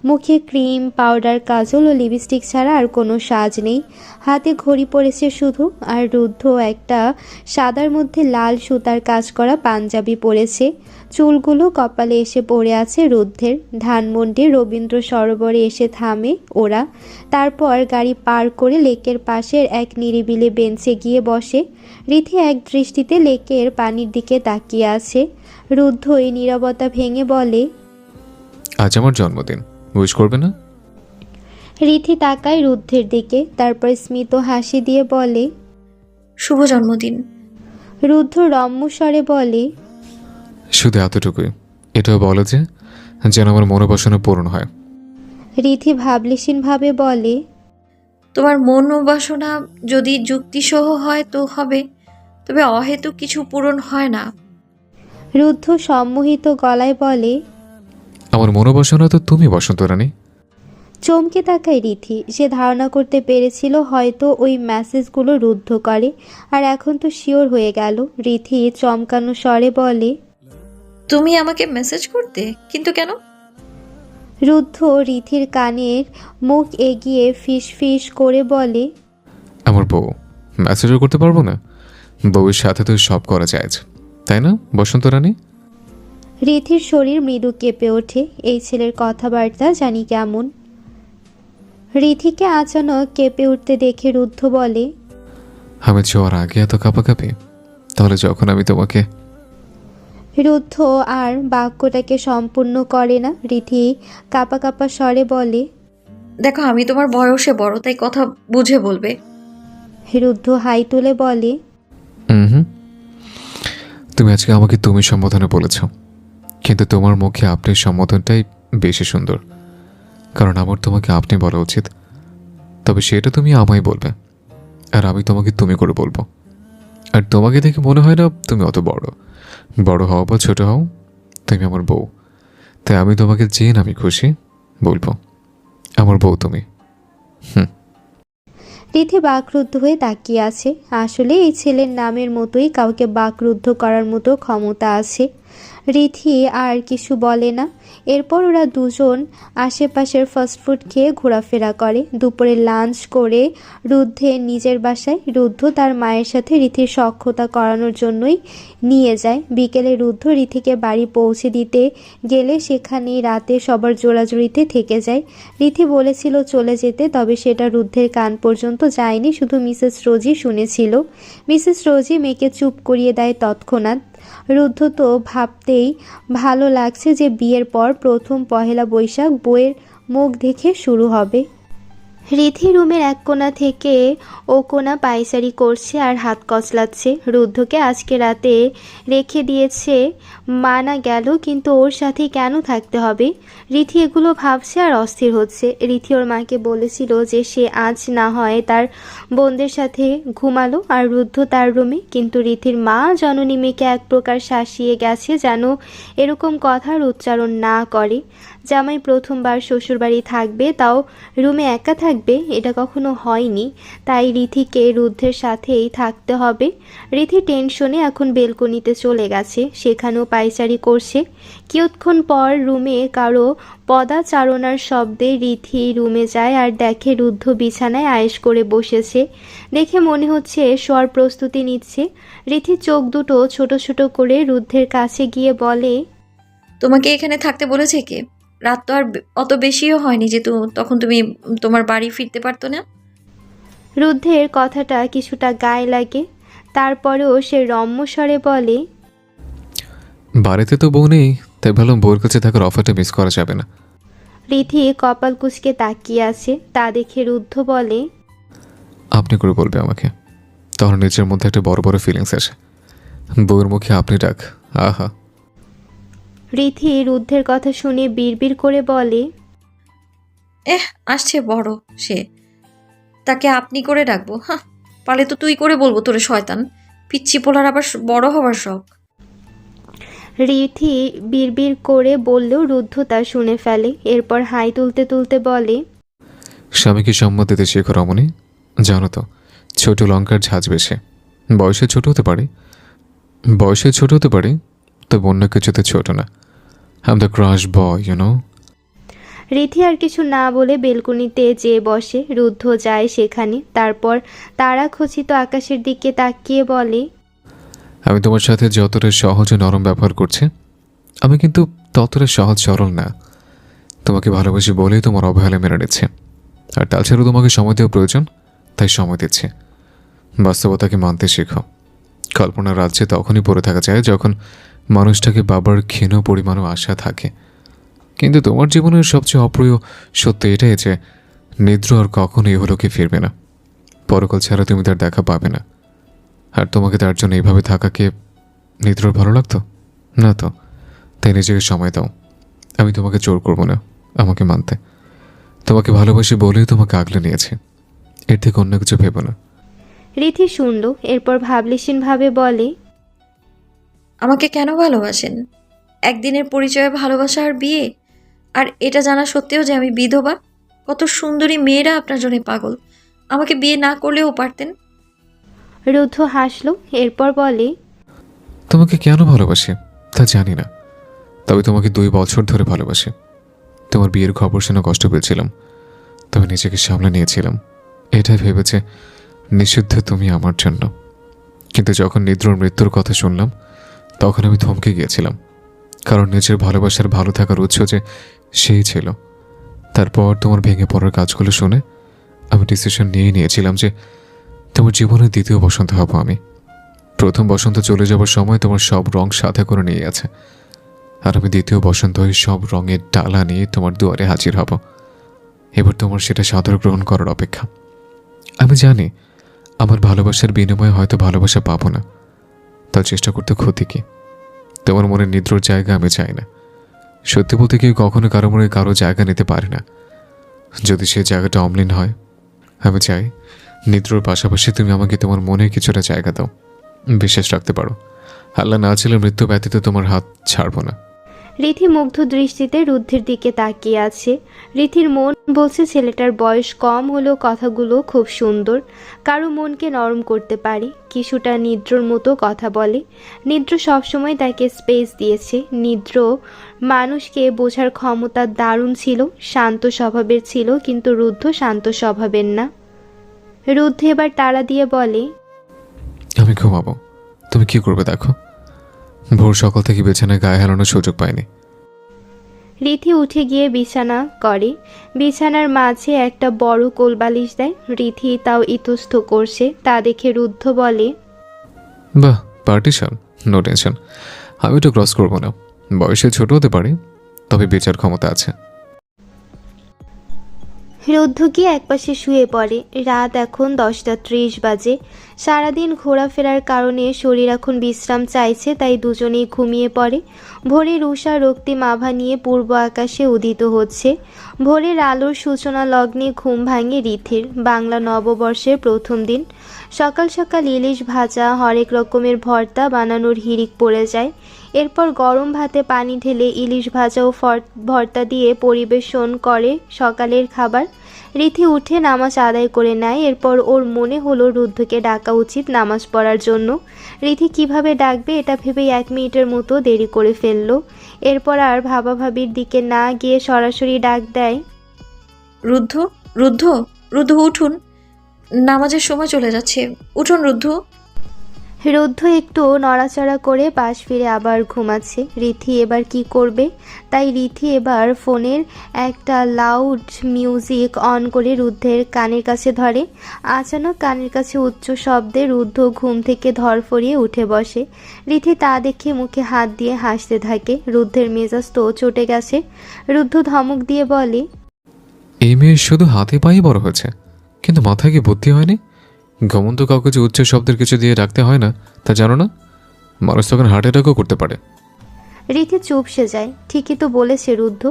মুখে ক্রিম, পাউডার, কাজল ও লিপস্টিক ছাড়া আর কোনো সাজ নেই। হাতে ঘড়ি পরেছে শুধু। আর রুদ্ধ একটা সাদার মধ্যে লাল সুতার কাজ করা পাঞ্জাবি পরেছে। চুলগুলো কপালে এসে পড়ে আছে রুদ্ধের। ধানমন্ডির রবীন্দ্র সরোবরে এসে থামে ওরা। তারপর গাড়ি পার করে লেকের পাশের এক নিরিবিলি বেঞ্চে গিয়ে বসে। রিথি এক দৃষ্টিতে লেকের পানির দিকে তাকিয়ে আছে। রুদ্ধ এই নীরবতা ভেঙে বলে, আজ আমার জন্মদিন, উইশ করবে না? রিথি তাকায় রুদ্ধের দিকে, তারপর স্মিত হাসি দিয়ে বলে, শুভ জন্মদিন। রুদ্ধ রম্য স্বরে বলে, শুধু এতটুকুই, এটাও বলো যে যেন আমার মনোবাসনা পূরণ হয়। রিথি ভাবলেশীনভাবে বলে, তোমার মনোবাসনা যদি যুক্তিসহ হয় তো হবে, তবে অহেতুক কিছু পূরণ হয় না। রুদ্ধ সম্মোহিত গলায় বলে, আমার মনোবাসনা তো তুমি, বসন্ত রানী। চমকে তাকায় রিথি। সে ধারণা করতে পেরেছিল হয়তো ওই মেসেজগুলো রুদ্ধ করে, আর এখন তো শিওর হয়ে গেল। রিথি চমকানো স্বরে বলে, তুমি আমাকে মেসেজ করতে, কিন্তু কেন? রুদ্ধ রিথির কানের মুখ এগিয়ে ফিস ফিস করে বলে, আমার বউ, মেসেজও করতে পারবো না? বউয়ের সাথে তো সব করা যায়, তাই না বসন্ত রানী? রিথির শরীর মৃদু কেঁপে ওঠে। এই ছেলের কথাবার্তা জানি কেমন। রিথিকে আচানক কেঁপে উঠতে দেখে রুদ্ধ বলে, আমি যাওয়ার আগে এত কাঁপাকাঁপি, তাহলে যখন আমি তোমাকে... রুদ্ধ আর বাক্যটাকে সম্পূর্ণ করে না। রিথি কাঁপা কাঁপা স্বরে বলে, দেখো, আমি তোমার বয়সে বড়, তাই কথা বুঝে বলবে। রুদ্ধ হাই তুলে বলে, হুম, তুমি আজকে আমাকে তুমি সম্বোধনে বলেছ, কিন্তু তোমার মুখে আপনি সম্বোধনটাই বেশি সুন্দর, কারণ আমার তোমাকে আপনি বলা উচিত। তবে সেটা তুমি আমায় বলবে, আর আমি তোমাকে তুমি করে বলবো। আর তোমাকে দেখে মনে হয় না তুমি অত বড় হও বা ছোট হও, তুমি আমার বউ। তাই আমি তোমাকে যে নামে খুশি বলবো, আমার বউ তুমি। রিথি বাকরুদ্ধ হয়ে তাকিয়ে আছে। আসলে এই ছেলের নামের মতোই কাউকে বাকরুদ্ধ করার মতো ক্ষমতা আছে। রিথি আর কিছু বলে না। এরপর ওরা দুজন আশেপাশের ফাস্টফুড খেয়ে ঘোরাফেরা করে। দুপুরে লাঞ্চ করে রুদ্ধের নিজের বাসায়। রুদ্ধ তার মায়ের সাথে রিথির সখ্যতা করানোর জন্যই নিয়ে যায়। বিকেলে রুদ্ধ রিথিকে বাড়ি পৌঁছে দিতে গেলে সেখানেই রাতে সবার জোড়াজুড়িতে থেকে যায়। রিথি বলেছিল চলে যেতে, তবে সেটা রুদ্ধের কান পর্যন্ত যায়নি, শুধু মিসেস রোজি শুনেছিল। মিসেস রোজি মেয়েকে চুপ করিয়ে দেয় তৎক্ষণাৎ। রুদ্ধ তো ভাবতেই ভালো লাগছে যে বিয়ের পর প্রথম পহেলা বৈশাখ বউয়ের মুখ দেখে শুরু হবে। রিথি রুমের এক কোণা থেকে ও কোণা পায়চারি করছে আর হাত কচলাচ্ছে। রুদ্ধকে আজকে রাতে রেখে দিয়েছে মানা গেল, কিন্তু ওর সাথে কেন থাকতে হবে? রিথি এগুলো ভাবছে আর অস্থির হচ্ছে। রিথি ওর মাকে বলেছিল যে সে আজ না হয় তার বোনদের সাথে ঘুমালো আর রুদ্ধ তার রুমে, কিন্তু রিথির মা জননী মেয়েকে এক প্রকার শাসিয়ে গেছে যেন এরকম কথার উচ্চারণ না করে। জামাই প্রথমবার শ্বশুরবাড়ি থাকবে, তাও রুমে একা থাকবে, এটা কখনো হয়নি। তাই রিথিকে রুদ্ধের সাথেই থাকতে হবে। রিথি টেনশনে এখন বেলকনিতে চলে গেছে, সেখানেও পায়চারি করছে। কিয়ৎক্ষণ পর রুমে কারো পদাচারণার শব্দে রিথি রুমে যায় আর দেখে রুদ্ধ বিছানায় আয়েশ করে বসেছে। দেখে মনে হচ্ছে শোয়ার প্রস্তুতি নিচ্ছে। রিথি চোখ দুটো ছোট ছোট করে রুদ্ধের কাছে গিয়ে বলে, তোমাকে এখানে থাকতে বলেছে কে? রাত তো আর অত বেশিও হয়নি যে তখন তুমি তোমার বাড়ি ফিরতে পারতো না। রুদ্ধের কথাটা কিছুটা গায়ে লাগে, তারপরেও সে রম্য স্বরে বলে, বাড়িতে তো বউ নেই, তাই ভাবলাম বউর কাছে থাকার অফারটা মিস করা যাবে না। রিথি কপাল কুঁচকে তাকিয়ে আছে। তা দেখে রুদ্ধ বলে, আপনি করে বলবে আমাকে, তখন নিজের মধ্যে একটা বড় বড় ফিলিংস আসে। বউয়ের মুখে আপনি ডাক, আহা। রিথি রুদ্ধের কথা শুনে বিড়বিড় করে বলে, আসছে বড় সে, তাকে আপনি করে ডাকবো? হ্যাঁ, পালে তো তুই করে বলবো তোরে শয়তান। পিচ্ছি পোলার আবার বড় হবার শখ। রিথি বিড়বিড় করে বললেও রুদ্ধ তা শুনে ফেলে। এরপর হাই তুলতে তুলতে বলে, স্বামীকে সম্মত দিতে শেখো রমণী। জানো তো, ছোট লঙ্কার ঝাঁজ বেশে। বয়সে ছোট হতে পারে, তবে অন্য কিছুতে ছোট না। I am the crush boy, you know. Rithi আর কিছু না বলে বেলকনিতে যেয়ে বসে। রুদ্ধ যায় সেখানে। তারপর তারা খচিত আকাশের দিকে তাকিয়ে বলে, আমি তোমার সাথে যতটা সহজ ও নরম ব্যবহার করছি, আমি কিন্তু ততটা সহজ সরল না। তোমাকে ভালোবাসি বলেই তোমার অবহেলা মেনে নিচ্ছে। আর তাছাড়াও তোমাকে সময় দেওয়া প্রয়োজন, তাই সময় দিচ্ছে। বাস্তবতাকে মানতে শেখো। কল্পনার রাজ্যে তখনই পড়ে থাকা যায় যখন মানুষটাকে বাবার ক্ষীণ পরিমাণও আশা থাকে। কিন্তু তোমার জীবনের সবচেয়ে অপ্রিয় সত্য এটাই যে নিদ্র আর কখনো ইহলোকে ফিরবে না। পরকাল ছাড়া তুমি তার দেখা পাবে না। আর তোমাকে তার জন্য এইভাবে থাকাকে নিদ্রর ভালো লাগতো না তো? তাই নিজেকে সময় দাও। আমি তোমাকে জোর করব না আমাকে মানতে। তোমাকে ভালোবাসি বলেই তোমাকে আগলে নিয়েছি, এর থেকে অন্য কিছু ভেবো না। রিথি শুনল। এরপর ভাবলেশীনভাবে বলে, আমাকে কেন ভালোবাসেন? একদিনের পরিচয়ে ভালোবাসা আর বিয়ে? আর এটা জানা সত্ত্বেও যে আমি বিধবা? কত সুন্দরী মেয়েরা আপনার জন্য পাগল। আমাকে বিয়ে না করলেও পারতেন। রুদ্ধ হাসল। এরপর বলে, তোমাকে কেন ভালোবাসি তা জানি না, তবে তোমাকে 2 বছর ধরে ভালোবাসি। তোমার বিয়ের খবর শুনে কষ্ট পেয়েছিলাম, তবে নিজেকে সামলে নিয়েছিলাম। এটাই ভেবেছে নিষিদ্ধ তুমি আমার জন্য। কিন্তু যখন নিদ্রর মৃত্যুর কথা শুনলাম তখন আমি থমকে গিয়েছিলাম, কারণ নিজের ভালোবাসার ভালো থাকার উৎস যে সেই ছিল। তারপর তোমার ভেঙে পড়ার কাজগুলো শুনে আমি ডিসিশন নিয়েছিলাম যে তোমার জীবনের দ্বিতীয় বসন্ত হব আমি। প্রথম বসন্ত চলে যাবার সময় তোমার সব রং সাথে করে নিয়ে আছে, আর আমি দ্বিতীয় বসন্ত হয়ে সব রঙের ডালা নিয়ে তোমার দুয়ারে হাজির হব। এবার তোমার সেটা সাদর গ্রহণ করার অপেক্ষা। আমি জানি আমার ভালোবাসার বিনিময়ে হয়তো ভালোবাসা পাবো না, তা চেষ্টা করতে ক্ষতি কি? তোমার মনে নিদ্রর জায়গা আমি চাই না। সত্যি বলতে কেউ কখনো কারো মনে কারো জায়গা নিতে পারে না, যদি সে জায়গাটা অম্লিন হয়। আমি চাই নিদ্রর পাশাপাশি তুমি আমাকে তোমার মনে কিছুটা জায়গা দাও। বিশ্বাস রাখতে পারো, আল্লাহ না ছিল মৃত্যু ব্যতীত তোমার হাত ছাড়বো না। রিথি মুগ্ধ দৃষ্টিতে রুদ্ধের দিকে তাকিয়ে আছে। রিথির মন বলছে ছেলেটার বয়স কম হলেও কথাগুলো খুব সুন্দর, কারো মনকে নরম করতে পারে। কিছুটা নিদ্রর মতো কথা বলে। নিদ্র সবসময় তাকে স্পেস দিয়েছে। নিদ্র মানুষকে বোঝার ক্ষমতা দারুণ ছিল, শান্ত স্বভাবের ছিল, কিন্তু রুদ্ধ শান্ত স্বভাবের না। রুদ্ধ এবার তাড়া দিয়ে বলে, আমি ঘুমাবো, তুমি কি করবে দেখো। ভোর সকাল থেকে বিছানায় গায়ে হেলানোর সুযোগ পাইনি। রিথি উঠে গিয়ে বিছানা করে। বিছানার মাঝে একটা বড় কোলবালিশ দেয়। রিথি তাও ইতস্ত করছে। তা দেখে রুদ্ধ বলে, বাহ, পার্টিশন, নো টেনশন। আমি তো ক্রস করবো না। বয়সে ছোট হতে পারে, তবে বিচার ক্ষমতা আছে। রুদ্ধ গিয়ে একপাশে শুয়ে পড়ে। রাত এখন 10:30 বাজে। সারাদিন ঘোরাফেরার কারণে শরীর এখন বিশ্রাম চাইছে, তাই দুজনেই ঘুমিয়ে পড়ে। ভোরের উষা রক্তিম আভা নিয়ে পূর্ব আকাশে উদিত হচ্ছে। ভোরের আলোর সূচনা লগ্নে ঘুম ভাঙে রিথির। বাংলা নববর্ষের প্রথম দিন। সকাল সকাল ইলিশ ভাজা, হরেক রকমের ভর্তা বানানোর হিড়িক পড়ে যায়। এরপর গরম ভাতে পানি ঢেলে ইলিশ ভাজা ও ভর্তা দিয়ে পরিবেশন করে সকালের খাবার। রিথি উঠে নামাজ আদায় করে নেয়। এরপর ওর মনে হলো রুদ্ধকে ডাকা উচিত নামাজ পড়ার জন্য। রিথি কিভাবে ডাকবে এটা ভেবেই 1 মিনিটের মতো দেরি করে ফেলল। এরপর আর ভাবাভাবির দিকে না গিয়ে সরাসরি ডাক দেয়, রুদ্ধ, রুদ্ধ, রুদ্ধ উঠুন, নামাজের সময় চলে যাচ্ছে, উঠুন রুদ্ধ। রুদ্ধ একটু নড়াচড়া করে পাশ ফিরে আবার ঘুমাচ্ছে। রিথি এবার কি করবে? তাই রিথি এবার ফোনের একটা লাউড মিউজিক অন করে রুদ্ধের কানের কাছে ধরে। আচানক কানের কাছে উচ্চ শব্দে রুদ্ধ ঘুম থেকে ধরফরিয়ে উঠে বসে। রিথি তা দেখে মুখে হাত দিয়ে হাসতে থাকে। রুদ্ধের মেজাজ তো চটে গেছে। রুদ্ধ ধমক দিয়ে বলে, এই মেয়ে শুধু হাতে পায়ে বড় হয়েছে, কিন্তু মাথায় কি বুদ্ধি হয়নি? ঘুমন্ত কাউকে যে উচ্চ শব্দের কিছু দিয়ে ডাকতে হয় না তা জানো না? মানুষ তখন হার্ট অ্যাটাকও করতে পারে। রীতি চুপসে যায়। ঠিকই তো বলেছে রুদ্ধ,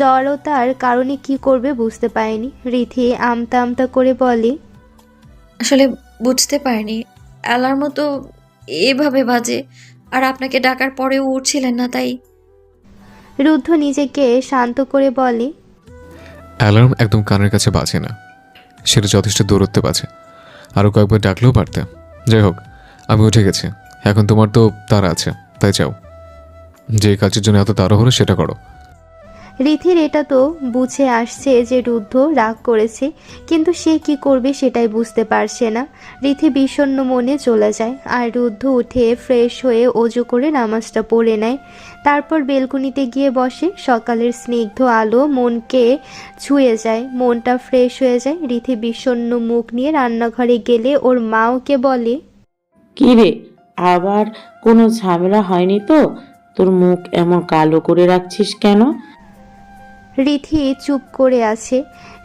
জড়তার কারণে কি করবে বুঝতে পারেনি। রীতি আমতা আমতা করে বলে, আসলে বুঝতে পারিনি অ্যালার্মও তো এভাবে বাজে, আর আপনাকে ডাকার পরেও উঠছিলেন না, তাই। রুদ্ধ নিজেকে শান্ত করে বলে, অ্যালার্ম একদম কানের কাছে বাজে না, সেটা যথেষ্ট দূরত্বে বাজে। আরও কয়েকবার ডাকলেও পারতে। যাই হোক, আমি উঠে গেছি। এখন তোমার তো তাড়া আছে, তাই যাও। যে কাজের জন্য এত তাড়া হলো সেটা করো। রীতির এটা তো বুঝে আসছে যে রুদ্ধ রাগ করেছে, কিন্তু সে কি করবে সেটাই বুঝতে পারছে না। রীতি বিষণ্ণ মনে চলে যায়, আর রুদ্ধ উঠে ফ্রেশ হয়ে অজু করে নামাজটা পড়ে নেয়। তারপর বেলকনিতে গিয়ে বসে। সকালের স্নিগ্ধ আলো মনকে ছুঁয়ে যায়, মনটা ফ্রেশ হয়ে যায়। রীতি বিষণ্ণ মুখ নিয়ে রান্নাঘরে গেলে ওর মা ওকে বলে, কি রে, আবার কোনো ঝামেলা হয়নি তো? তোর মুখ এমন কালো করে রাখছিস কেন? রীতি চুপ করে আছে।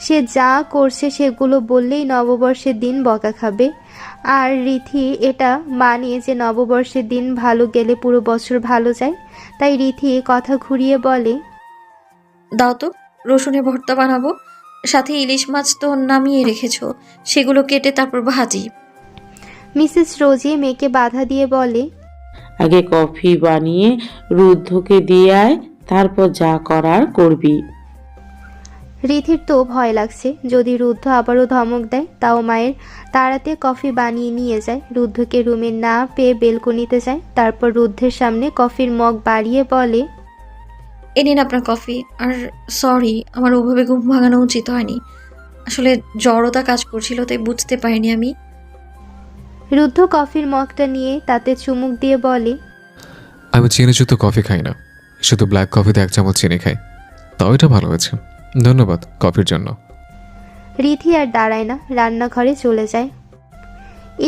সে যা করছে সেগুলো বললেই নববর্ষের দিন বকা খাবে। আর রীতি এটা মানে যে নববর্ষের দিন ভালো গেলে পুরো বছর ভালো যায়। তাই রীতি কথা ঘুরিয়ে বলে, দাও তো, রসুনের ভর্তা বানাবো, সাথে ইলিশ মাছ তো নামিয়ে রেখেছো, সেগুলো কেটে তারপর ভাজি। মিসেস রোজি মেয়েকে বাধা দিয়ে বলে, আগে কফি বানিয়ে রুদ্ধকে দিয়ে আয়, তারপর যা করার করবি। রীতির তো ভয় লাগছে, যদি রুদ্ধ আবারও ধমক দেয়। তাও মায়ের তাড়াতে কফি বানিয়ে নিয়ে যায়। রুদ্ধকে রুমে না পেয়ে বেলকনিতে যায়। তারপর রুদ্ধের সামনে কফির মগ বাড়িয়ে বলে, এ নিন আপনার কফি। আর সরি, আমার ওভাবে ঘুম ভাঙানো উচিত হয়নি, আসলে জড়তা কাজ করছিল, তাই বুঝতে পারিনি আমি। রুদ্ধ কফির মগটা নিয়ে তাতে চুমুক দিয়ে বলে, আমি চিনিযুক্ত কফি খাই না, শুধু ব্ল্যাক কফিতে 1 চামচ চিনি খাই। তাও এটা ভালো হয়েছে, ধন্যবাদ কফির জন্য। রীতি আর দাঁড়ায় না, রান্নাঘরে চলে যায়।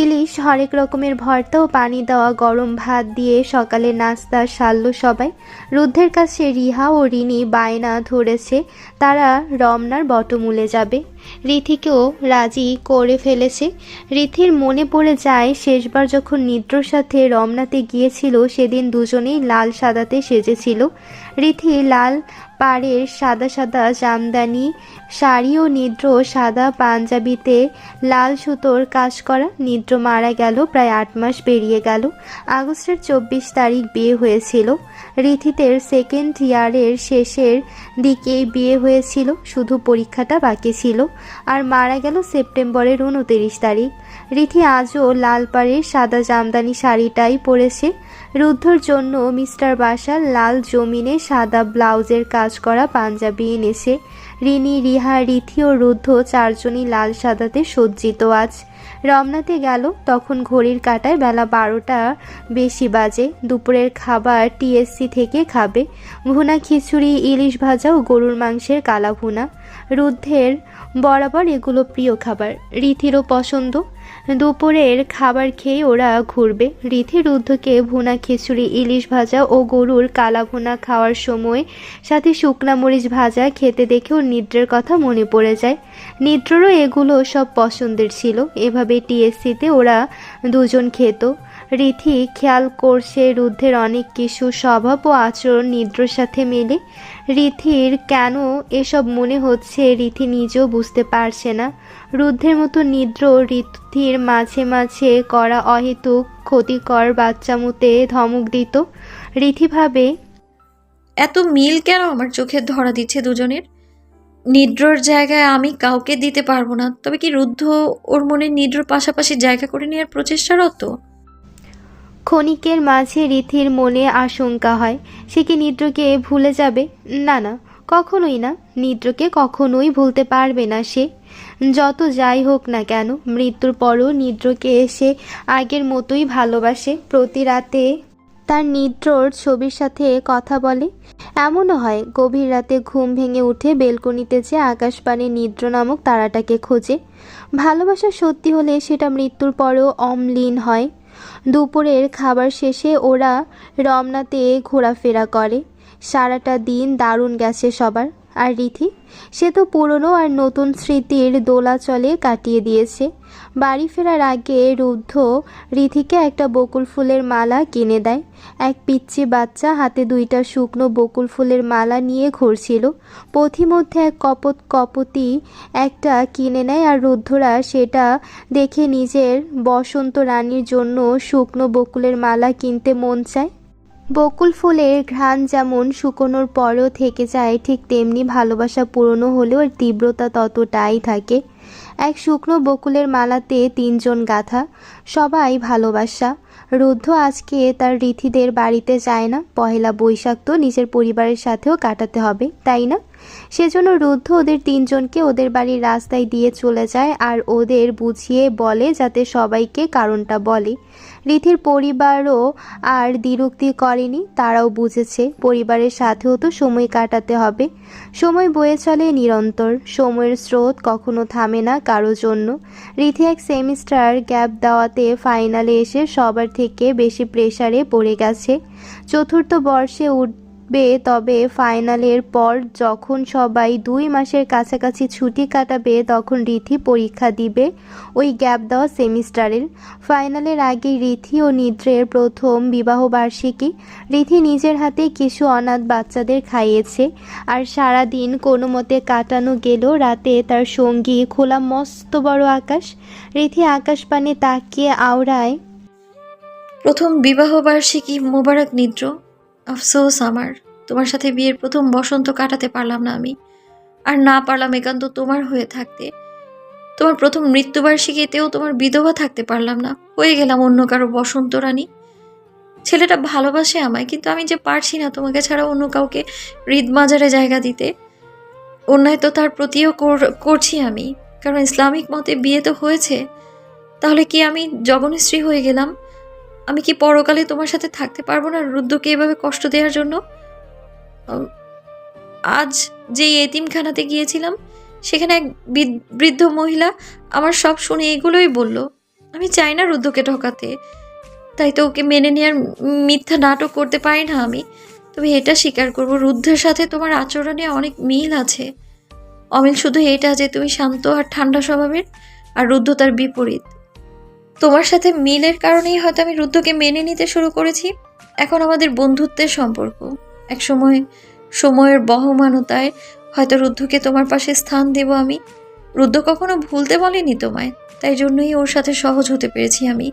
ইলিশ, হরেক রকমের ভর্তা ও পানি দেওয়া গরম ভাত দিয়ে সকালে নাস্তা সারল সবাই। রুদ্ধের কাছে রিহা ও রিনি বায়না ধরেছে তারা রমনার বটমূলে যাবে। রীতিকেও রাজি করে ফেলেছে। রীতির মনে পড়ে যায় শেষবার যখন নিদ্রর সাথে রমনাতে গিয়েছিল, সেদিন দুজনেই লাল সাদাতে সেজেছিল। রীতি লাল পাড়ের সাদা সাদা জামদানি শাড়ি ও নিদ্র সাদা পাঞ্জাবিতে লাল সুতোর কাজ করা। নিদ্র মারা গেল প্রায় 8 মাস পেরিয়ে গেল। আগস্টের 24 তারিখ বিয়ে হয়েছিল। রীতিতের সেকেন্ড ইয়ারের শেষের দিকেই বিয়ে হয়েছিল, শুধু পরীক্ষাটা বাকি ছিল। আর মারা গেল সেপ্টেম্বরের 29 তারিখ। রীতি আজও লাল পাড়ের সাদা জামদানি শাড়িটাই পরেছে। রুদ্ধর জন্য মিস্টার বাসার লাল জমিনে সাদা ব্লাউজের কাজ করা পাঞ্জাবি এনেছে। রিনি, রিহা, রীতি ও রুদ্ধ 4 জনই লাল সাদাতে সজ্জিত আজ। রমনাতে গেল, তখন ঘড়ির কাঁটায় বেলা 12টা বেশি বাজে। দুপুরের খাবার টিএসসি থেকে খাবে, ভুনা খিচুড়ি, ইলিশ ভাজা ও গরুর মাংসের কালা ভুনা। রুদ্ধের বরাবর এগুলো প্রিয় খাবার, রীতিরও পছন্দ। দুপুরের খাবার খেয়ে ওরা ঘুরবে। রীতি রুদ্ধকে ভুনা খিচুড়ি, ইলিশ ভাজা ও গরুর কালা ভুনা খাওয়ার সময় সাথে শুকনা মরিচ ভাজা খেতে দেখে ওর নিদ্রের কথা মনে পড়ে যায়। নিদ্রেরও এগুলো সব পছন্দের ছিল। এভাবে টিএসসিতে ওরা দুজন খেত। রীতি খেয়াল করছে রুদ্ধের অনেক কিছু স্বভাব ও আচরণ নিদ্রর সাথে মেলে। রীতির কেন এসব মনে হচ্ছে রীতি নিজেও বুঝতে পারছে না। রুদ্ধের মতো নিদ্র রীতির মাঝে মাঝে করা অহেতুক ক্ষতিকর বাচ্চামোতে ধমক দিত। রীতি ভাবে, এত মিল কেন আমার চোখে ধরা দিচ্ছে দুজনের? নিদ্রর জায়গায় আমি কাউকে দিতে পারবো না, তবে কি রুদ্ধ ওর মনে নিদ্রর পাশাপাশি জায়গা করে নেওয়ার প্রচেষ্টারত? ক্ষণিকের মাঝে রীতির মনে আশঙ্কা হয়, সে কি নিদ্রকে ভুলে যাবে? না না, কখনোই না। নিদ্রকে কখনোই ভুলতে পারবে না সে, যত যাই হোক না কেন। মৃত্যুর পরও নিদ্রকে সে আগের মতোই ভালোবাসে। প্রতি রাতে তার নিদ্রর ছবির সাথে কথা বলে। এমনও হয় গভীর রাতে ঘুম ভেঙে উঠে বেলকনিতে যে আকাশবাণী নিদ্র নামক তারাটাকে খোঁজে। ভালোবাসা সত্যি হলে সেটা মৃত্যুর পরেও অম্লীন হয়। দুপুরের খাবার শেষে ওরা রমনাতে ঘোরাফেরা করে। সারাটা দিন দারুণ গেছে সবার। আর রিথি, সে তো পুরনো আর নতুন স্মৃতির দোলাচলে কাটিয়ে দিয়েছে। বাড়ি ফেরার আগে রুদ্ধ রিথিকে একটা বকুল ফুলের মালা কিনে দেয়। এক পিচ্চি বাচ্চা হাতে 2টা শুকনো বকুল ফুলের মালা নিয়ে ঘুরছিল। পথিমধ্যে এক কপতি একটা কিনে নেয়, আর রুদ্ধরা সেটা দেখে নিজের বসন্ত রানীর জন্য শুকনো বকুলের মালা কিনতে মন চায়। বকুল ফুলের ঘ্রাণ যেমন শুকোনোর পরেও থেকে যায়, ঠিক তেমনি ভালোবাসা পুরনো হলেও এর তীব্রতা ততটাই থাকে। এক শুকনো বকুলের মালাতে 3 জন গাথা, সবাই ভালোবাসা। রুদ্ধ আজকে তার রিথিদের বাড়িতে যায় না। পহেলা বৈশাখ তো নিজের পরিবারের সাথেও কাটাতে হবে, তাই না? সেজন্য রুদ্ধ ওদের 3 জনকে ওদের বাড়ির রাস্তায় দিয়ে চলে যায়, আর ওদের বুঝিয়ে বলে যাতে সবাইকে কারণটা বলে। রিথির পরিবারও আর দ্বিরুক্তি করেনি, তারাও বুঝেছে পরিবারের সাথেও তো সময় কাটাতে হবে। সময় বয়ে চলে নিরন্তর, সময়ের স্রোত কখনো থামে না কারো জন্য। রিথি এক সেমিস্টার গ্যাপ দেওয়াতে ফাইনালে এসে সবার থেকে বেশি প্রেসারে পড়ে গেছে। 4র্থ বর্ষে উঠবে, তবে ফাইনালের পর যখন সবাই 2 মাসের কাছাকাছি ছুটি কাটাবে তখন রিথি পরীক্ষা দিবে ওই গ্যাপ দেওয়া সেমিস্টারের। ফাইনালের আগে রিথি ও নিদ্রের প্রথম বিবাহবার্ষিকী। রিথি নিজের হাতে কিছু অনাথ বাচ্চাদের খাইয়েছে, আর সারাদিন কোনো মতে কাটানো গেল। রাতে তার সঙ্গী খোলা মস্ত বড় আকাশ। রিথি আকাশপানে তাকিয়ে আওড়ায়, প্রথম বিবাহবার্ষিকী মোবারক নিদ্র। আফসোস আমার, তোমার সাথে বিয়ের প্রথম বসন্ত কাটাতে পারলাম না আমি, আর না পারলাম একান্ত তোমার হয়ে থাকতে। তোমার প্রথম মৃত্যুবার্ষিকীতেও তোমার বিধবা থাকতে পারলাম না, হয়ে গেলাম অন্য কারো বসন্ত রানী। ছেলেটা ভালোবাসে আমায়, কিন্তু আমি যে পারছি না তোমাকে ছাড়া অন্য কাউকে হৃদ মাজারে জায়গা দিতে। অন্যায় তো তার প্রতিও করছি আমি, কারণ ইসলামিক মতে বিয়ে তো হয়েছে। তাহলে কি আমি জগনস্ত্রী হয়ে গেলাম? আমি কি পরকালে তোমার সাথে থাকতে পারবো না রুদ্রকে এভাবে কষ্ট দেওয়ার জন্য? আজ যে এতিমখানাতে গিয়েছিলাম, সেখানে এক বৃদ্ধ মহিলা আমার সব শুনে এগুলোই বলল। আমি চাই না রুদ্রকে ঠকাতে, তাই তো ওকে মেনে নেওয়ার মিথ্যা নাটক করতে পারি না আমি। তবে এটা স্বীকার করবো, রুদ্রের সাথে তোমার আচরণে অনেক মিল আছে। অমিল শুধু এটা যে তুমি শান্ত আর ঠান্ডা স্বভাবের, আর রুদ্র তার বিপরীত। তোমার সাথে মিলের কারণেই হয়তো আমি রুদ্রকে মেনে নিতে শুরু করেছি। এখন আমাদের বন্ধুত্বের সম্পর্ক, এক সময় সময়ের বহমানতায় হয়তো রুদ্রকে তোমার পাশে স্থান দেব আমি। রুদ্র কখনো ভুলতে বলেনি তোমায়, তাই জন্যই ওর সাথে সহজ হতে পেরেছি আমি।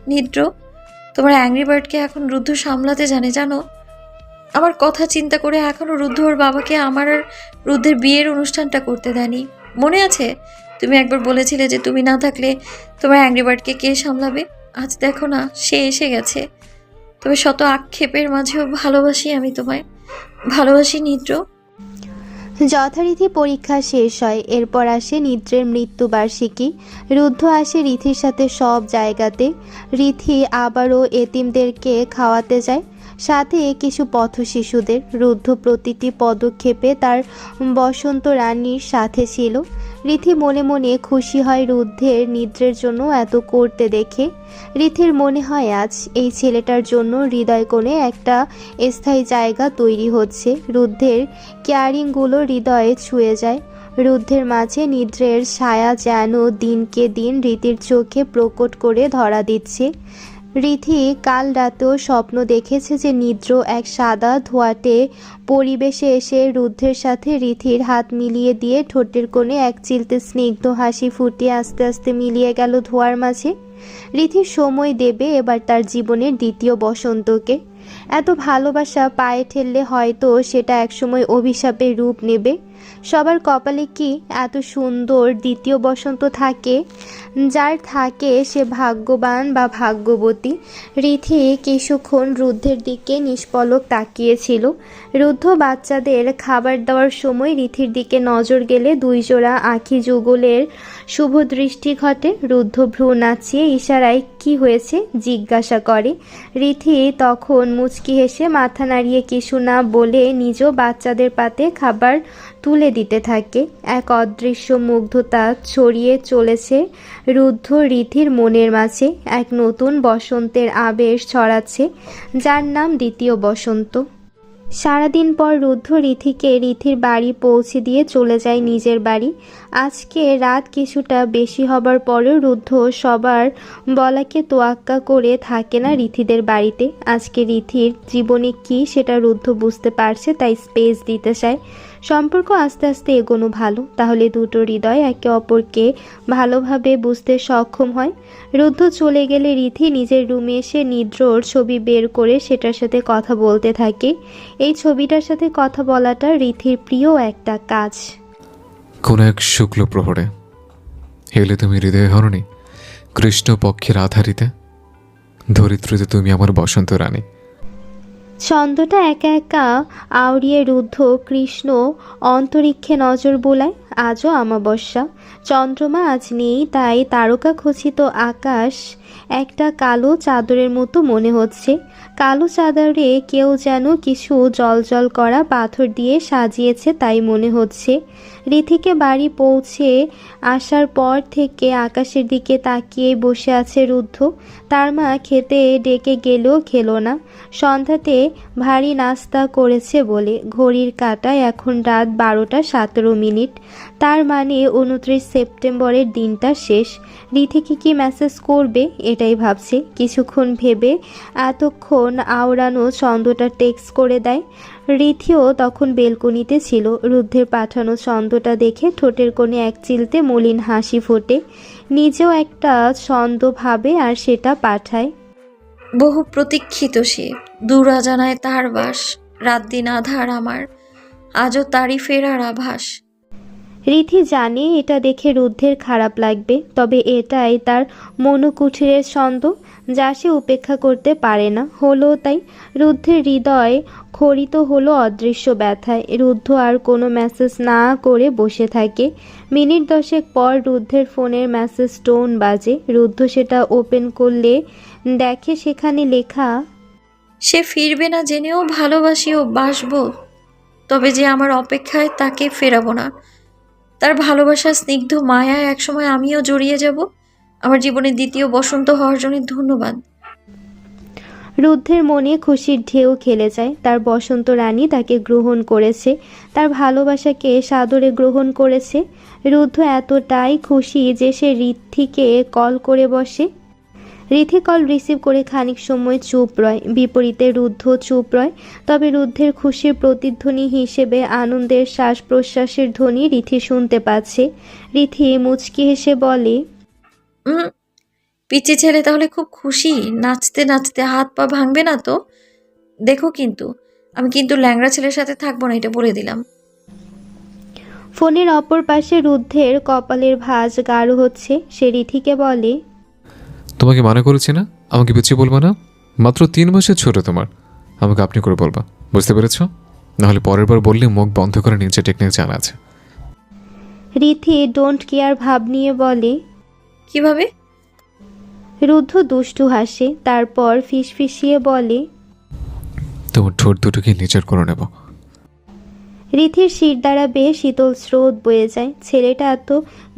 নিদ্র, তোমার অ্যাংরি বার্ডকে এখন রুদ্র সামলাতে জানো? আমার কথা চিন্তা করে এখনো রুদ্র ওর বাবাকে আমার আর রুদ্রের বিয়ের অনুষ্ঠানটা করতে দেয়নি। মনে আছে তুমি একবার বলেছিলে যে তুমি না থাকলে তোমার অ্যাংরি বার্ডকে কে সামলাবে? আজ দেখো না, সে এসে গেছে। তবে শত আক্ষেপের মাঝেও ভালোবাসি আমি তোমায়, ভালোবাসি নিদ্র। যথারীতি পরীক্ষা শেষ হয়, এরপর আসে নিদ্রের মৃত্যুবার্ষিকী। রুদ্ধ আসে রিথির সাথে সব জায়গাতে। রিথি আবারও এতিমদেরকে খাওয়াতে যায়, সাথে কিছু পথ শিশুদের। রুদ্ধ প্রতিটি পদক্ষেপে তার বসন্ত রানীর সাথে ছিল। রিথি মনে মনে খুশি হয় রুদ্ধের নিদ্রের জন্য এত করতে দেখে। রিথির মনে হয় আজ এই ছেলেটার জন্য হৃদয় কোণে একটা স্থায়ী জায়গা তৈরি হচ্ছে। রুদ্ধের কেয়ারিংগুলো হৃদয়ে ছুঁয়ে যায়। রুদ্ধের মাঝে নিদ্রের ছায়া যেন দিনকে দিন রীতির চোখে প্রকট করে ধরা দিচ্ছে। রিথি কাল রাতেও স্বপ্ন দেখেছে যে নিদ্র এক সাদা ধোঁয়াটে পরিবেশে এসে রুদ্ধের সাথে রিথির হাত মিলিয়ে দিয়ে ঠোঁটের কোণে এক চিলতে স্নিগ্ধ হাসি ফুটিয়ে আস্তে আস্তে মিলিয়ে গেল ধোঁয়ার মাঝে। রিথি সময় দেবে এবার তার জীবনের দ্বিতীয় বসন্তকে। এত ভালোবাসা পায়ে ঠেললে হয়তো সেটা একসময় অভিশাপের রূপ নেবে। সবার কপালে কি এত সুন্দর দ্বিতীয় বসন্ত থাকে? যার থাকে সে ভাগ্যবান বা ভাগ্যবতী। রিথি কিছুক্ষণ রুদ্ধের দিকে নিষ্পলক তাকিয়েছিল। রুদ্ধ বাচ্চাদের খাবার দেওয়ার সময় রিথির দিকে নজর গেলে 2 জোড়া আঁখি যুগলের শুভ দৃষ্টি ঘটে। রুদ্ধ ভ্রু নাচিয়ে ইশারায় কি হয়েছে জিজ্ঞাসা করে। রিথি তখন মুচকি হেসে মাথা নাড়িয়ে কিছু না বলে নিজেও বাচ্চাদের পাতে খাবার তুলে দিতে থাকে। এক অদৃশ্য মুগ্ধতা ছড়িয়ে চলেছে রুদ্ধ রিথির মনের মাঝে। এক নতুন বসন্তের আবেশ ছড়াচ্ছে, যার নাম দ্বিতীয় বসন্ত। সারাদিন পর রুদ্ধ রিথিকে রিথির বাড়ি পৌঁছে দিয়ে চলে যায় নিজের বাড়ি। আজকে রাত কিছুটা বেশি হবার পরেও রুদ্ধ সবার বলাকে তোয়াক্কা করে থাকে না রিথিদের বাড়িতে। আজকে রিথির জীবনে কি সেটা রুদ্ধ বুঝতে পারছে, তাই স্পেস দিতে চায়। সম্পর্ক আস্তে আস্তে এগোনো ভালো, তাহলে দুটো হৃদয় একে অপরকে ভালোভাবে বুঝতে সক্ষম হয়। রুদ্ধ চলে গেলে রিথি নিজের রুমে এসে নিদ্রর ছবি বের করে সেটার সাথে কথা বলতে থাকে। এই ছবিটার সাথে কথা বলাটা রিথির প্রিয় একটা কাজ। কোন এক শুক্ল প্রহরে হেলে তুমি হৃদয় হরণী, কৃষ্ণ পক্ষের আধারিতে ধরিত্রীতে তুমি আমার বসন্ত রানী। ছন্দটা একা একা আওড়িয়ে রুদ্ধ কৃষ্ণ অন্তরিক্ষে নজর বোলায়। আজও অমাবস্যা, চন্দ্রমা আজ নেই, তাই তারকা খচিত আকাশ একটা কালো চাদরের মতো মনে হচ্ছে। কালো চাদরে কেউ যেন কিছু জলজল করা পাথর দিয়ে সাজিয়েছে তাই মনে হচ্ছে। রিথিকে বাড়ি পৌঁছে আসার পর থেকে আকাশের দিকে তাকিয়ে বসে আছে রুদ্ধ। তার মা খেতে ডেকে গেলেও খেলো না, সন্ধ্যাতে ভারী নাস্তা করেছে বলে। ঘড়ির কাঁটায় এখন রাত 12:17। তার মানে 29 সেপ্টেম্বরের দিনটা শেষ। রিথিকে কি মেসেজ করবে এটাই ভাবছে। কিছুক্ষণ ভেবে এতক্ষণ আওড়ানো ছন্দটা টেক্সট করে দেয়। রিথিও তখন বেলকনিতে ছিল। রুদ্ধের পাঠানো ছন্দটা দেখে ঠোঁটের কোণে এক চিলতে মলিন হাসি ফোটে। নিজেও একটা ছন্দ ভাবে আর সেটা পাঠায়। বহু প্রতীক্ষিত সে, দূর অজানায় তার বাস, রাত দিন আধার আমার, আজও তারই ফেরার আভাস। রিথি জানে এটা দেখে রুদ্ধের খারাপ লাগবে, তবে এটাই তার মনোকুঠিরের ছন্দ, যা সে উপেক্ষা করতে পারে না। হলো তাই। রুদ্ধের হৃদয় খড়িত হলো অদৃশ্য ব্যথায়। রুদ্ধ আর কোনো মেসেজ না করে বসে থাকে। মিনিট 10 পর রুদ্ধের ফোনের মেসেজ টোন বাজে। রুদ্ধ সেটা ওপেন করলে দেখে সেখানে লেখা, সে ফিরবে না জেনেও ভালোবাসি ও বাসবো, তবে যে আমার অপেক্ষায় তাকে ফেরাবো না। তার ভালোবাসার স্নিগ্ধ মায়ায় একসময় আমিও জড়িয়ে যাব। আমার জীবনের দ্বিতীয় বসন্ত হওয়ার জন্য ধন্যবাদ। রুদ্ধের মনে খুশির ঢেউ খেলে যায়। তার বসন্ত রানী তাকে গ্রহণ করেছে, তার ভালোবাসাকে সাদরে গ্রহণ করেছে। রুদ্ধ এতটাই খুশি যে সে রিথিকে কল করে বসে। রিথি কল রিসিভ করে খানিক সময় চুপ রয়। বিপরীতে রুদ্ধ চুপ রয়। তবে রুদ্ধের খুশির প্রতিধ্বনি হিসেবে আনন্দের শ্বাস প্রশ্বাসের ধ্বনি রিথি শুনতে পাচ্ছে। রিথি মুচকি হেসে বলে, পিচি ছেলে তাহলে খুব খুশি, নাচতে নাচতে হাত পা ভাঙবে না তো? দেখো কিন্তু আমি কিন্তু ল্যাংড়া ছেলের সাথে থাকবো না, এটা বলে দিলাম। ফোনের অপর পাশে রুদ্ধের কপালের ভাঁজ গাঢ় হচ্ছে। সে রিথিকে বলে, তোমাকে মানা করেছি না আমাকে পিছিয়ে বলবা না? মাত্র 3 মাসের ছোট তোমার, আমাকে আপনি করে বলবা, বুঝতে পেরেছ? নাহলে পরের বার বললে মুখ বন্ধ করে নিচে টেকনিক জানা আছে। রিথি ডোন্ট কেয়ার ভাব নিয়ে বলে, কিভাবে? রুদ্ধ দুষ্টু হাসে, তারপর ফিসফিসিয়ে বলে, তোমার ঠোঁট দুটোকে নিজের করে নেব। রিথির শির দ্বারা বেশ শীতল স্রোত বয়ে যায়। ছেলেটা এত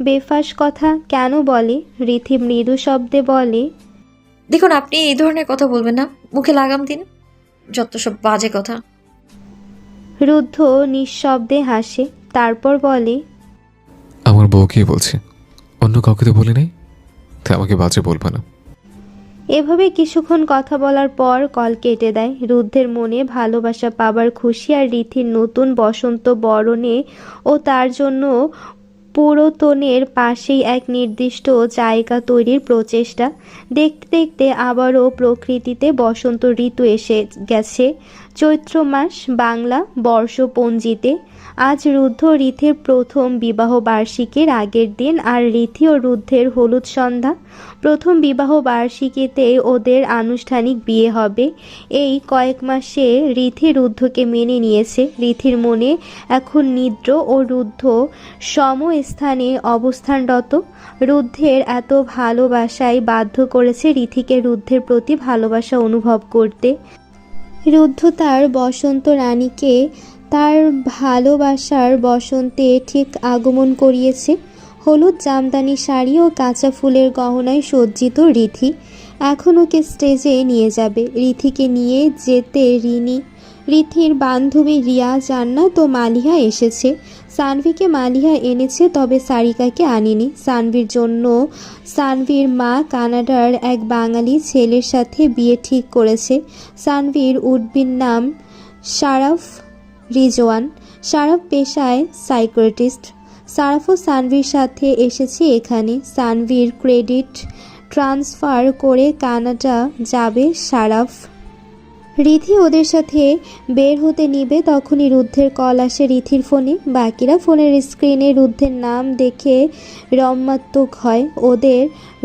বেফাস কথা কেন বলে? রিথি মৃদু শব্দে বলে, দেখুন আপনি এই ধরনের কথা বলবেন না, মুখে লাগাম দিন, যত সব বাজে কথা। রুদ্ধ নিঃশব্দে হাসে, তারপর বলে, আমার বউকেই বলছি, অন্য কাউকে তো বলি নাই, তাই আমাকে বাজে বলবা না। এভাবে কিছুক্ষণ কথা বলার পর কল কেটে দেয়। রুদ্ধের মনে ভালোবাসা পাবার খুশি আর রিথির নতুন বসন্ত বরণে ও তার জন্য পুরাতনের পাশেই এক নির্দিষ্ট জায়গা তৈরির প্রচেষ্টা। দেখতে দেখতে আবারও প্রকৃতিতে বসন্ত ঋতু এসে গেছে। চৈত্র মাস, বাংলা বর্ষপঞ্জিতে। আজ রুদ্ধ রিথির প্রথম বিবাহ বার্ষিকীর আগের দিন, আর রিথি ও রুদ্ধের হলুদ সন্ধ্যা। প্রথম বিবাহ বার্ষিকীতে ওদের আনুষ্ঠানিক বিয়ে হবে। এই কয়েক মাসে রিথি রুদ্ধকে মেনে নিয়েছে। রিথির মনে এখন নিদ্র ও রুদ্ধ সমস্থানে অবস্থানরত। রুদ্ধের এত ভালোবাসায় বাধ্য করেছে রিথিকে রুদ্ধের প্রতি ভালোবাসা অনুভব করতে। রুদ্ধ তার বসন্ত রানীকে তার ভালোবাসার বসন্তে ঠিক আগমন করিয়েছে। হলুদ জামদানি শাড়ি ও কাঁচা ফুলের গহনায় সজ্জিত রিথি এখন ওকে স্টেজে নিয়ে যাবে। রিথিকে নিয়ে যেতে রিনি রিথির বান্ধবী রিয়া, জান্নাত ও মালিহা এসেছে। সানভিকে মালিহা এনেছে, তবে সারিকাকে আনেনি। সানভির জন্য সানভির মা কানাডার এক বাঙালি ছেলের সাথে বিয়ে ঠিক করেছে। সানভির উডবির নাম শারাফ রিজওয়ান। শারাফ পেশায় সাইকিয়াট্রিস্ট। শারাফও সানভির সাথে এসেছে এখানে। সানভির ক্রেডিট ট্রান্সফার করে কানাডা যাবে শারাফ। রিথি ওদের সাথে বের হতে নিবে, তখনই রুদ্ধের কল আসে রিথির ফোনে। বাকিরা ফোনের স্ক্রিনে রুদ্ধের নাম দেখে রম্যাত্মক হয়। ওদের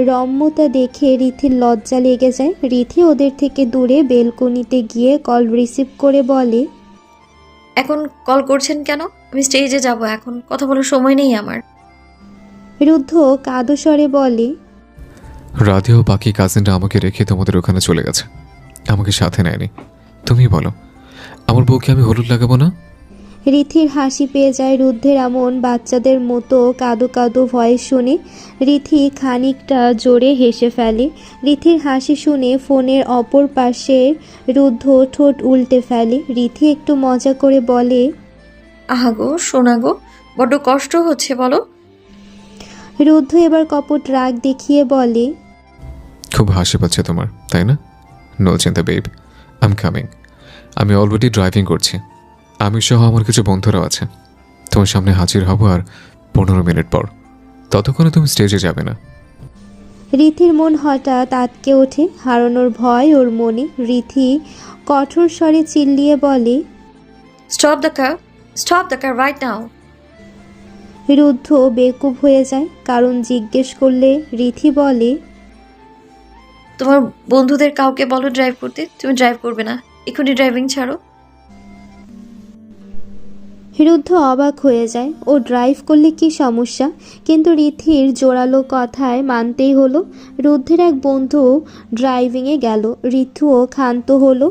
রম্যতা দেখে রিথির লজ্জা লেগে যায়। রিথি ওদের থেকে দূরে বেলকনিতে গিয়ে কল রিসিভ করে বলে, এখন কল করছেন কেন? আমি স্টেজে যাব, এখন কথা বলার সময় নেই আমার। রুদ্ধ কাঁদো স্বরে বলে, রাধিয়া ও বাকি কাজিনরা আমাকে রেখে তোমাদের ওখানে চলে গেছে, আমাকে সাথে নেয়নি। তুমি বলো, আমার বউকে আমি হলুদ লাগাবো না? রিথির হাসি পেয়ে যায় রুদ্ধের এমন বাচ্চাদের মতো কাঁদো কাঁদো ভয়েস শুনে। রিথি খানিকটা জোরে হেসে ফেলে। রিথির হাসি শুনে ফোনের অপর পাশে রুদ্ধ ঠোঁট উল্টে ফেলে। রিথি একটু মজা করে বলে, আহা গো, শোনা গো, বড্ড কষ্ট হচ্ছে বলো। রুদ্ধ এবার কপট রাগ দেখিয়ে বলে, খুব হাসি পাচ্ছে তোমার, তাই না? নো চিন্তা বেব, আই এম কামিং। আমি অলরেডি ড্রাইভিং করছি। আমি সহ আমার কিছু বন্ধুরাও আছে। তোমার সামনে হাজির হব আর 15 মিনিট পর। ততক্ষণে তুমি স্টেজে যাবে না? রিথির মন হঠাৎ আটকে ওঠে, হারানোর ভয় ওর মনে। রিথি কঠোর স্বরে চিল্লিয়ে বলে, stop the car right now. রুদ্ধ বেকুব হয়ে যায়, কারণ জিজ্ঞেস করলে রিথি বলে, তোমার বন্ধুদের কাউকে বলো ড্রাইভ করতে, তুমি ড্রাইভ করবে না, এখনই ড্রাইভিং ছাড়ো। রুদ্ধ অবাক হয়ে যায়, ও ড্রাইভ করলে কি সমস্যা? কিন্তু রিথির জোরালো কথায় মানতেই হলো। রুদ্ধের এক বন্ধু ড্রাইভিংয়ে গেল, রিথুও ক্ষান্ত হলো।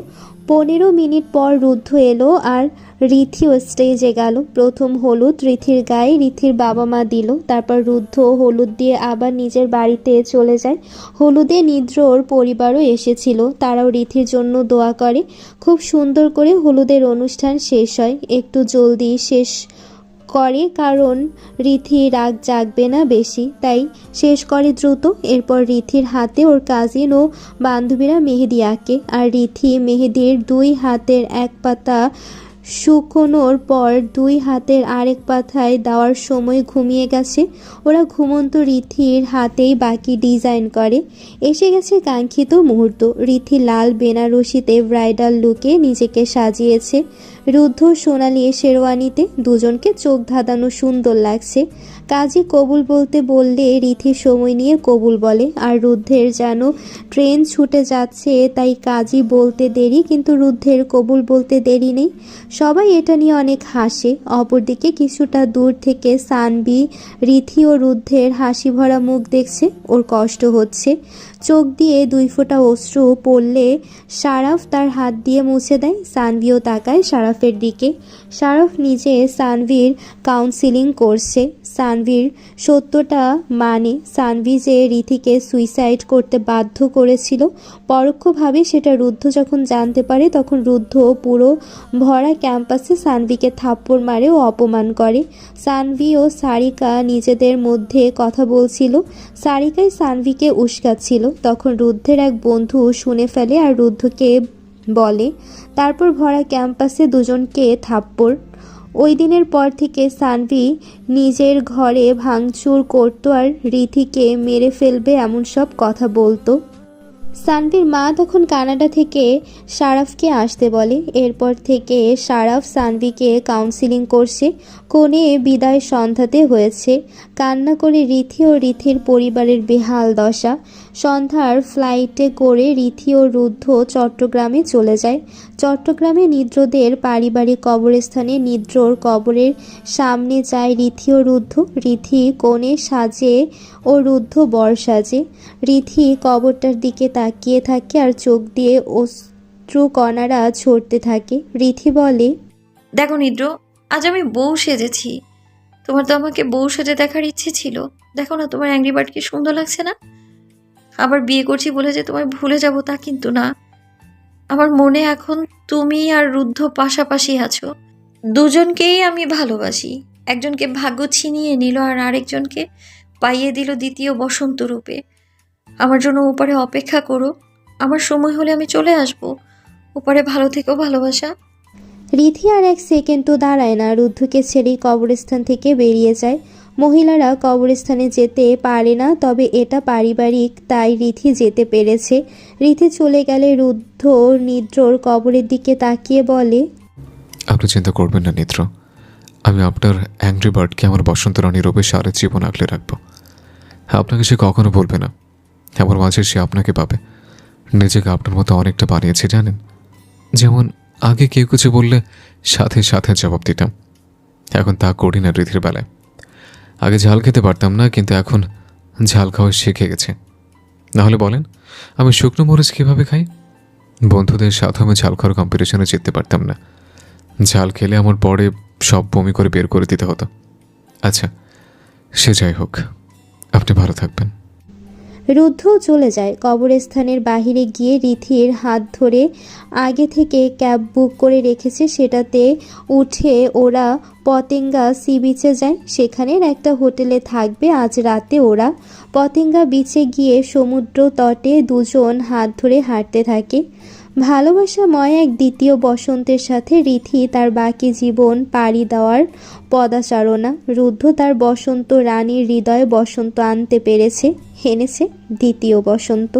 15 মিনিট পর রুদ্ধ এলো আর রিথিও স্টেজে গেল। প্রথম হলুদ রিথির গায়ে রিথির বাবা মা দিল। তারপর রুদ্ধ হলুদ দিয়ে আবার নিজের বাড়িতে চলে যায়। হলুদে নিদ্রর পরিবারও এসেছিল, তারাও রিথির জন্য দোয়া করে। খুব সুন্দর করে হলুদের অনুষ্ঠান শেষ হয়, একটু জলদি শেষ করে, কারণ রিথি রাগ জাগবে না বেশি, তাই শেষ করে দ্রুত। এরপর রিথির হাতে ওর কাজিন ও বান্ধবীরা মেহেদি আঁকে, আর রিথি মেহেদির 2 হাতের এক পাতা শুকোনোর পর 2 হাতের আরেক পাতায় দেওয়ার সময় ঘুমিয়ে গেছে। ওরা ঘুমন্ত রিথির হাতেই বাকি ডিজাইন করে। এসে গেছে কাঙ্ক্ষিত মুহূর্ত। রিথি লাল বেনারসিতে ব্রাইডাল লুকে নিজেকে সাজিয়েছে। রুদ্ধ সোনালি শেরওয়ানিতে, দুজনকে চোখ ধাঁধানো সুন্দর লাগছে। কাজী কবুল বলতে বললে রিথি সময় নিয়ে কবুল বলে, আর রুদ্ধের যেন ট্রেন ছুটে যাচ্ছে, তাই কাজী বলতে দেরি, কিন্তু রুদ্ধের কবুল বলতে দেরি নেই। সবাই এটা নিয়ে অনেক হাসে। অপরদিকে কিছুটা দূর থেকে সানভি রিথি ও রুদ্ধের হাসি ভরা মুখ দেখছে। ওর কষ্ট হচ্ছে, চোখ দিয়ে 2 ফোঁটা অশ্রু পড়লে শারাফ তার হাত দিয়ে মুছে দেয়। সানভিও তাকায় শারাফের দিকে। শারাফ নিজে সানভির কাউন্সিলিং করছে। সানভির সত্যটা মানে সানভি যে রিথিকে সুইসাইড করতে বাধ্য করেছিল। পরোক্ষভাবে সেটা রুদ্ধ যখন জানতে পারে, তখন রুদ্ধ পুরো ভরা ক্যাম্পাসে সানভিকে থাপ্পড় মারে ও অপমান করে। সানভি ও সারিকা নিজেদের মধ্যে কথা বলছিল। সারিকাই সানভিকে উস্কাচ্ছিল। তখন রুদ্ধের এক বন্ধু শুনে ফেলে আর রুদ্ধকে বলে, তারপর ভরা ক্যাম্পাসে দুজনকে থাপ্পড়। ওই দিনের পর থেকে সানভি নিজের ঘরে ভাঙচুর করতো আর রিথিকে মেরে ফেলবে এমন সব কথা বলতো। সানভির মা তখন কানাডা থেকে শারাফকে আসতে বলে। এরপর থেকে শারাফ সানভিকে কাউন্সিলিং করছে। কোণে বিদায় সন্ধ্যাতে হয়েছে। কান্না করে রিথি ও রিথির পরিবারের বেহাল দশা। সন্ধ্যার ফ্লাইটে করে রিথি ও রুদ্ধ চট্টগ্রামে চলে যায়। চট্টগ্রামে নিদ্রদের পারিবারিক কবরস্থানে নিদ্রর কবরের সামনে যায় রিথি ও রুদ্ধ। রিথি কোণে সাজে ও রুদ্ধ বর সাজে। রিথি কবরটার দিকে তাকিয়ে থাকে আর চোখ দিয়ে অশ্রুকণারা ঝরতে থাকে। রিথি বলে, দেখো নিদ্র, আজ আমি বউ সেজেছি। তোমার তো আমাকে বউ সেজে দেখার ইচ্ছে ছিল। দেখো না তোমার অ্যাংরি বার্ড কি সুন্দর লাগছে না? আবার বিয়ে করছি বলে যে তোমায় ভুলে যাব তা কিন্তু না। আমার মনে এখন তুমি আর রুদ্ধ পাশাপাশি আছো। দুজনকেই আমি ভালোবাসি। একজনকে ভাগ্য ছিনিয়ে নিল আর আরেকজনকে পাইয়ে দিল দ্বিতীয় বসন্ত রূপে। আমার জন্য ওপারে অপেক্ষা করো, আমার সময় হলে আমি চলে আসব। ওপারে ভালো থেকো ভালোবাসা। রিথি আর এক সেকেন্ডও দাঁড়ায় না, রুদ্ধকে ছেড়ে কবরস্থান থেকে বেরিয়ে যায়। মহিলারা কবরস্থানে যেতে পারে না, তবে এটা পারিবারিক, তাই রিথি যেতে পেরেছে। রিথি চলে গেলে রুদ্ধ নিদ্রর কবরের দিকে তাকিয়ে বলে, আপনি চিন্তা করবেন না নিদ্র, আমি আপনার অ্যাংরি বার্ডকে আমার বসন্ত রানী রূপে সারা জীবন আগলে রাখবো। আপনাকে সে কখনো বলবে না, আমার মাঝে সে আপনাকে পাবে। নিজেকে আপনার মতো অনেকটা বানিয়েছে জানেন। যেমন আগে কেউ কিছু বললে সাথে সাথে জবাব দিতাম, এখন তা করি না রিধির বেলায়। আগে ঝাল খেতে পারতাম না, কিন্তু এখন ঝাল খাওয়া শিখে গেছে। নাহলে বলেন আমি শুকনো মরিচ কীভাবে খাই? বন্ধুদের সাথে আমি ঝাল খাওয়ার কম্পিটিশনে জিততে পারতাম না। ঝাল খেলে আমার পরে সব বমি করে বের করে দিতে হতো। আচ্ছা সে যাই হোক, আপনি ভালো থাকবেন। রুদ্ধ চলে যায়। কবরস্থানের বাহিরে গিয়ে রিথির হাত ধরে আগে থেকে ক্যাব বুক করে রেখেছে, সেটাতে উঠে ওরা পতেঙ্গা সি বিচে যায়। সেখানের একটা হোটেলে থাকবে আজ রাতে ওরা। পতেঙ্গা বিচে গিয়ে সমুদ্র তটে দুজন হাত ধরে হাঁটতে থাকে। ভালোবাসাময় এক দ্বিতীয় বসন্তের সাথে রিথি তার বাকি জীবন পাড়ি দেওয়ার পদাচারণা। রুদ্ধ তার বসন্ত রানীর হৃদয়ে বসন্ত আনতে পেরেছে, এনেছে দ্বিতীয় বসন্ত।